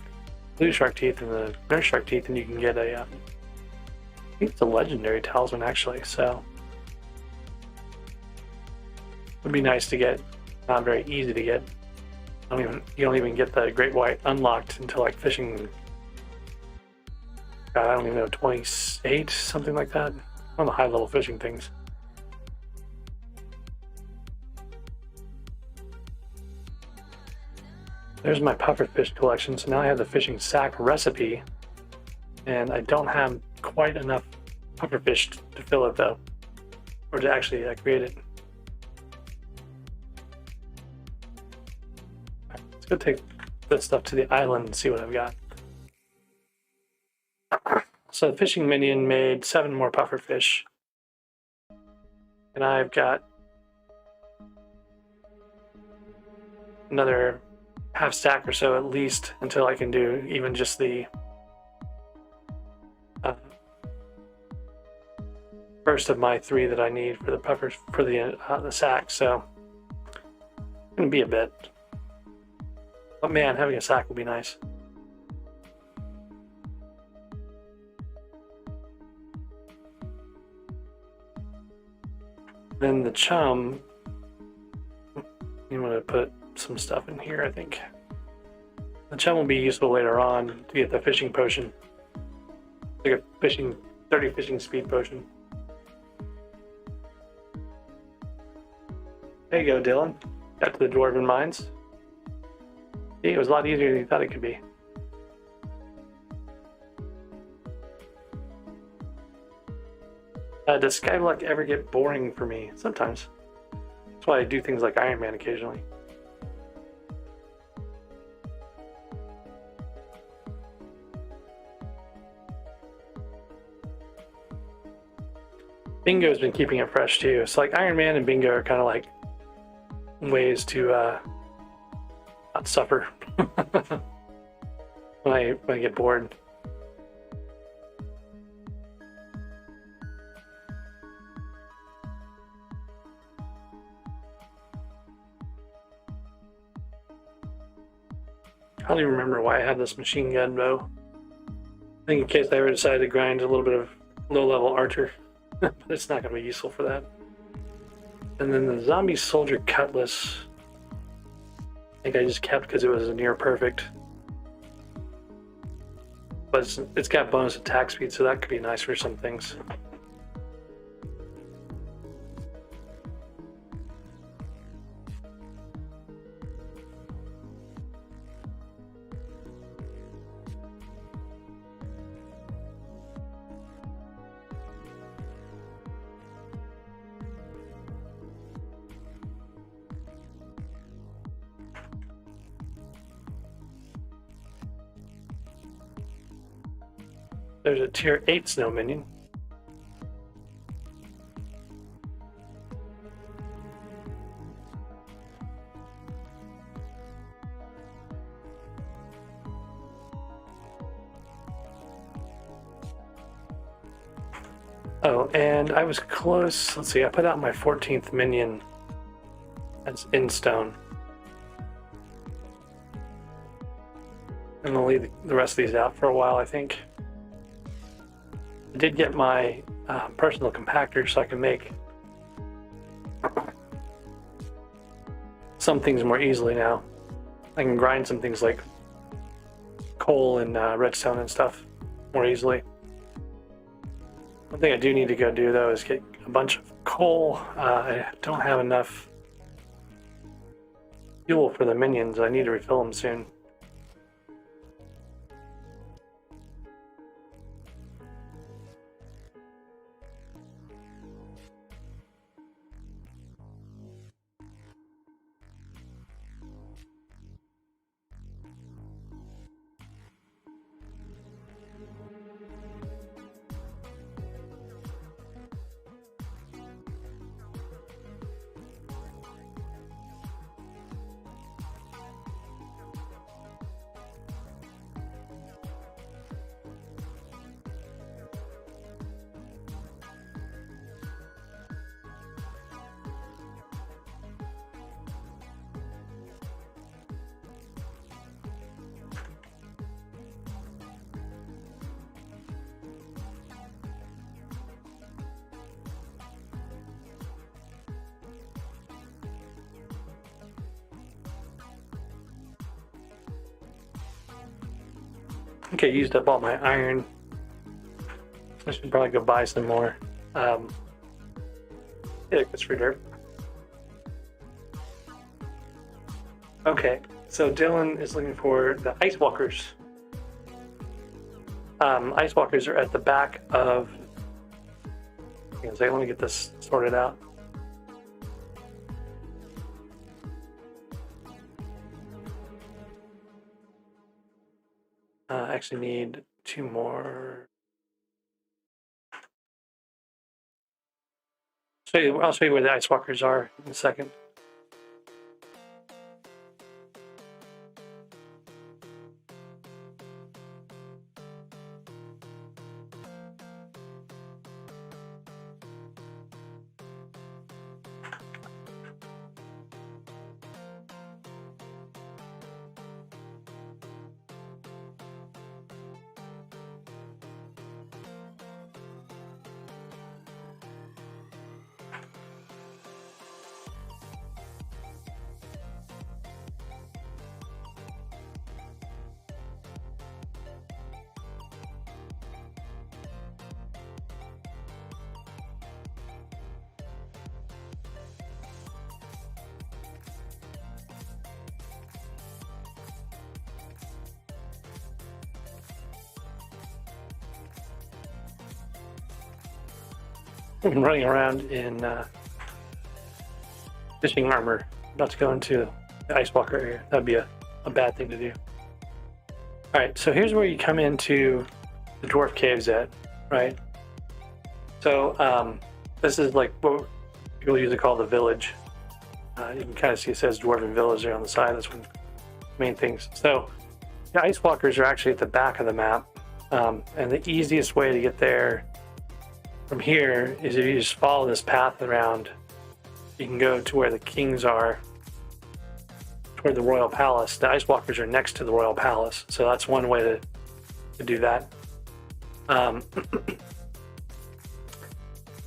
blue shark teeth and the nurse shark teeth, and you can get a, I think it's a legendary talisman actually, so it would be nice to get, not very easy to get. You don't even get the great white unlocked until like fishing, God, I don't even know, 28, something like that. On the high level fishing things. There's my pufferfish collection. So now I have the fishing sack recipe, and I don't have quite enough pufferfish to fill it though, or to actually create it. Let's go take this stuff to the island and see what I've got. So the fishing minion made 7 more pufferfish. And I've got another half stack or so at least until I can do even just the first of my 3 that I need for the puffers for the sack. So it's gonna be a bit. But man, having a sack would be nice. Then the chum, you want to put some stuff in here, I think. The chum will be useful later on to get the fishing potion. Like a 30 fishing speed potion. There you go, Dylan. Got to the Dwarven Mines. See, it was a lot easier than you thought it could be. Does SkyBlock ever get boring for me? Sometimes. That's why I do things like Iron Man occasionally. Bingo's been keeping it fresh too. So like Iron Man and Bingo are kind of like ways to not suffer when I get bored. I don't even remember why I had this machine gun bow. I think in case I ever decided to grind a little bit of low-level archer, but it's not going to be useful for that. And then the zombie soldier cutlass, I think I just kept because it was a near perfect. But it's got bonus attack speed, so that could be nice for some things. There's a tier 8 snow minion. Oh, and I was close. Let's see, I put out my 14th minion that's in stone. And I'll leave the rest of these out for a while, I think. I did get my personal compactor so I can make some things more easily now. I can grind some things like coal and redstone and stuff more easily. One thing I do need to go do though is get a bunch of coal. I don't have enough fuel for the minions. I need to refill them soon. Okay, used up all my iron. I should probably go buy some more. Yeah, it's free dirt. Okay, so Dylan is looking for the ice walkers. Ice walkers are at the back of. Let me get this sorted out. I actually need 2 more. I'll show you where the ice walkers are in a second. I'm running around in fishing armor, not to go into the ice walker area. That'd be a bad thing to do. All right, so here's where you come into the dwarf caves at, right? So this is like what people usually call the village. You can kind of see it says dwarven village there on the side. That's one of the main things. So the ice walkers are actually at the back of the map, and the easiest way to get there from here is if you just follow this path around. You can go to where the kings are, toward the royal palace. The ice walkers are next to the royal palace, so that's one way to do that.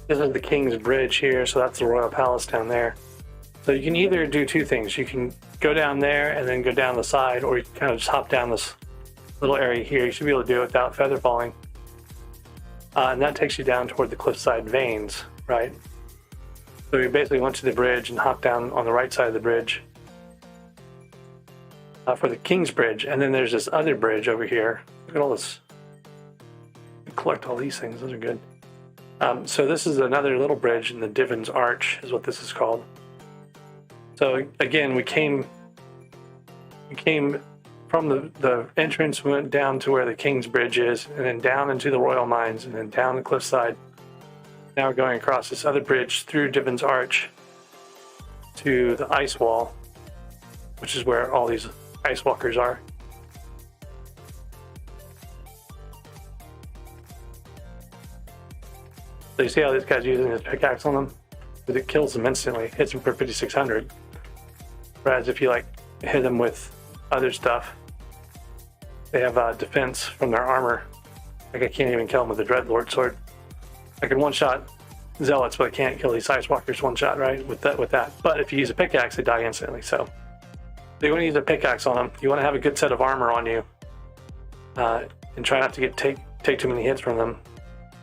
This is the king's bridge here, so that's the royal palace down there. So you can either do 2 things. You can go down there and then go down the side, or you can kind of just hop down this little area here. You should be able to do it without feather falling. And that takes you down toward the cliffside veins, right? So you basically went to the bridge and hopped down on the right side of the bridge for the King's Bridge. And then there's this other bridge over here. Look at all this. Collect all these things. Those are good. So this is another little bridge in the Divin's Arch is what this is called. So again, we came from the entrance, went down to where the King's Bridge is, and then down into the Royal Mines, and then down the cliffside. Now we're going across this other bridge through Divin's Arch to the ice wall, which is where all these ice walkers are. So you see how this guy's using his pickaxe on them? Because it kills them instantly, hits them for 5,600. Whereas if you like hit them with other stuff, they have defense from their armor. Like I can't even kill them with a Dreadlord sword. I can one-shot zealots, but I can't kill these ice walkers one-shot, right? With that. But if you use a pickaxe, they die instantly. So you want to use a pickaxe on them. You want to have a good set of armor on you, and try not to take too many hits from them.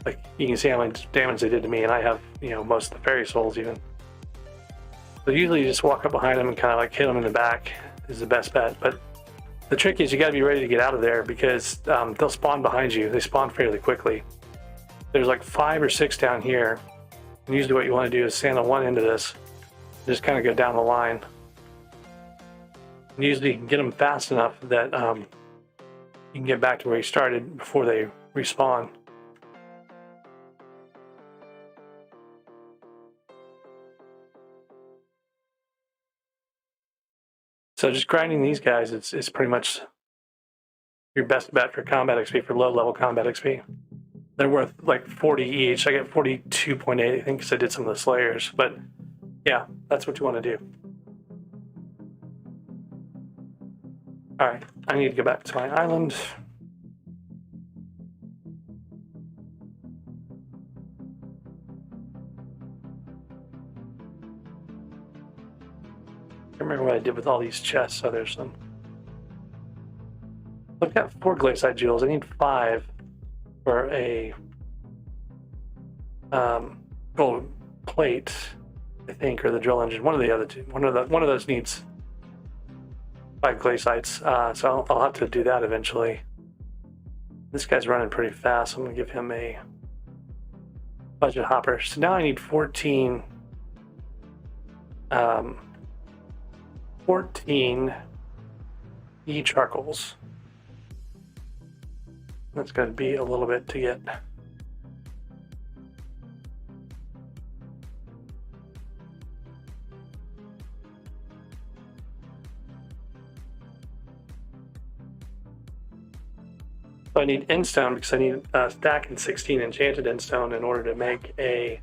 Like you can see how much damage they did to me, and I have most of the fairy souls even. So usually you just walk up behind them and kind of like hit them in the back is the best bet. But the trick is you got to be ready to get out of there because they'll spawn behind you. They spawn fairly quickly. There's like 5 or 6 down here. And usually what you want to do is stand on one end of this, and just kind of go down the line. And usually you can get them fast enough that you can get back to where you started before they respawn. So just grinding these guys, it's pretty much your best bet for combat XP, for low-level combat XP. They're worth like 40 each. I get 42.8, I think, because I did some of the Slayers. But yeah, that's what you want to do. All right, I need to go back to my island. I remember what I did with all these chests. So there's some. I've got 4 glaciite jewels. I need 5 for a gold plate, I think, or the drill engine. One of the other two. One of those needs 5 glacites. So I'll have to do that eventually. This guy's running pretty fast. So I'm gonna give him a budget hopper. So now I need 14 e-charcoals. That's going to be a little bit to get. So I need endstone because I need a stack and 16 enchanted endstone in order to make a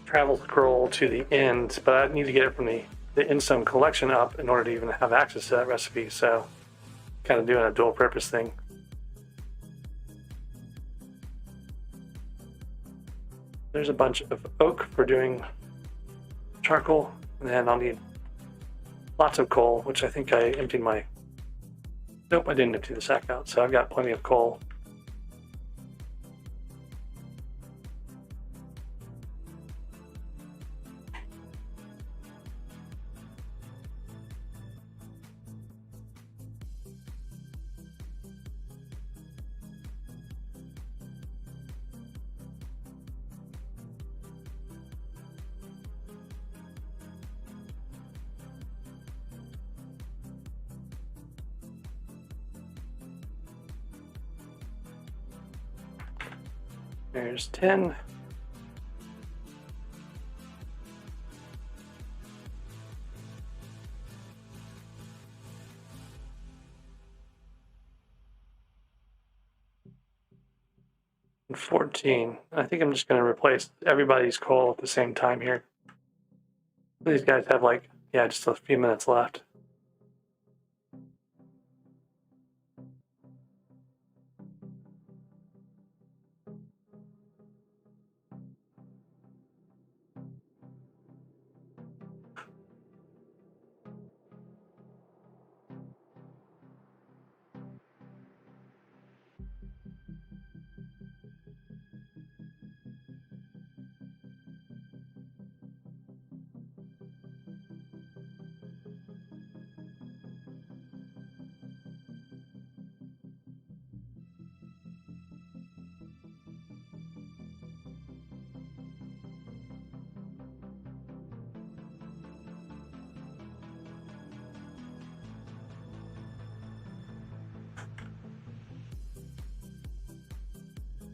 travel scroll to the end, but I need to get it from the endstone collection up in order to even have access to that recipe. So kind of doing a dual purpose thing. There's a bunch of oak for doing charcoal, and then I'll need lots of coal, which I think I emptied my... Nope, I didn't empty the sack out, so I've got plenty of coal. There's 10. And 14. I think I'm just going to replace everybody's coal at the same time here. These guys have like, yeah, just a few minutes left.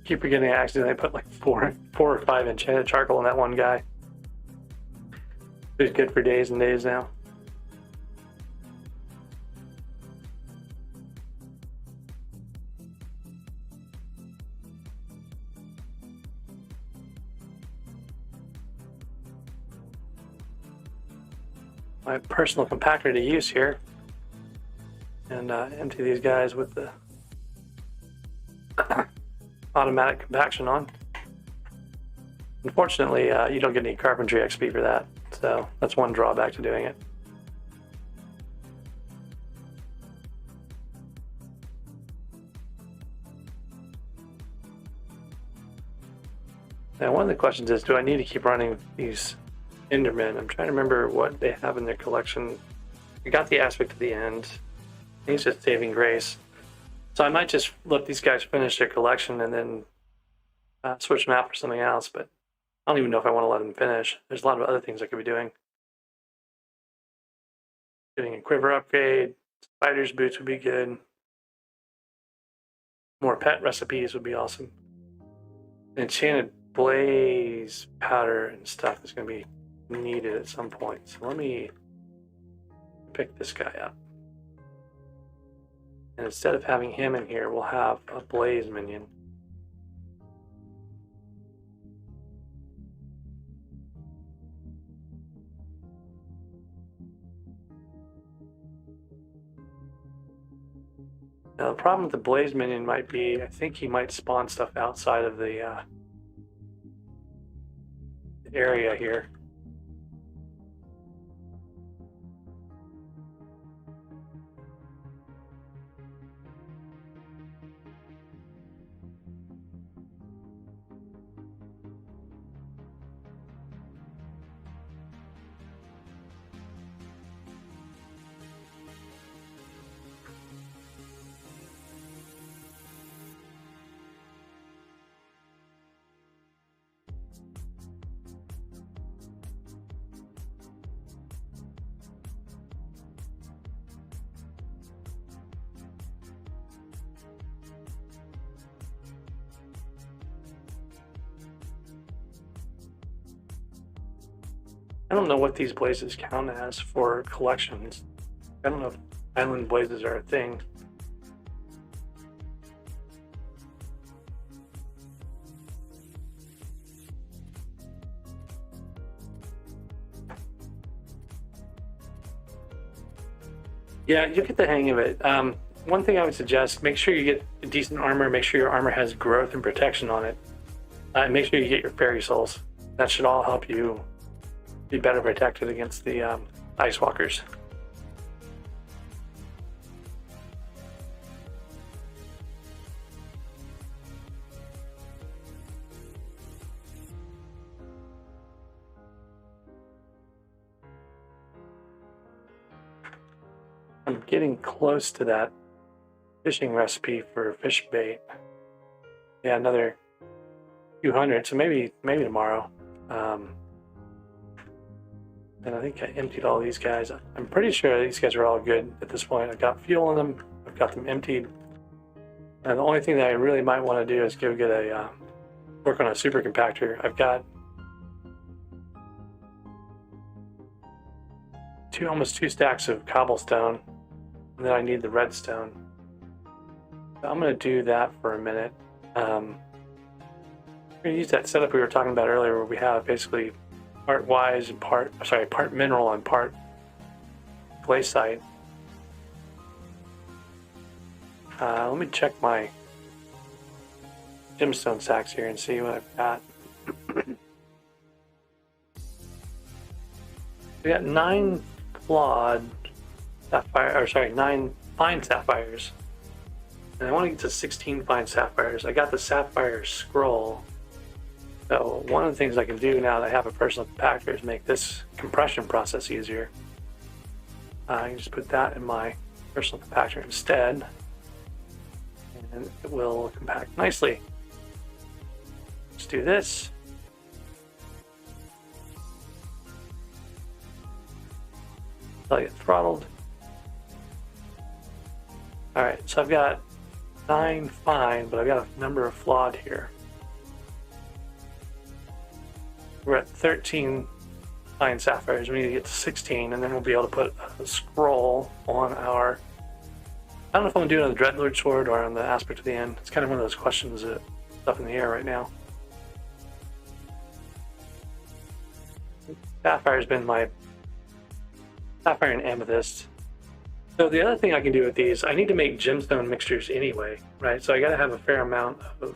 Keep forgetting I accidentally put like four or 5 enchanted charcoal in that one guy. He's good for days and days now. My personal compactor to use here, and empty these guys with the automatic compaction on. Unfortunately, you don't get any carpentry XP for that, so that's one drawback to doing it. Now, one of the questions is, do I need to keep running these Endermen? I'm trying to remember what they have in their collection. We got the aspect at the end. He's just saving grace. So I might just let these guys finish their collection and then switch them out for something else, but I don't even know if I want to let them finish. There's a lot of other things I could be doing. Getting a quiver upgrade, spider's boots would be good. More pet recipes would be awesome. Enchanted blaze powder and stuff is going to be needed at some point. So let me pick this guy up. And instead of having him in here, we'll have a blaze minion. Now the problem with the blaze minion might be, I think he might spawn stuff outside of the area here. I don't know what these blazes count as for collections. I don't know if island blazes are a thing. Yeah, you get the hang of it. One thing I would suggest, make sure you get decent armor, make sure your armor has growth and protection on it. And make sure you get your fairy souls. That should all help you be better protected against the ice walkers. I'm getting close to that fishing recipe for fish bait. Yeah, another few hundred, so maybe tomorrow. And I think I emptied all these guys. I'm pretty sure these guys are all good at this point. I've got fuel in them. I've got them emptied. And the only thing that I really might want to do is go get a work on a super compactor. I've got almost two stacks of cobblestone, and then I need the redstone. So I'm going to do that for a minute. I'm going to use that setup we were talking about earlier, where we have basically part wise and part mineral and part glaciite. Let me check my gemstone sacks here and see what I've got. We got 9 flawed sapphire, or sorry, 9 fine sapphires. And I want to get to 16 fine sapphires. I got the sapphire scroll. So one of the things I can do now that I have a personal compactor is make this compression process easier. I can just put that in my personal compactor instead, and it will compact nicely. Let's do this. Until I get throttled. Alright, so I've got 9 fine, but I've got a number of flawed here. We're at 13 fine sapphires. We need to get to 16, and then we'll be able to put a scroll on our... I don't know if I'm going to do it on the Dreadlord sword or on the Aspect of the End. It's kind of one of those questions that up in the air right now. Sapphire's been my... Sapphire and Amethyst. So the other thing I can do with these, I need to make gemstone mixtures anyway, right? So I got to have a fair amount of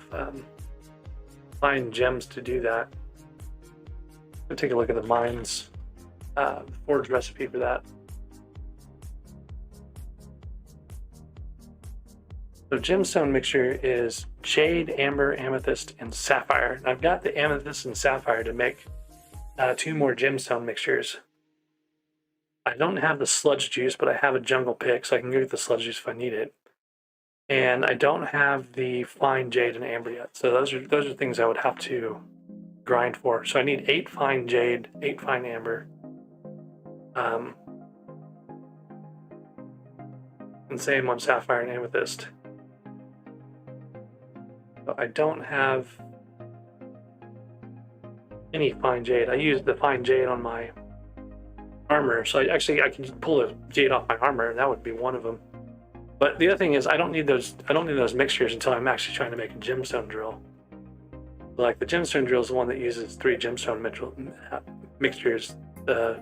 fine gems to do that. Let's take a look at the mines forge recipe for that. So gemstone mixture is jade, amber, amethyst, and sapphire. And I've got the amethyst and sapphire to make 2 more gemstone mixtures. I don't have the sludge juice, but I have a jungle pick, so I can go get the sludge juice if I need it. And I don't have the fine jade and amber yet. So those are things I would have to grind for. So I need 8 fine jade, 8 fine amber. And same on sapphire and amethyst. So I don't have any fine jade. I used the fine jade on my armor, so I can pull a jade off my armor, and that would be one of them. But the other thing is, I don't need those mixtures until I'm actually trying to make a gemstone drill. Like the gemstone drill is the one that uses 3 gemstone mixtures. The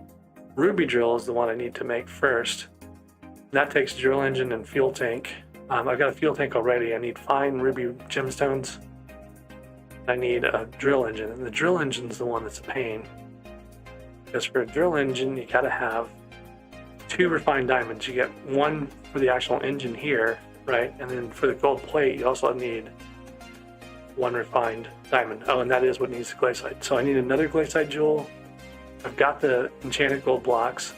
ruby drill is the one I need to make first. That takes drill engine and fuel tank. I've got a fuel tank already. I need fine ruby gemstones. I need a drill engine, and the drill engine is the one that's a pain. Because for a drill engine, you gotta have 2 refined diamonds. You get 1 for the actual engine here, right? And then for the gold plate, you also need 1 refined diamond. Oh, and that is what needs the glaciite. So I need another glaciite jewel. I've got the enchanted gold blocks.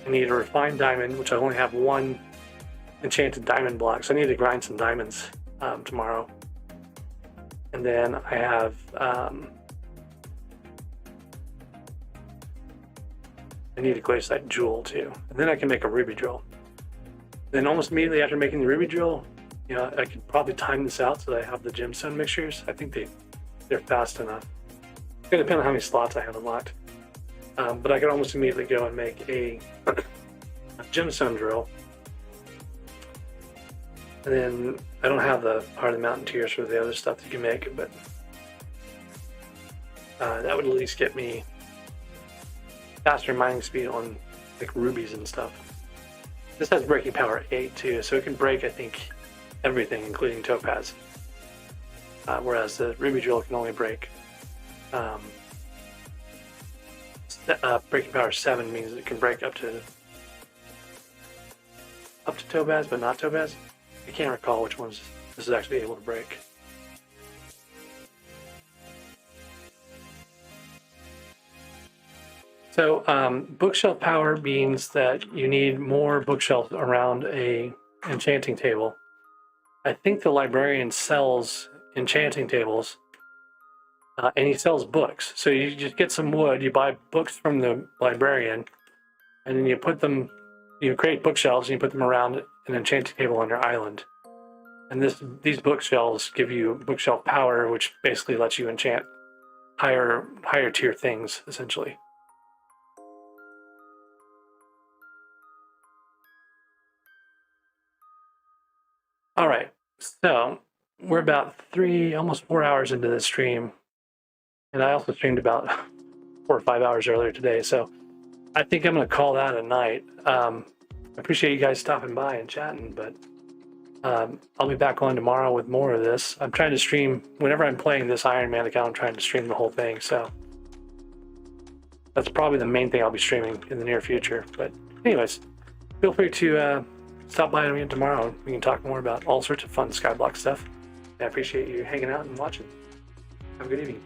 I need a refined diamond, which I only have 1 enchanted diamond block. So I need to grind some diamonds tomorrow. And then I have I need a glaciite jewel too. And then I can make a ruby drill. Then almost immediately after making the ruby drill, you know, I could probably time this out so that I have the gemstone mixtures. I think they're fast enough. It's gonna depend on how many slots I have unlocked. but I could almost immediately go and make a gemstone drill. And then I don't have the Heart of the Mountain tiers for the other stuff that you can make, but that would at least get me faster mining speed on like rubies and stuff. This has breaking power 8 too, so it can break, I think, everything, including topaz. Whereas the ruby drill can only break breaking power 7 means it can break up to topaz, but not topaz. I can't recall which ones this is actually able to break. So bookshelf power means that you need more bookshelves around a enchanting table. I think the librarian sells enchanting tables, and he sells books. So you just get some wood, you buy books from the librarian, and then you put them, you create bookshelves and you put them around an enchanting table on your island. And these bookshelves give you bookshelf power, which basically lets you enchant higher tier things, essentially. All right, so we're about almost 4 hours into this stream, and I also streamed about 4 or 5 hours earlier today, so I think I'm going to call that a night. I appreciate you guys stopping by and chatting, but I'll be back on tomorrow with more of this. I'm trying to stream, whenever I'm playing this Iron Man account, I'm trying to stream the whole thing, so that's probably the main thing I'll be streaming in the near future. But anyways, feel free to stop by again tomorrow. We can talk more about all sorts of fun SkyBlock stuff. I appreciate you hanging out and watching. Have a good evening.